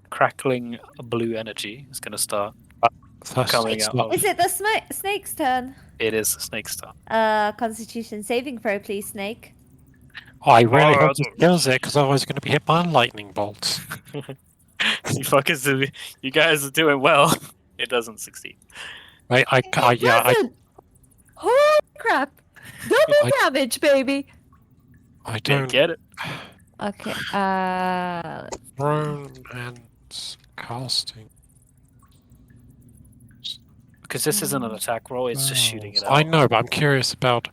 crackling blue energy is going to start First, coming it's out. not- Is it the snake's turn? It is the snake's turn. Constitution saving throw, please, snake. I really Oh, hope he kills it, because otherwise he's going to be hit by a lightning bolt. You fuckers, you guys are doing well. It doesn't succeed. I Doesn't. Holy crap! Double I- damage, baby. I Didn't don't get it. Okay. prone and casting. Because this isn't an attack roll, it's just shooting it out. I know, but I'm curious about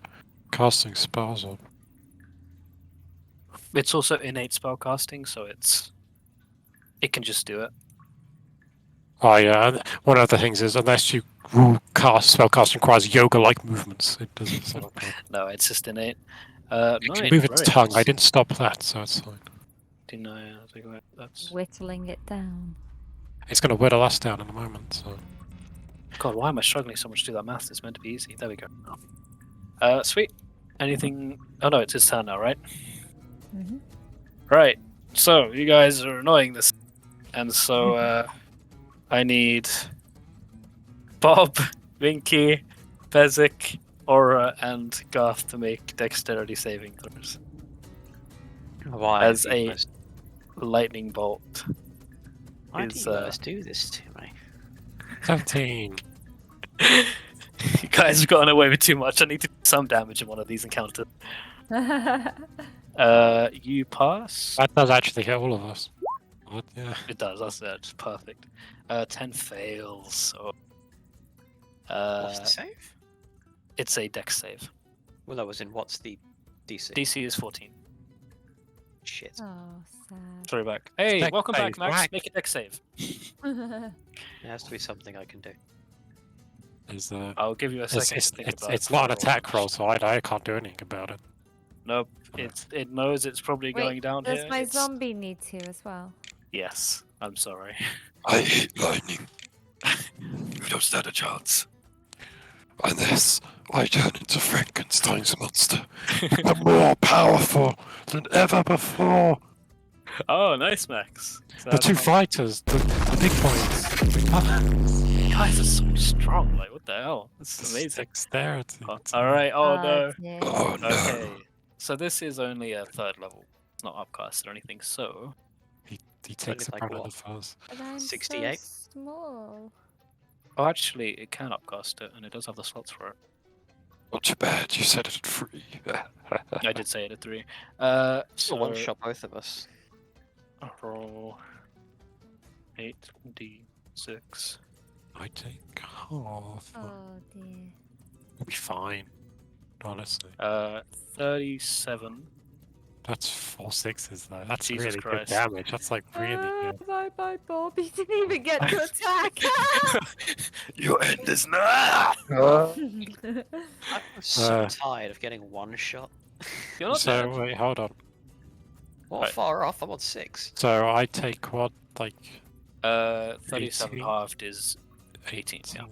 casting spells. Or... It's also innate spell casting, so it can just do it. Oh yeah, and one of the things is unless you cast spell casting requires yoga-like movements, it doesn't. So No, it's just innate. it can 9, move its very tongue. nice. I didn't stop that, so it's fine. Didn't I? Think about that's. Whittling it down. It's going to whittle us down in a moment. So God, why am I struggling so much to do that math? It's meant to be easy. There we go. Sweet. Anything? Oh no, it's his turn now, right? Mhm. Right. So you guys are annoying this, and so I need Bob, Vinky, Bezic, Aura, and Garth to make dexterity saving throws. Why As do you a- guys- Lightning bolt. why do is, you guys do this to me? 17. You guys have gotten away with too much. I need to do some damage in one of these encounters. You pass. That does actually hit all of us. What? Yeah. It does. That's perfect. 10 fails. So What's the save? it's a dex save. Well, that was in what's the DC? DC is 14. Shit. Oh, sad. Sorry, back. Hey, Dex welcome back, save, Max. Max. Make a dex save. It has to be something I can do. Is I'll give you a second to think about it. it's not an before attack roll, so I can't do anything about it. Nope. It knows it's probably going Wait, down does here. my It's- zombie need to as well? Yes. I'm sorry. I hate lightning. You don't stand a chance. Unless I turn into Frankenstein's monster. I'm more powerful than ever before. Oh, nice, Max. So The two that's fighters, the big boys. You guys are so strong. Like, what the hell? This is amazing. Dexterity. All right. Oh no. dear. Oh no. Okay. So this is only a 3rd level. It's not upcast or anything. So He takes the like brunt of what? the fuzz. But I'm 68? so small. oh, actually, it can upcast it, and it does have the slots for it. Not too bad. You said it at 3. I did say it at 3. So So one shot both of us. I'll roll 8d6. I take half. Oh dear. We'll be fine. Honestly. 37. That's 4 6s though. That's Jesus really Christ. good damage. That's like really good. Bye, Bob. He didn't even get to attack. Your end is not. I'm so Uh, tired of getting one shot. You're not So dead. wait, hold on. Well, Right. far off. I'm on 6. So I take what, like 37 18. halved is 18. Yeah.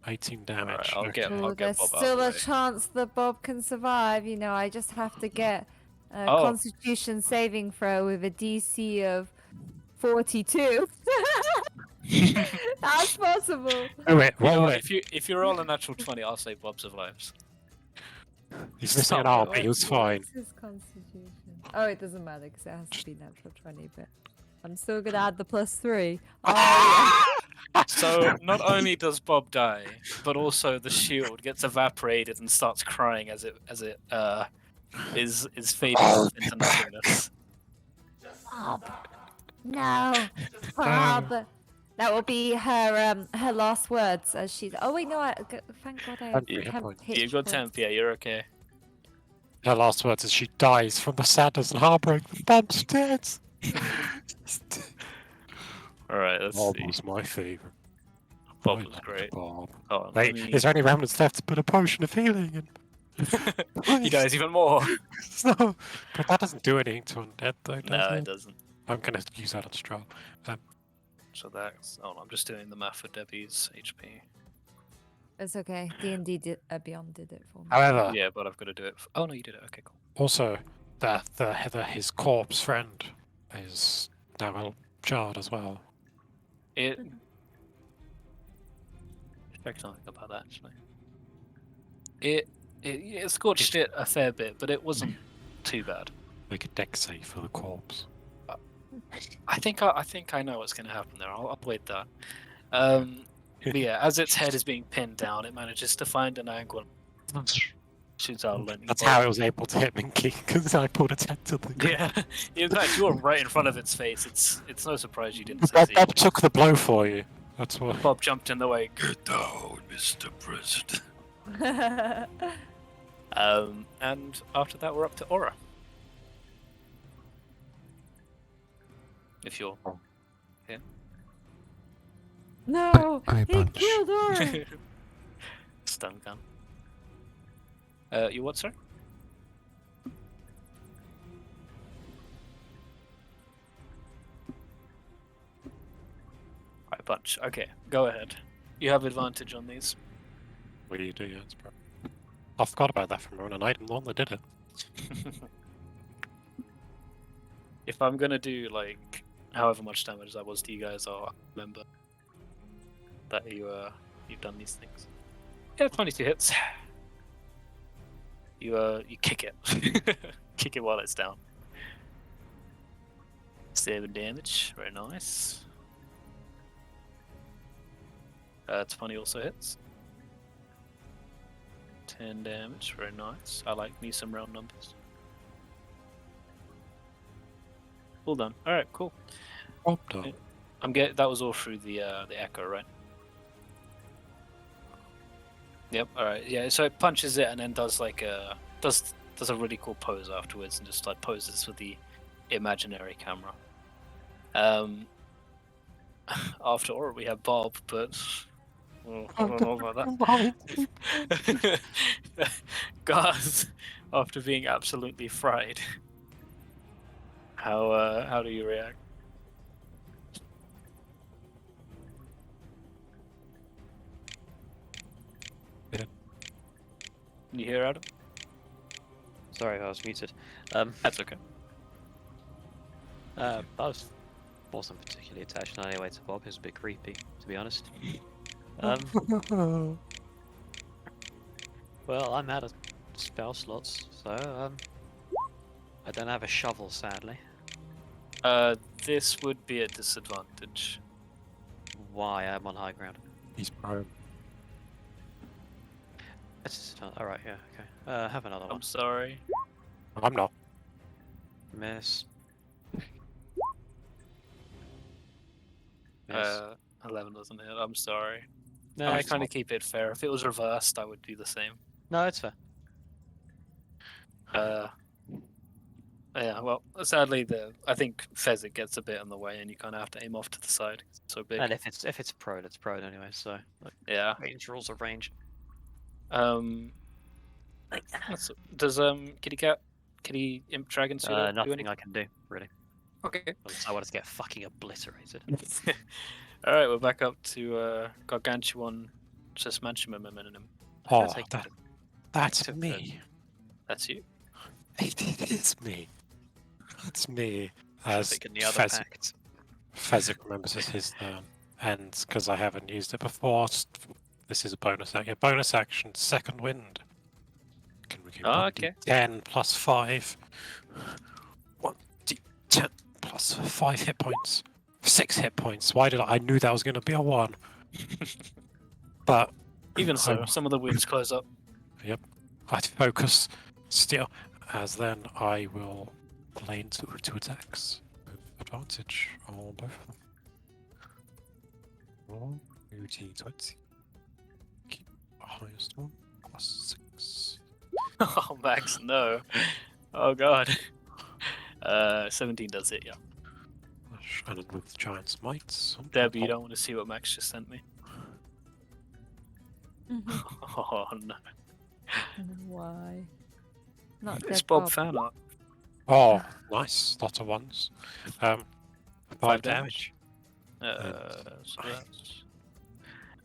18 damage. Alright, I'll Okay. get Oh, I'll there's get Bob out still of a the way. chance that Bob can survive. You know, I just have to get a Oh. Constitution saving throw with a DC of 42. That's possible. Oh, wait, You know, what? Wait. if you roll a natural 20, I'll say Bob survives. He's missing an Stop arm, it. but he was fine. What's his Constitution? Oh, it doesn't matter because it has to be natural 20, but I'm still gonna add the +3. Oh, So not only does Bob die, but also the shield gets evaporated and starts crying as it is fading I'll off be into back. nothingness. Bob. No, Bob. That will be her last words as she's. Oh wait, no. Thank God I have Temp hit temp points. hit You've got points. temp, yeah, you're okay. Her last words is she dies from the sadness and heartbreak that Bob's dead. Alright, let's Bob see. was my favourite. Bob I was loved great. Bob. Oh, Wait, is there any remnants left to put a potion of healing in? he dies even more. No, but that doesn't do anything to undead though, does No, it? it doesn't. I'm gonna use that on Stroll. So that's. Oh, I'm just doing the math for Debbie's HP. It's okay. D&D Beyond did it for me. However, Yeah, but I've got to do it. Oh no, you did it. Okay, cool. also, his corpse friend is now well jarred as well. It. Check something about that actually. It scorched it a fair bit, but it wasn't too bad. Make a deck save for the corpse. I think I know what's going to happen there. I'll wait that. But yeah, as its head is being pinned down, it manages to find an angle and shoots out a lightning That's bolt. how it was able to hit Minky, because I pulled its head to the ground. Yeah, in fact, you were right in front of its face. It's no surprise you didn't Bob, succeed. Bob took the blow for you. That's what. Bob jumped in the way. Get down, Mr. President. And after that, we're up to Aura. If you're No, I he punch. killed Ori. stun gun. You what, sir? I punch. Okay, go ahead. You have advantage on these. What do you do? Yes, bro. I forgot about that from running. I'm the one that did it. If I'm gonna do like however much damage that was to you guys, I'll remember that you've done these things. Yeah, 22 hits. You kick it, kick it while it's down. 7 damage, very nice. 20 also hits. 10 damage, very nice. I like me some round numbers. All done. All right, cool. Bob done. That was all through the echo, right? Yep. All right. Yeah. So it punches it and then does like does a really cool pose afterwards and just like poses for the imaginary camera. After all, we have Bob, but Well, I don't know about that. Garth, after being absolutely fried, how do you react? Yeah. Can you hear Adam? Sorry, I was muted. That's okay. I wasn't particularly attached in any way to Bob. He was a bit creepy, to be honest. Well, I'm out of spell slots, so I don't have a shovel, sadly. This would be a disadvantage. Why? I'm on high ground. He's prone. All right, yeah, okay. Have another one. I'm sorry. I'm not. Miss. Miss. 11 doesn't hit. I'm sorry. No, I'm it's trying to not. keep it fair. If it was reversed, I would do the same. No, it's fair. Yeah, well, sadly, I think Fezzik gets a bit in the way, and you kind of have to aim off to the side. It's so big. And if it's prone, it's prone anyway. So Yeah. range rules of range. Does Kitty Imp Dragon suit do Nothing anything? I can do really. Okay. Unless I want to get fucking obliterated. All right, we're back up to Gargantuan Sesmanchimum. Oh, take that's took me. That's you. It is me. That's me. As Thinking the other pact. Fezzik remembers it's his turn. And because I haven't used it before, this is a bonus action. Bonus action, second wind. Can we get Okay. 10 plus 5? 1d10 plus 5 hit points. 6 hit points. Why did I knew that was going to be a 1. But Even so, some of the wounds close up. Yep. I'd focus still, as then I will lane two attacks with advantage on both of them. Roll 2d20. Keep the highest one, plus 6. Oh, Max, no. Oh, God. 17 does it, yeah. And then with Giant's Might. Deb, you don't want to see what Max just sent me. Oh, no. Why? Not It's dead Bob fan art. Oh, nice. Lots of ones. 5 5 damage. So that's...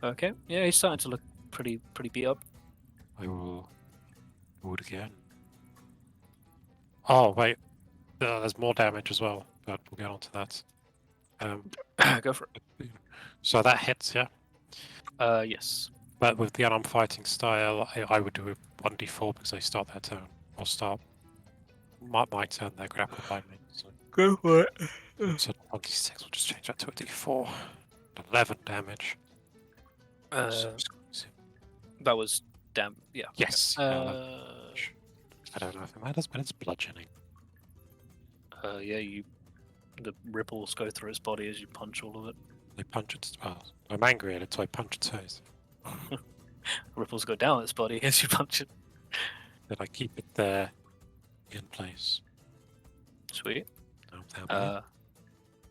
Okay, yeah, he's starting to look pretty beat up. I will do it again. Oh, wait. There's more damage as well, but we'll get onto that. Go for it. So that hits, yeah? Yes. But with the unarmed fighting style, I would do a 1d4 because they start their turn. Or start my turn, they're grappled by me. So, Go for it. so 1d6, we'll just change that to a d4. 11 damage. That was yeah. Yes. Okay. I don't know if it matters, but it's bludgeoning. Yeah, the ripples go through its body as you punch all of it. I punch its... Well, I'm angry at it, so I punch its face. Ripples go down its body as you punch it. Then I keep it there in place. Sweet. Now,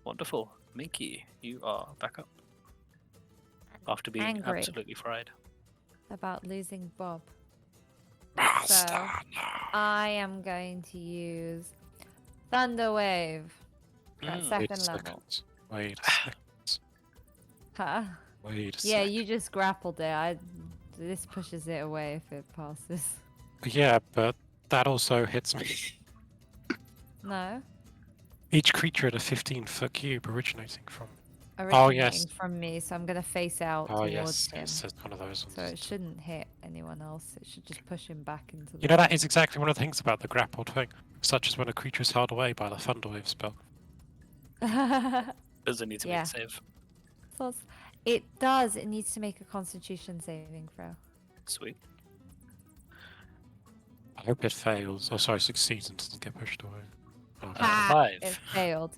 Wonderful. Minky, you are back up. After being Angry. absolutely fried. About losing Bob. Master, So, no. I am going to use Thunder Wave at Mm, wait a second level. second. Wait a second. Huh? Wait a Yeah, second. you just grappled it. This pushes it away if it passes. Yeah, but that also hits me. No? Each creature in a 15-foot cube originating from... Originating yes. from me, so I'm going to face out Oh, towards yes. him. Yes, it's one of those ones. So it shouldn't hit anyone else. It should just push him back into the... You know, that is exactly one of the things about the grappled thing. Such as when a creature is held away by the Thunderwave spell. Does it need to Yeah. make a save? So it does. It needs to make a Constitution saving throw. Sweet. I hope it fails. Oh, sorry, succeeds and doesn't get pushed away. Oh, Ah, 5. it failed.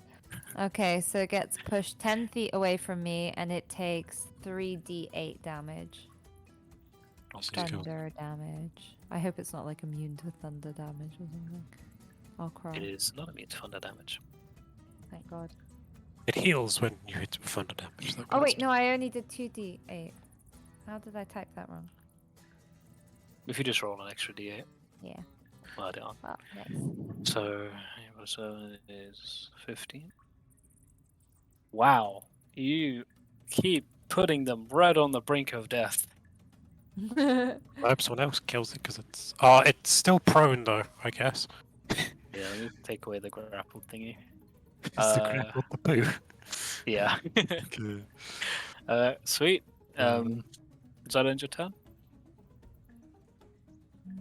Okay, so it gets pushed 10 feet away from me, and it takes 3d8 damage. also he's killed. Thunder damage. I hope it's not like immune to thunder damage or something. I'll cry. It is not immune to thunder damage. Thank God. It heals when you hit with thunder damage. That Oh kind of wait, no, I only did 2d8. How did I type that wrong? If you just roll an extra d8, Yeah. I'll add it on. Well, nice. So, 7 is 15. Wow. You keep putting them right on the brink of death. I hope someone else kills it because it's still prone though, I guess. Yeah, let me take away the grapple thingy. It's the grapple the boo. Yeah. Okay. Sweet. Is that end your turn? Mm,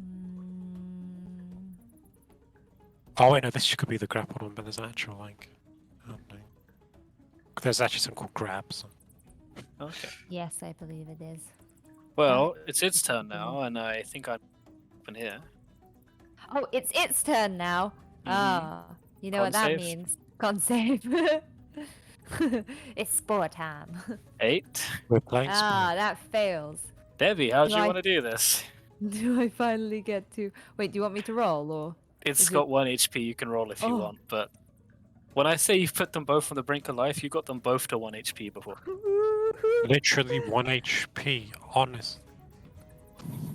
Oh wait, no, this could be the grapple one, but there's an actual like. Oh, no. There's actually some called grabs. Okay. yes, I believe it is. Well, it's its turn now, and I think I'm open here. Oh, it's its turn now. Ah, you know what that Con save. means. Con save. It's sport time. 8. We're playing Ah, that fails. Debbie, how do you Right. want to do this? Do I finally get to? Wait, do you want me to roll or? It's Is got it- 1 HP. You can roll if you Oh. want, but when I say you've put them both on the brink of life, you got them both to 1 HP before. literally 1 HP. Honest.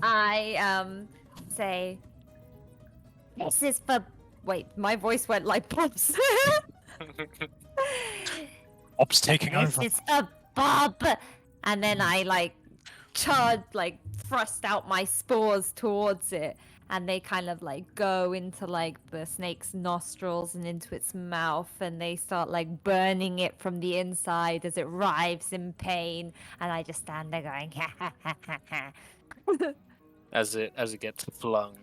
I say this is for. Wait, my voice went like pops. Ops taking This over. is for Bob. And then I like thrust out my spores towards it, and they kind of like go into like the snake's nostrils and into its mouth, and they start like burning it from the inside as it writhes in pain. And I just stand there going, ha ha ha ha ha. As it gets flung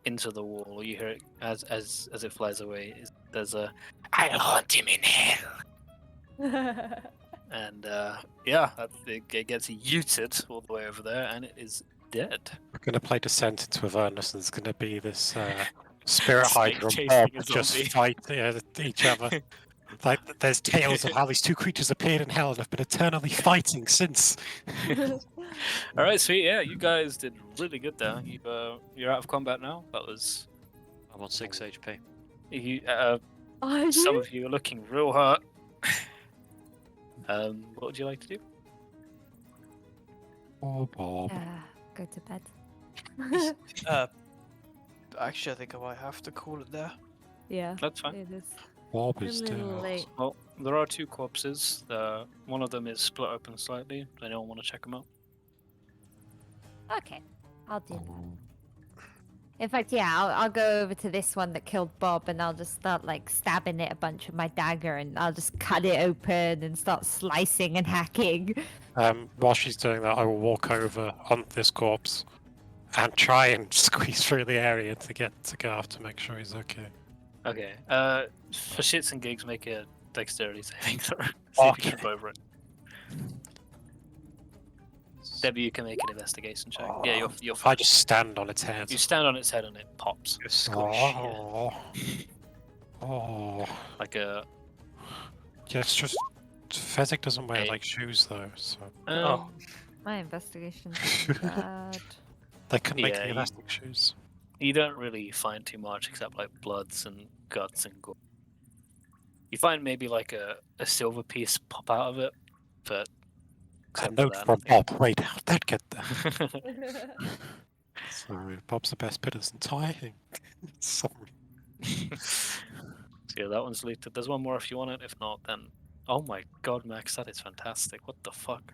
into the wall, you hear it as it flies away. There's a "I'll haunt him in hell," and it gets yeeted all the way over there, and it is dead. We're going to play Descent into Avernus, and there's going to be this Spirit Snake Hydra and chasing Bob a just zombie. fight each other. Like, there's tales of how these two creatures appeared in hell and have been eternally fighting since. All right, sweet. Yeah, you guys did really good there. You're out of combat now. That was I'm on 6 HP. you. Are Some you? of you are looking real hurt. What would you like to do? Oh, Bob. Go to bed. Actually, I think I might have to call it there. Yeah, That's fine. it is Bob a is little dead. late. Well, there are 2 corpses. One of them is split open slightly. Does anyone want to check them out? Okay, I'll do that. In fact, yeah, I'll go over to this one that killed Bob, and I'll just start like stabbing it a bunch with my dagger, and I'll just cut it open and start slicing and hacking. While she's doing that, I will walk over on this corpse and try and squeeze through the area to get to Garth to make sure he's okay. Okay. For shits and gigs, make a dexterity saving throw. See if you can jump over it. Debbie, you can make an investigation check. Yeah, you're I fine. just stand on its head. You stand on its head and it pops Oh. like a. Yeah, it's just Fezzik doesn't wear Hey. like shoes though, so My investigation's bad. they couldn't make Yeah, the you- elastic shoes. You don't really find too much except like bloods and guts and gore. You find maybe like a silver piece pop out of it, but A except for note that, from Bob. Wait, how'd that get there? nothing. So Bob's the best bit of this entire thing. Sorry. So yeah, that one's looted. There's one more if you want it. If not, then oh my god, Max, that is fantastic. What the fuck?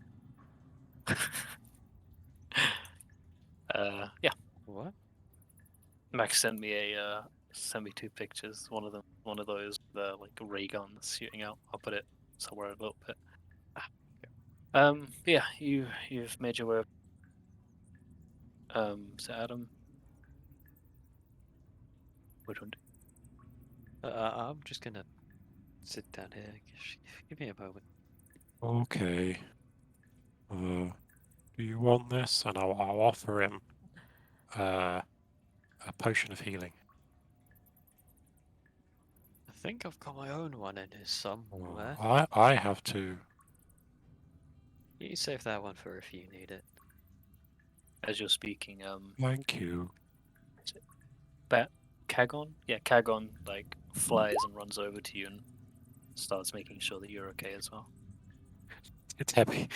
Yeah, What? Max sent me 2 pictures. One of those like ray guns shooting out. I'll put it somewhere a little bit. Yeah, you've made your way. So Adam, which one? I'm just gonna sit down here. Give me a moment. Okay. Do you want this? And I'll offer him a potion of healing. I think I've got my own one in here somewhere. I have to. You save that one for if you need it. As you're speaking, Thank you. Kagon? Yeah, Kagon like flies and runs over to you and starts making sure that you're okay as well. It's heavy.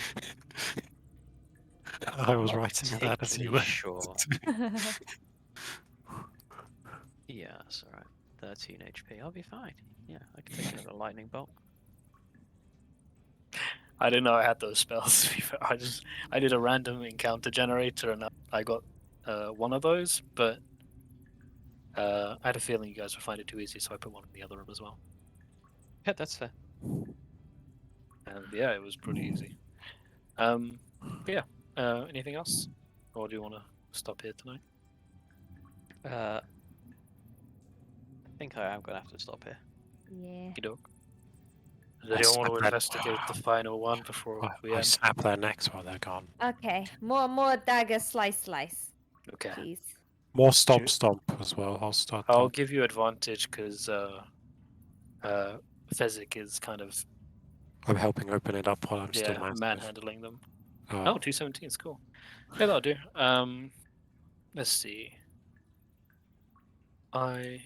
I was writing that as you Particularly were. sure. Yeah, that's alright. 13 HP. I'll be fine. Yeah, I can take another lightning bolt. I didn't know I had those spells. To be fair. I did a random encounter generator and I got one of those, but I had a feeling you guys would find it too easy, so I put one in the other room as well. Yeah, that's fair. And yeah, it was pretty easy. Yeah. Anything else, or do you want to stop here tonight? I think I am gonna have to stop here. Yeah. Does I anyone want to snap that- investigate the final one before we I end? snap their necks while they're gone. Okay. More dagger slice, Okay. please. More stomp Shoot. stomp as well. I'll start. I'll give you advantage because Fezzik is kind of I'm helping open it up while I'm still massive. manhandling them. Oh, 217 is cool. Yeah, that'll do. Let's see. I'm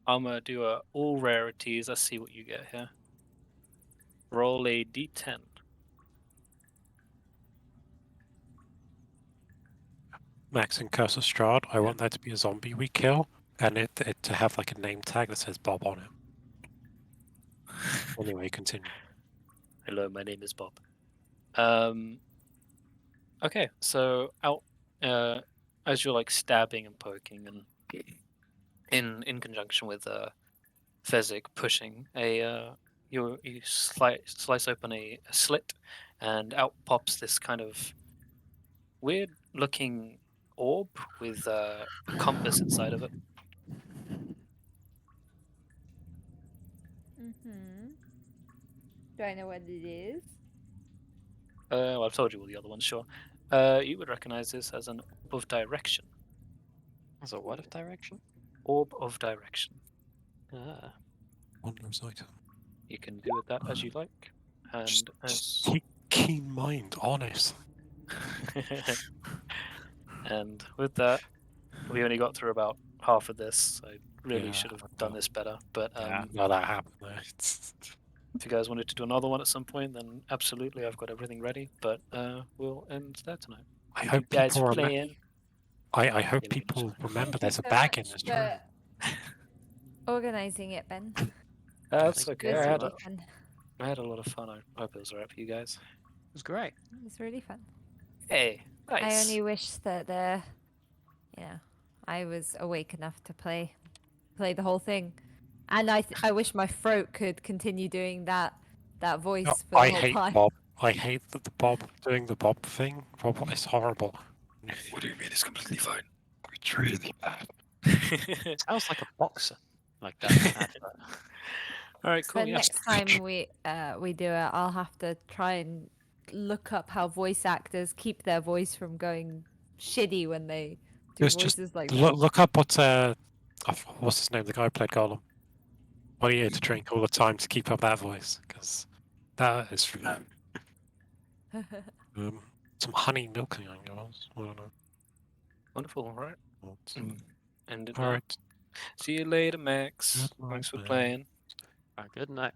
gonna do all rarities. Let's see what you get here. Roll a d10. Max and Curse of Strahd. I want that to be a zombie we kill, and it to have like a name tag that says Bob on it. Anyway, continue. Hello, my name is Bob. Okay, so out as you're like stabbing and poking, and in conjunction with Fezzik pushing you slice open a slit, and out pops this kind of weird looking orb with a compass inside of it. Mm-hmm. Do I know what it is? Well, I've told you all the other ones, sure. You would recognize this as an orb of direction. As a what of direction? Orb of direction. Ah. Wondrous item. You can do with that as you like. And Just keep keen mind, honest. and with that, we only got through about half of this. I really Yeah, should have done this better. But No, that happened. There. if you guys wanted to do another one at some point, then absolutely, I've got everything ready. But we'll end there tonight. I You hope guys people remember. playing. I hope Yeah, people that's remember Thank there's you a so bag in much this for room. organizing it, Ben. That's It okay. was I had, really fun. I had a lot of fun. I hope it was alright for you guys. It was great. It was really fun. Hey, nice. I only wish that I was awake enough to play the whole thing, and I wish my throat could continue doing that voice No, for the I whole hate time. Bob. I hate that the Bob doing the Bob thing. Bob is horrible. What do you mean? It's completely fine. It's really bad. Sounds like a boxer. Like that. Alright, So cool. Yes. next time we do it, I'll have to try and look up how voice actors keep their voice from going shitty when they do Just voices like that. look up what's his name? The guy who played Gollum. What do you to drink all the time to keep up that voice? Because that is some honey milking on yours. I don't know. Wonderful. Alright. And All right. see you later, Max. Good night, Thanks for man. playing. Good night.